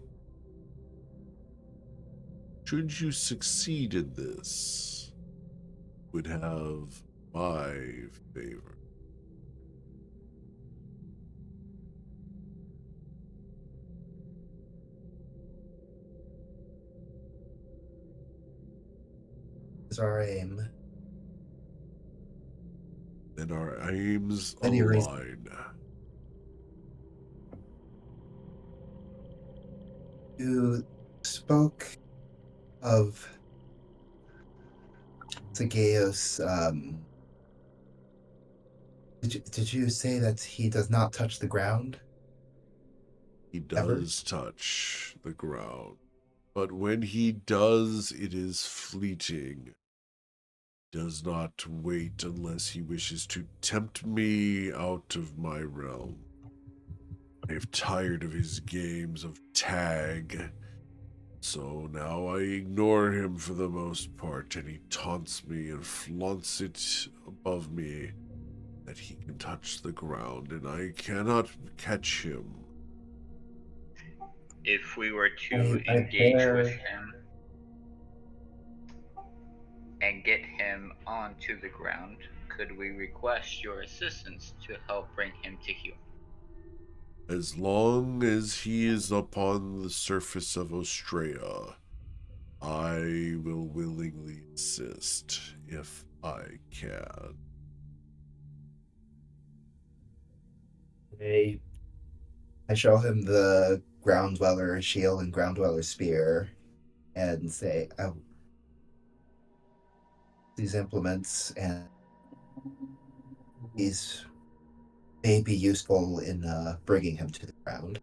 [SPEAKER 1] Should you succeed in this, would have my favor.
[SPEAKER 7] Is our aim.
[SPEAKER 1] And our aims
[SPEAKER 7] Any reason-
[SPEAKER 1] align.
[SPEAKER 7] You spoke of Sageos. Did you say that he does not touch the ground?
[SPEAKER 1] He does touch the ground, but when he does, it is fleeting does not wait unless he wishes to tempt me out of my realm. I have tired of his games of tag, so now I ignore him for the most part, and he taunts me and flaunts it above me that he can touch the ground, and I cannot catch him.
[SPEAKER 4] If we were to
[SPEAKER 7] I
[SPEAKER 4] engage with
[SPEAKER 7] bear-
[SPEAKER 4] him and get him onto the ground, could we request your assistance to help bring him to heel?
[SPEAKER 1] As long as he is upon the surface of Ostrea, I will willingly assist if I can.
[SPEAKER 7] I show him the ground dweller shield and ground dweller spear and say, oh, these implements and these may be useful in bringing him to the ground.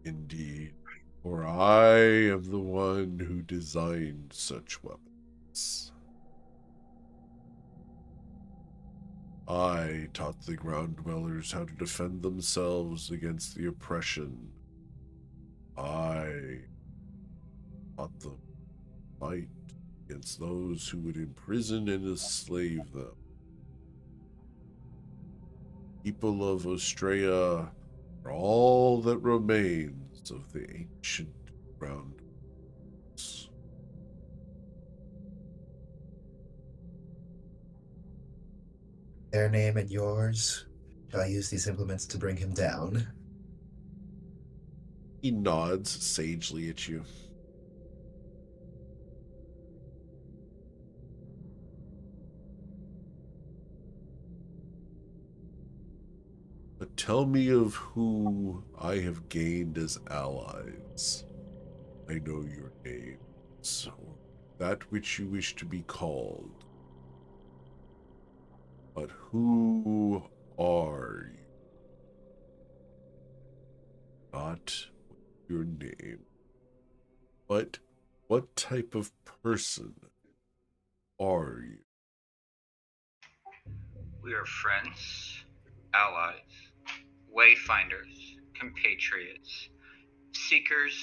[SPEAKER 1] Indeed, for I am the one who designed such weapons. I taught the ground dwellers how to defend themselves against the oppression. I taught them to fight against those who would imprison and enslave them. People of Ostrea are all that remains of the ancient ground dwellers.
[SPEAKER 7] Their name and yours. Shall I use these implements to bring him down?
[SPEAKER 1] He nods sagely at you. But tell me of who I have gained as allies. I know your names, or that which you wish to be called. But who are you? Not your name, but what type of person are you?
[SPEAKER 4] We are friends, allies, wayfinders, compatriots, seekers,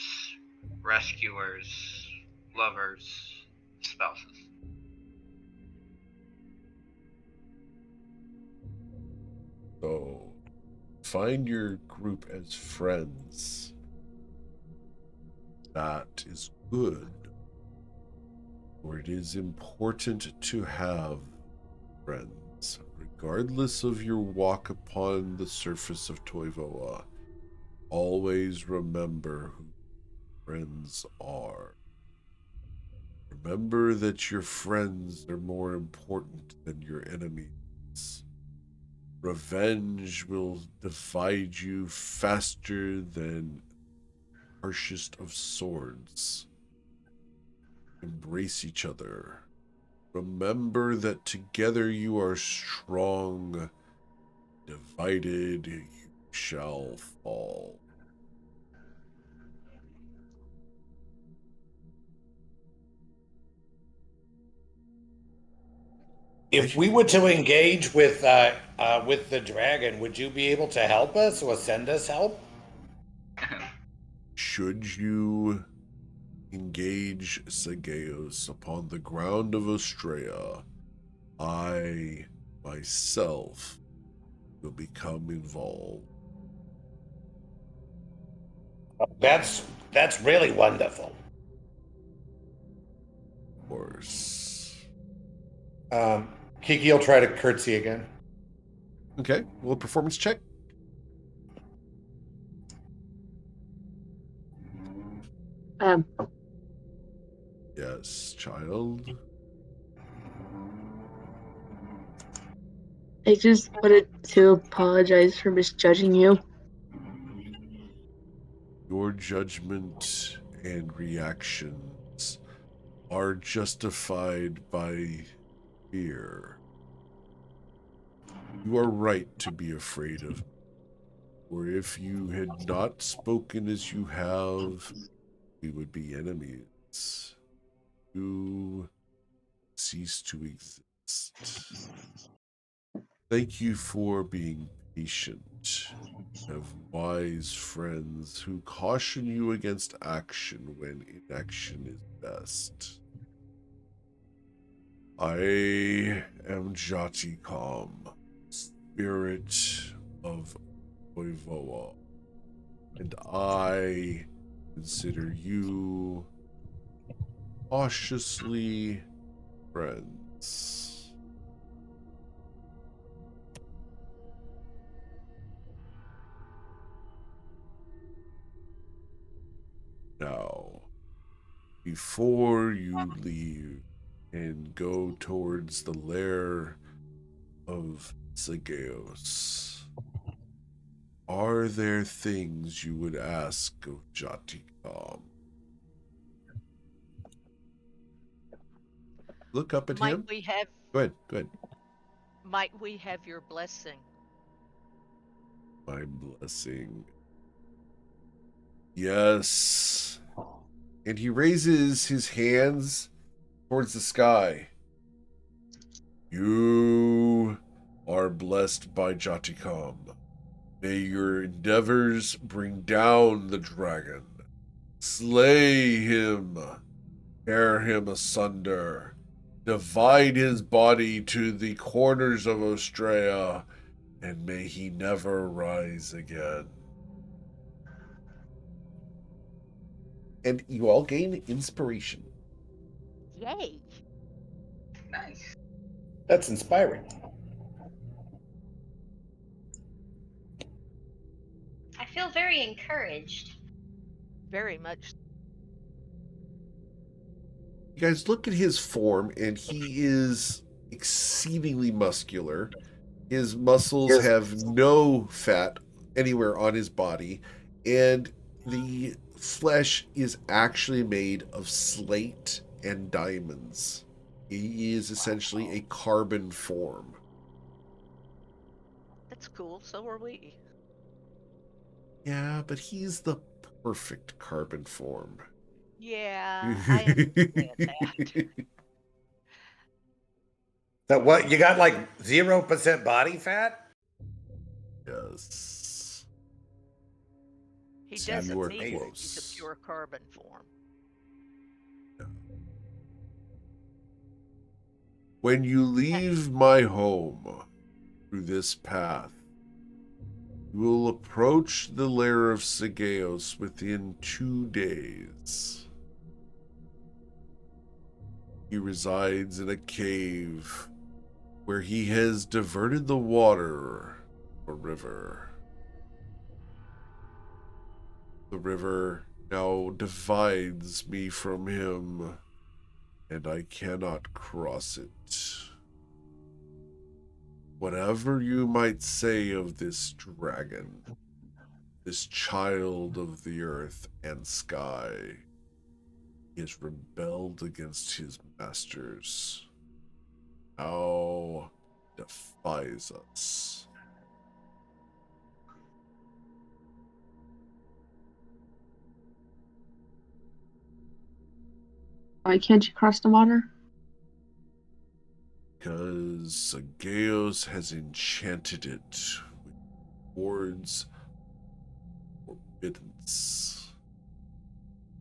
[SPEAKER 4] rescuers, lovers, spouses.
[SPEAKER 1] So, find your group as friends. That is good. For it is important to have friends, regardless of your walk upon the surface of Toivoa. Always remember who friends are. Remember that your friends are more important than your enemies. Revenge will divide you faster than harshest of swords. Embrace each other. Remember that together you are strong. Divided you shall fall.
[SPEAKER 5] If we were to engage with the dragon, would you be able to help us or send us help?
[SPEAKER 1] Should you engage Segeos upon the ground of Ostrea, I myself will become involved.
[SPEAKER 5] That's really wonderful.
[SPEAKER 1] Of course.
[SPEAKER 5] Kiki will try to curtsy again.
[SPEAKER 1] Okay, well, performance check.
[SPEAKER 6] Um,
[SPEAKER 1] Yes, child.
[SPEAKER 6] I just wanted to apologize for misjudging you.
[SPEAKER 1] Your judgment and reactions are justified by fear. You are right to be afraid of me. For if you had not spoken as you have, we would be enemies. You cease to exist. Thank you for being patient. You have wise friends who caution you against action when inaction is best. I am Jatikam, spirit of Voivoa, and I consider you cautiously friends. Now, before you leave and go towards the lair of Zageos, are there things you would ask of Jatikam? Look up at him. Go ahead.
[SPEAKER 3] Might we have your blessing?
[SPEAKER 1] My blessing. Yes. And he raises his hands towards the sky. You are blessed by Jatikam. May your endeavors bring down the dragon. Slay him. Tear him asunder. Divide his body to the corners of Australia, and may he never rise again. And you all gain inspiration.
[SPEAKER 3] Yay!
[SPEAKER 4] Nice.
[SPEAKER 5] That's inspiring.
[SPEAKER 2] I feel very encouraged.
[SPEAKER 3] Very much.
[SPEAKER 1] You guys look at his form, and he is exceedingly muscular. His muscles have no fat anywhere on his body, and the flesh is actually made of slate and diamonds. He is essentially a carbon form.
[SPEAKER 3] That's cool. So are we.
[SPEAKER 1] Yeah, but he's the perfect carbon form.
[SPEAKER 3] Yeah, I understand that.
[SPEAKER 5] So what? You got like 0% body fat?
[SPEAKER 1] Yes.
[SPEAKER 3] He
[SPEAKER 1] So
[SPEAKER 3] doesn't
[SPEAKER 1] you are
[SPEAKER 3] mean he's a
[SPEAKER 1] close.
[SPEAKER 3] pure carbon form.
[SPEAKER 1] When you leave my home through this path, you will approach the lair of Sigeos within 2 days. He resides in a cave where he has diverted the water a river. The river now divides me from him, and I cannot cross it. Whatever you might say of this dragon, this child of the earth and sky, he has rebelled against his masters. Now defies us.
[SPEAKER 6] Why can't you cross the water?
[SPEAKER 1] Because Sageos has enchanted it with words forbiddance.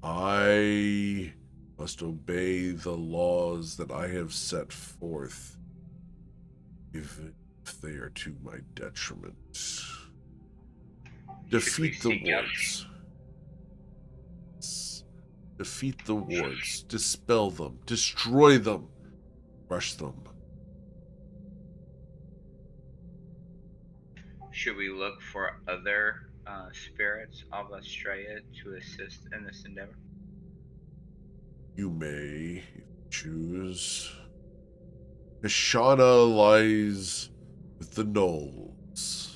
[SPEAKER 1] I must obey the laws that I have set forth, even if they are to my detriment. Defeat the wards. Defeat the wards. Dispel them. Destroy them. Crush them.
[SPEAKER 4] Should we look for other spirits of Australia to assist in this endeavor?
[SPEAKER 1] You may, if you choose. Kashana lies with the gnolls.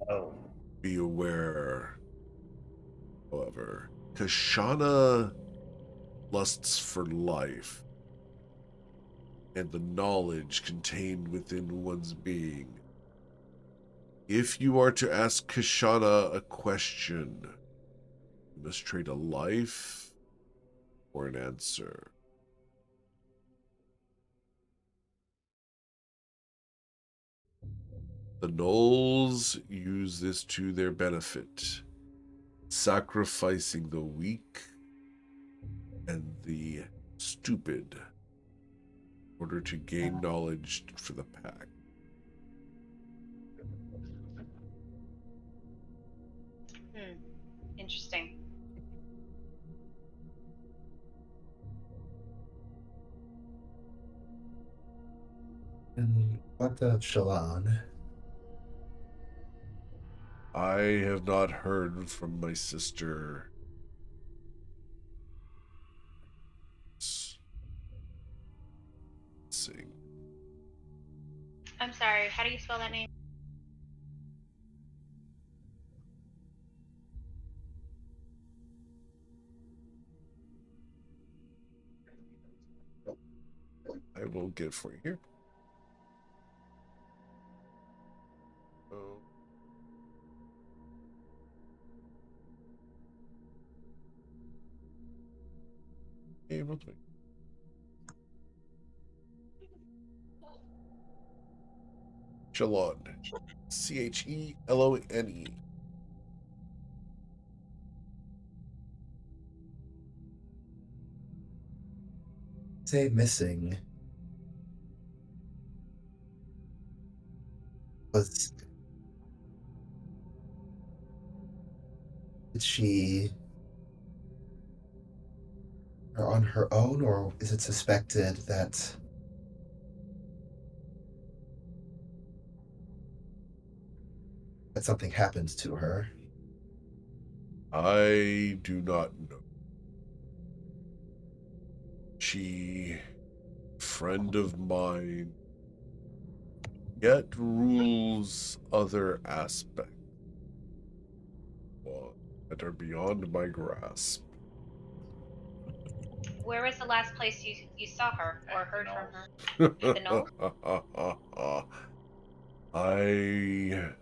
[SPEAKER 5] Oh.
[SPEAKER 1] Be aware, however, Kashana lusts for life and the knowledge contained within one's being. If you are to ask Kashana a question, you must trade a life for an answer. The gnolls use this to their benefit, sacrificing the weak and the stupid in order to gain knowledge for the pack.
[SPEAKER 2] Interesting.
[SPEAKER 7] And what of Shalon?
[SPEAKER 1] I have not heard from my sister. Let's see.
[SPEAKER 2] I'm sorry, how do you spell that name?
[SPEAKER 1] I will get for you here. Oh. Able to. Chelone. Chelone.
[SPEAKER 7] Say missing. Was Did she or on her own, or is it suspected that something happened to her?
[SPEAKER 1] I do not know. She, friend of mine, yet rules other aspects that are beyond my grasp.
[SPEAKER 2] Where was the last place you saw her or heard from her? At the knoll?
[SPEAKER 1] I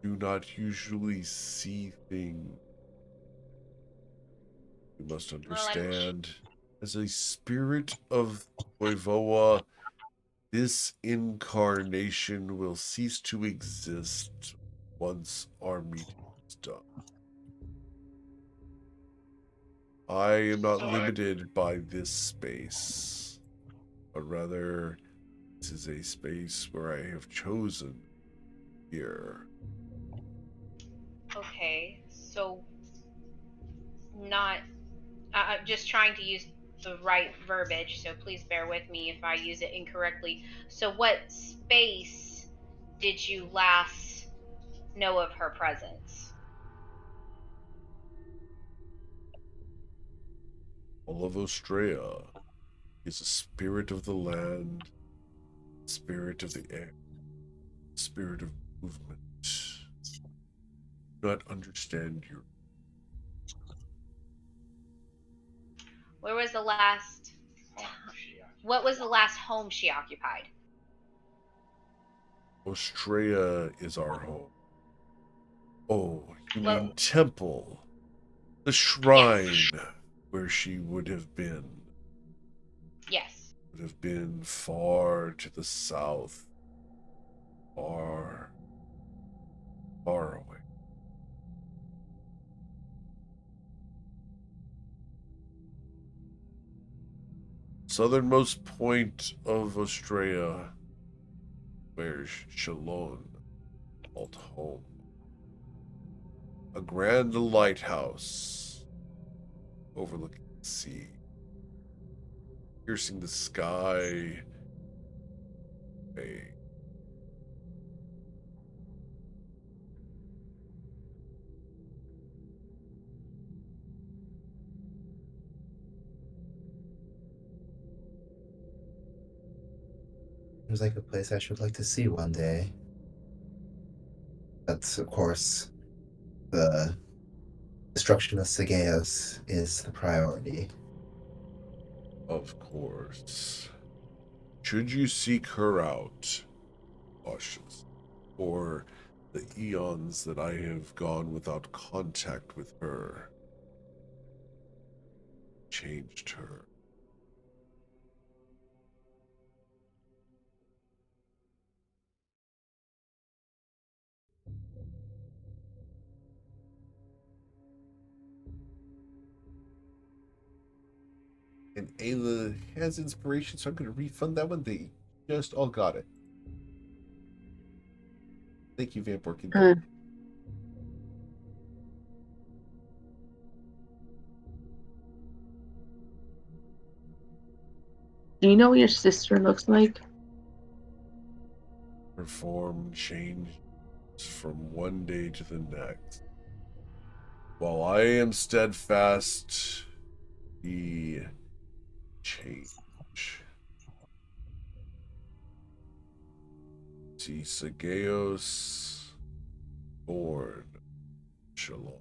[SPEAKER 1] do not usually see things. You must understand, as a spirit of Voivoa, this incarnation will cease to exist once our meeting is done. I am not limited by this space, but rather this is a space where I have chosen here.
[SPEAKER 2] Okay, so not. I'm just trying to use the right verbiage, so please bear with me if I use it incorrectly. So, what space did you last know of her presence?
[SPEAKER 1] All of Ostrea is a spirit of the land, spirit of the air, spirit of movement. Do not understand your.
[SPEAKER 2] Where was the last? What was the last home she occupied?
[SPEAKER 1] Ostrea is our home. Oh, you
[SPEAKER 2] Well,
[SPEAKER 1] mean temple, the
[SPEAKER 2] yes,
[SPEAKER 1] shrine where she would have been.
[SPEAKER 2] yes.
[SPEAKER 1] Would have been far to the south, far, far away. Southernmost point of Ostrea, where Shalon called home. A grand lighthouse overlooking the sea, piercing the sky. A
[SPEAKER 7] Seems like a place I should like to see one day. But of course, the destruction of Sagaeos is the priority.
[SPEAKER 1] Of course. Should you seek her out, cautious, or the eons that I have gone without contact with her, changed her. And Ayla has inspiration, so I'm going to refund that one. They just all got it. Thank you, Vamporkin.
[SPEAKER 6] Uh, do you know what your sister looks like?
[SPEAKER 1] Her form changed from one day to the next. While I am steadfast, he change. See Sageos born. Shalom.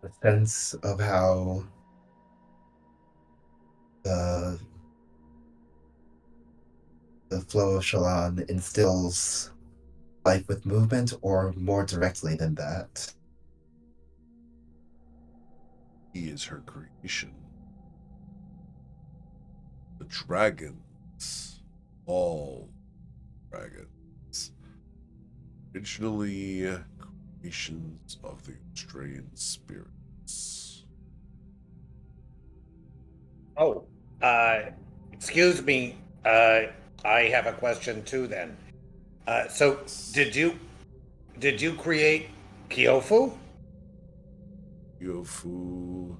[SPEAKER 7] The sense of how the flow of Shalon instills life with movement, or more directly than that.
[SPEAKER 1] He is her creation. The dragons, all dragons, originally creations of the Australian spirits.
[SPEAKER 5] Oh, excuse me. I have a question too. Then, so did you create Kyofu?
[SPEAKER 1] Yofu,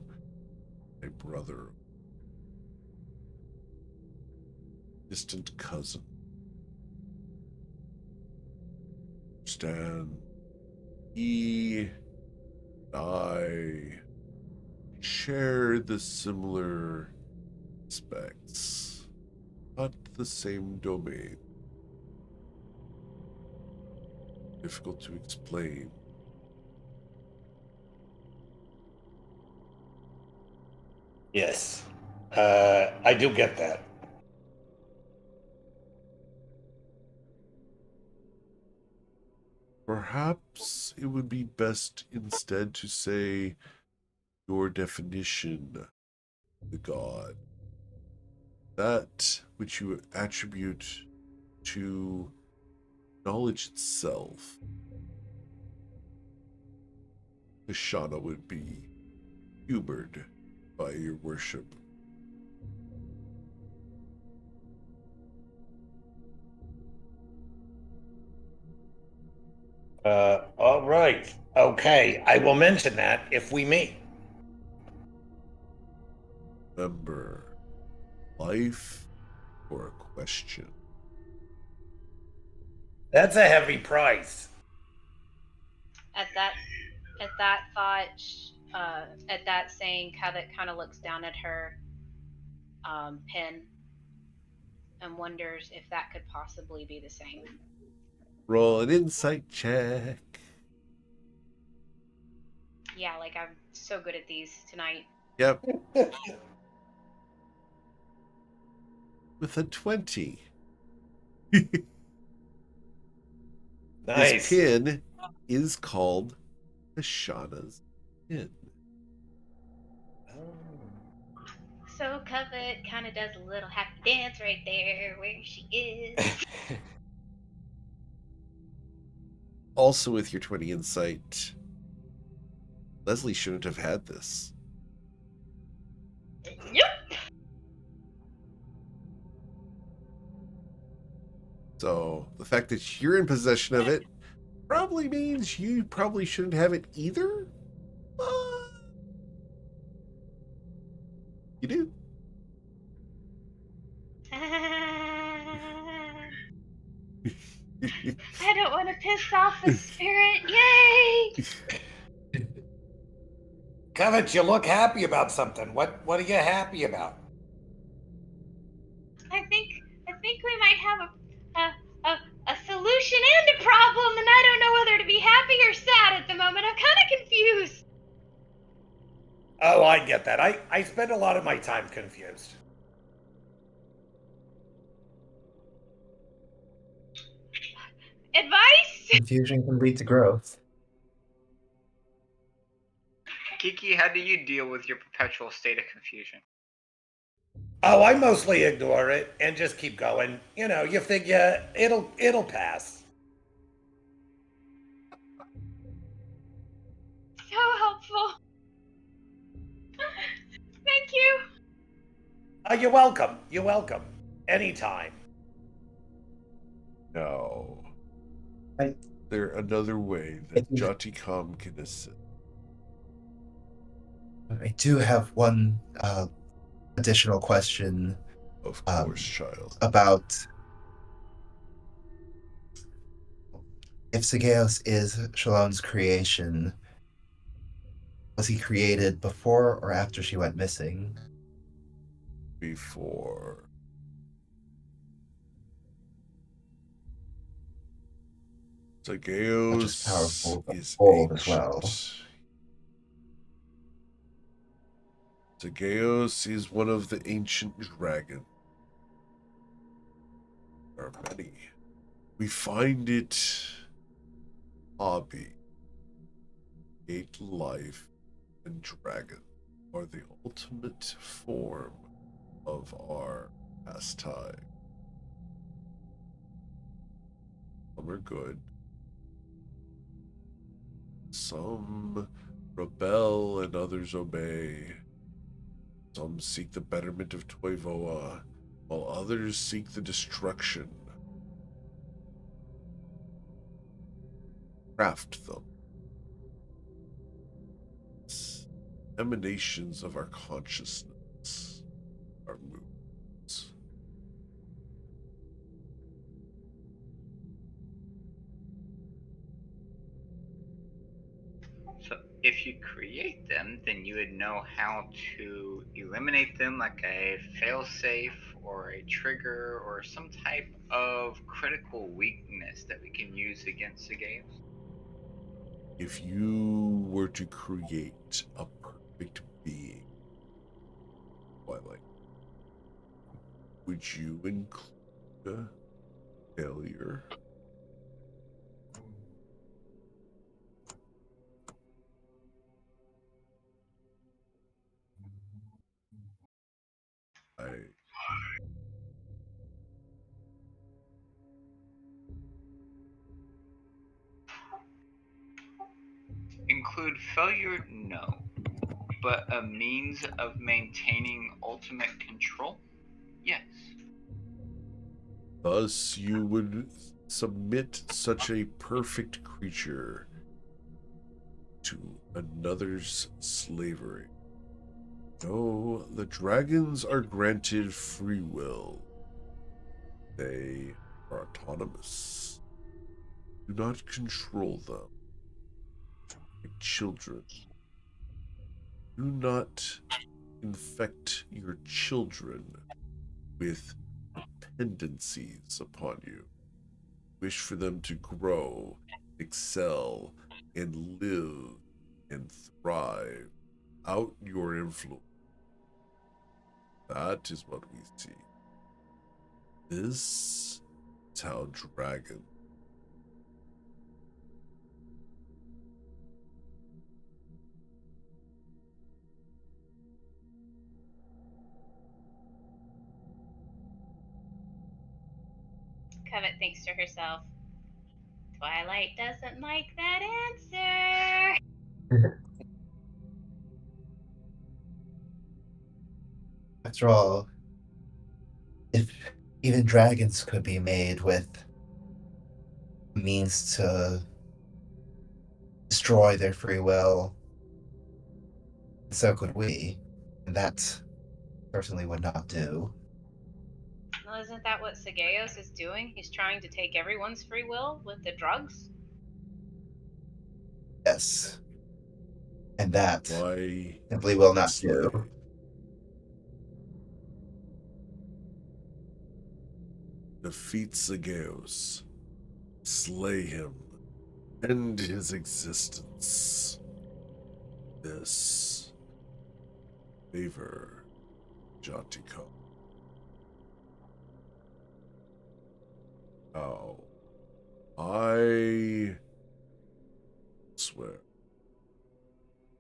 [SPEAKER 1] my brother, distant cousin. Stan, he and I share the similar aspects, not the same domain. Difficult to explain.
[SPEAKER 5] Yes, I do get that.
[SPEAKER 1] Perhaps it would be best instead to say your definition of the god. That which you attribute to knowledge itself. Kashana would be humored by your worship.
[SPEAKER 5] All right. Okay, I will mention that if we meet.
[SPEAKER 1] Remember, life or a question.
[SPEAKER 5] That's a heavy price.
[SPEAKER 2] At that thought, at that saying, Covet kind of looks down at her pen and wonders if that could possibly be the same.
[SPEAKER 1] Roll an insight check.
[SPEAKER 2] Yeah, like I'm so good at these tonight.
[SPEAKER 1] Yep. With a 20.
[SPEAKER 5] Nice.
[SPEAKER 1] This pin is called Kashana's pin.
[SPEAKER 2] So Covet kind of does a little happy dance right there where she is.
[SPEAKER 1] Also, with your 20 insight, Leslie shouldn't have had this.
[SPEAKER 2] Yep.
[SPEAKER 1] So the fact that you're in possession of it probably means you probably shouldn't have it either. You do.
[SPEAKER 2] I don't want to piss off the spirit. Yay!
[SPEAKER 5] Covet, you look happy about something. What are you happy about?
[SPEAKER 2] I think we might have a solution and a problem, and I don't know whether to be happy or sad at the moment. I'm kind of confused.
[SPEAKER 5] Oh, I get that. I spend a lot of my time confused.
[SPEAKER 2] Advice?
[SPEAKER 7] Confusion can lead to growth.
[SPEAKER 4] Kiki, how do you deal with your perpetual state of confusion?
[SPEAKER 5] Oh, I mostly ignore it and just keep going. You know, you figure it'll pass.
[SPEAKER 2] grateful. Thank you.
[SPEAKER 5] You're welcome. You're welcome. Anytime.
[SPEAKER 1] Now,
[SPEAKER 7] I-
[SPEAKER 1] there another way that Jotikam can assist?
[SPEAKER 7] I do have one additional question
[SPEAKER 1] Of course, child.
[SPEAKER 7] about if Sigeos is Shalom's creation. Was he created before or after she went missing?
[SPEAKER 1] Before.
[SPEAKER 7] Not just
[SPEAKER 1] Sigeos
[SPEAKER 7] powerful, but
[SPEAKER 1] is
[SPEAKER 7] bold as
[SPEAKER 1] ancient.
[SPEAKER 7] well.
[SPEAKER 1] Sigeos is one of the ancient dragons. There are many. We find it hobby, hate life, and dragon are the ultimate form of our pastime. Some are good. Some rebel and others obey. Some seek the betterment of Toivoa, while others seek the destruction. Craft them. Emanations of our consciousness, our moods.
[SPEAKER 4] So if you create them, then you would know how to eliminate them, like a failsafe or a trigger or some type of critical weakness that we can use against the games.
[SPEAKER 1] If you were to create a perfect being, Twilight, would you include a failure? I
[SPEAKER 4] Include failure? No. But a means of maintaining ultimate control? Yes.
[SPEAKER 1] Thus, you would submit such a perfect creature to another's slavery. No, the dragons are granted free will. They are autonomous. Do not control them like children. Do not infect your children with dependencies upon you. Wish for them to grow, excel, and live and thrive out your influence. That is what we see. This is how dragon.
[SPEAKER 2] Covet thinks to herself, Twilight doesn't like that answer.
[SPEAKER 7] After all, if even dragons could be made with means to destroy their free will, so could we. And that certainly would not do.
[SPEAKER 2] Well, isn't that what Sigeos is doing? He's trying to take everyone's free will with the drugs?
[SPEAKER 7] Yes. And that
[SPEAKER 1] Why
[SPEAKER 7] simply will not
[SPEAKER 1] slay?
[SPEAKER 7] do.
[SPEAKER 1] Defeat Sigeos. Slay him. End his existence. This favor Jotika. Now, I swear,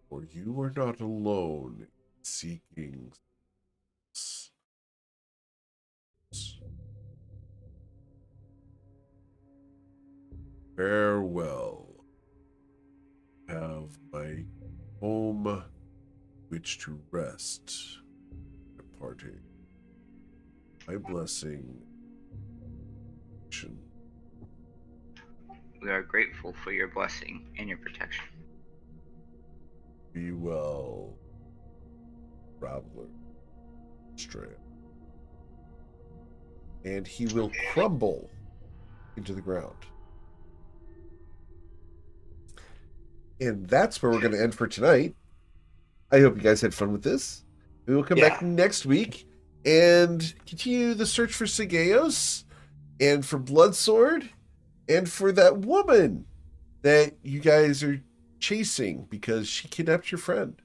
[SPEAKER 1] for you are not alone in seeking farewell. Have my home which to rest, departing. My blessing.
[SPEAKER 4] We are grateful for your blessing and your protection.
[SPEAKER 1] Be well, traveler. Stray. And he will crumble into the ground. And that's where we're going to end for tonight. I hope you guys had fun with this. We will come back next week and continue the search for Segeos and for Bloodsword and for that woman that you guys are chasing because she kidnapped your friend.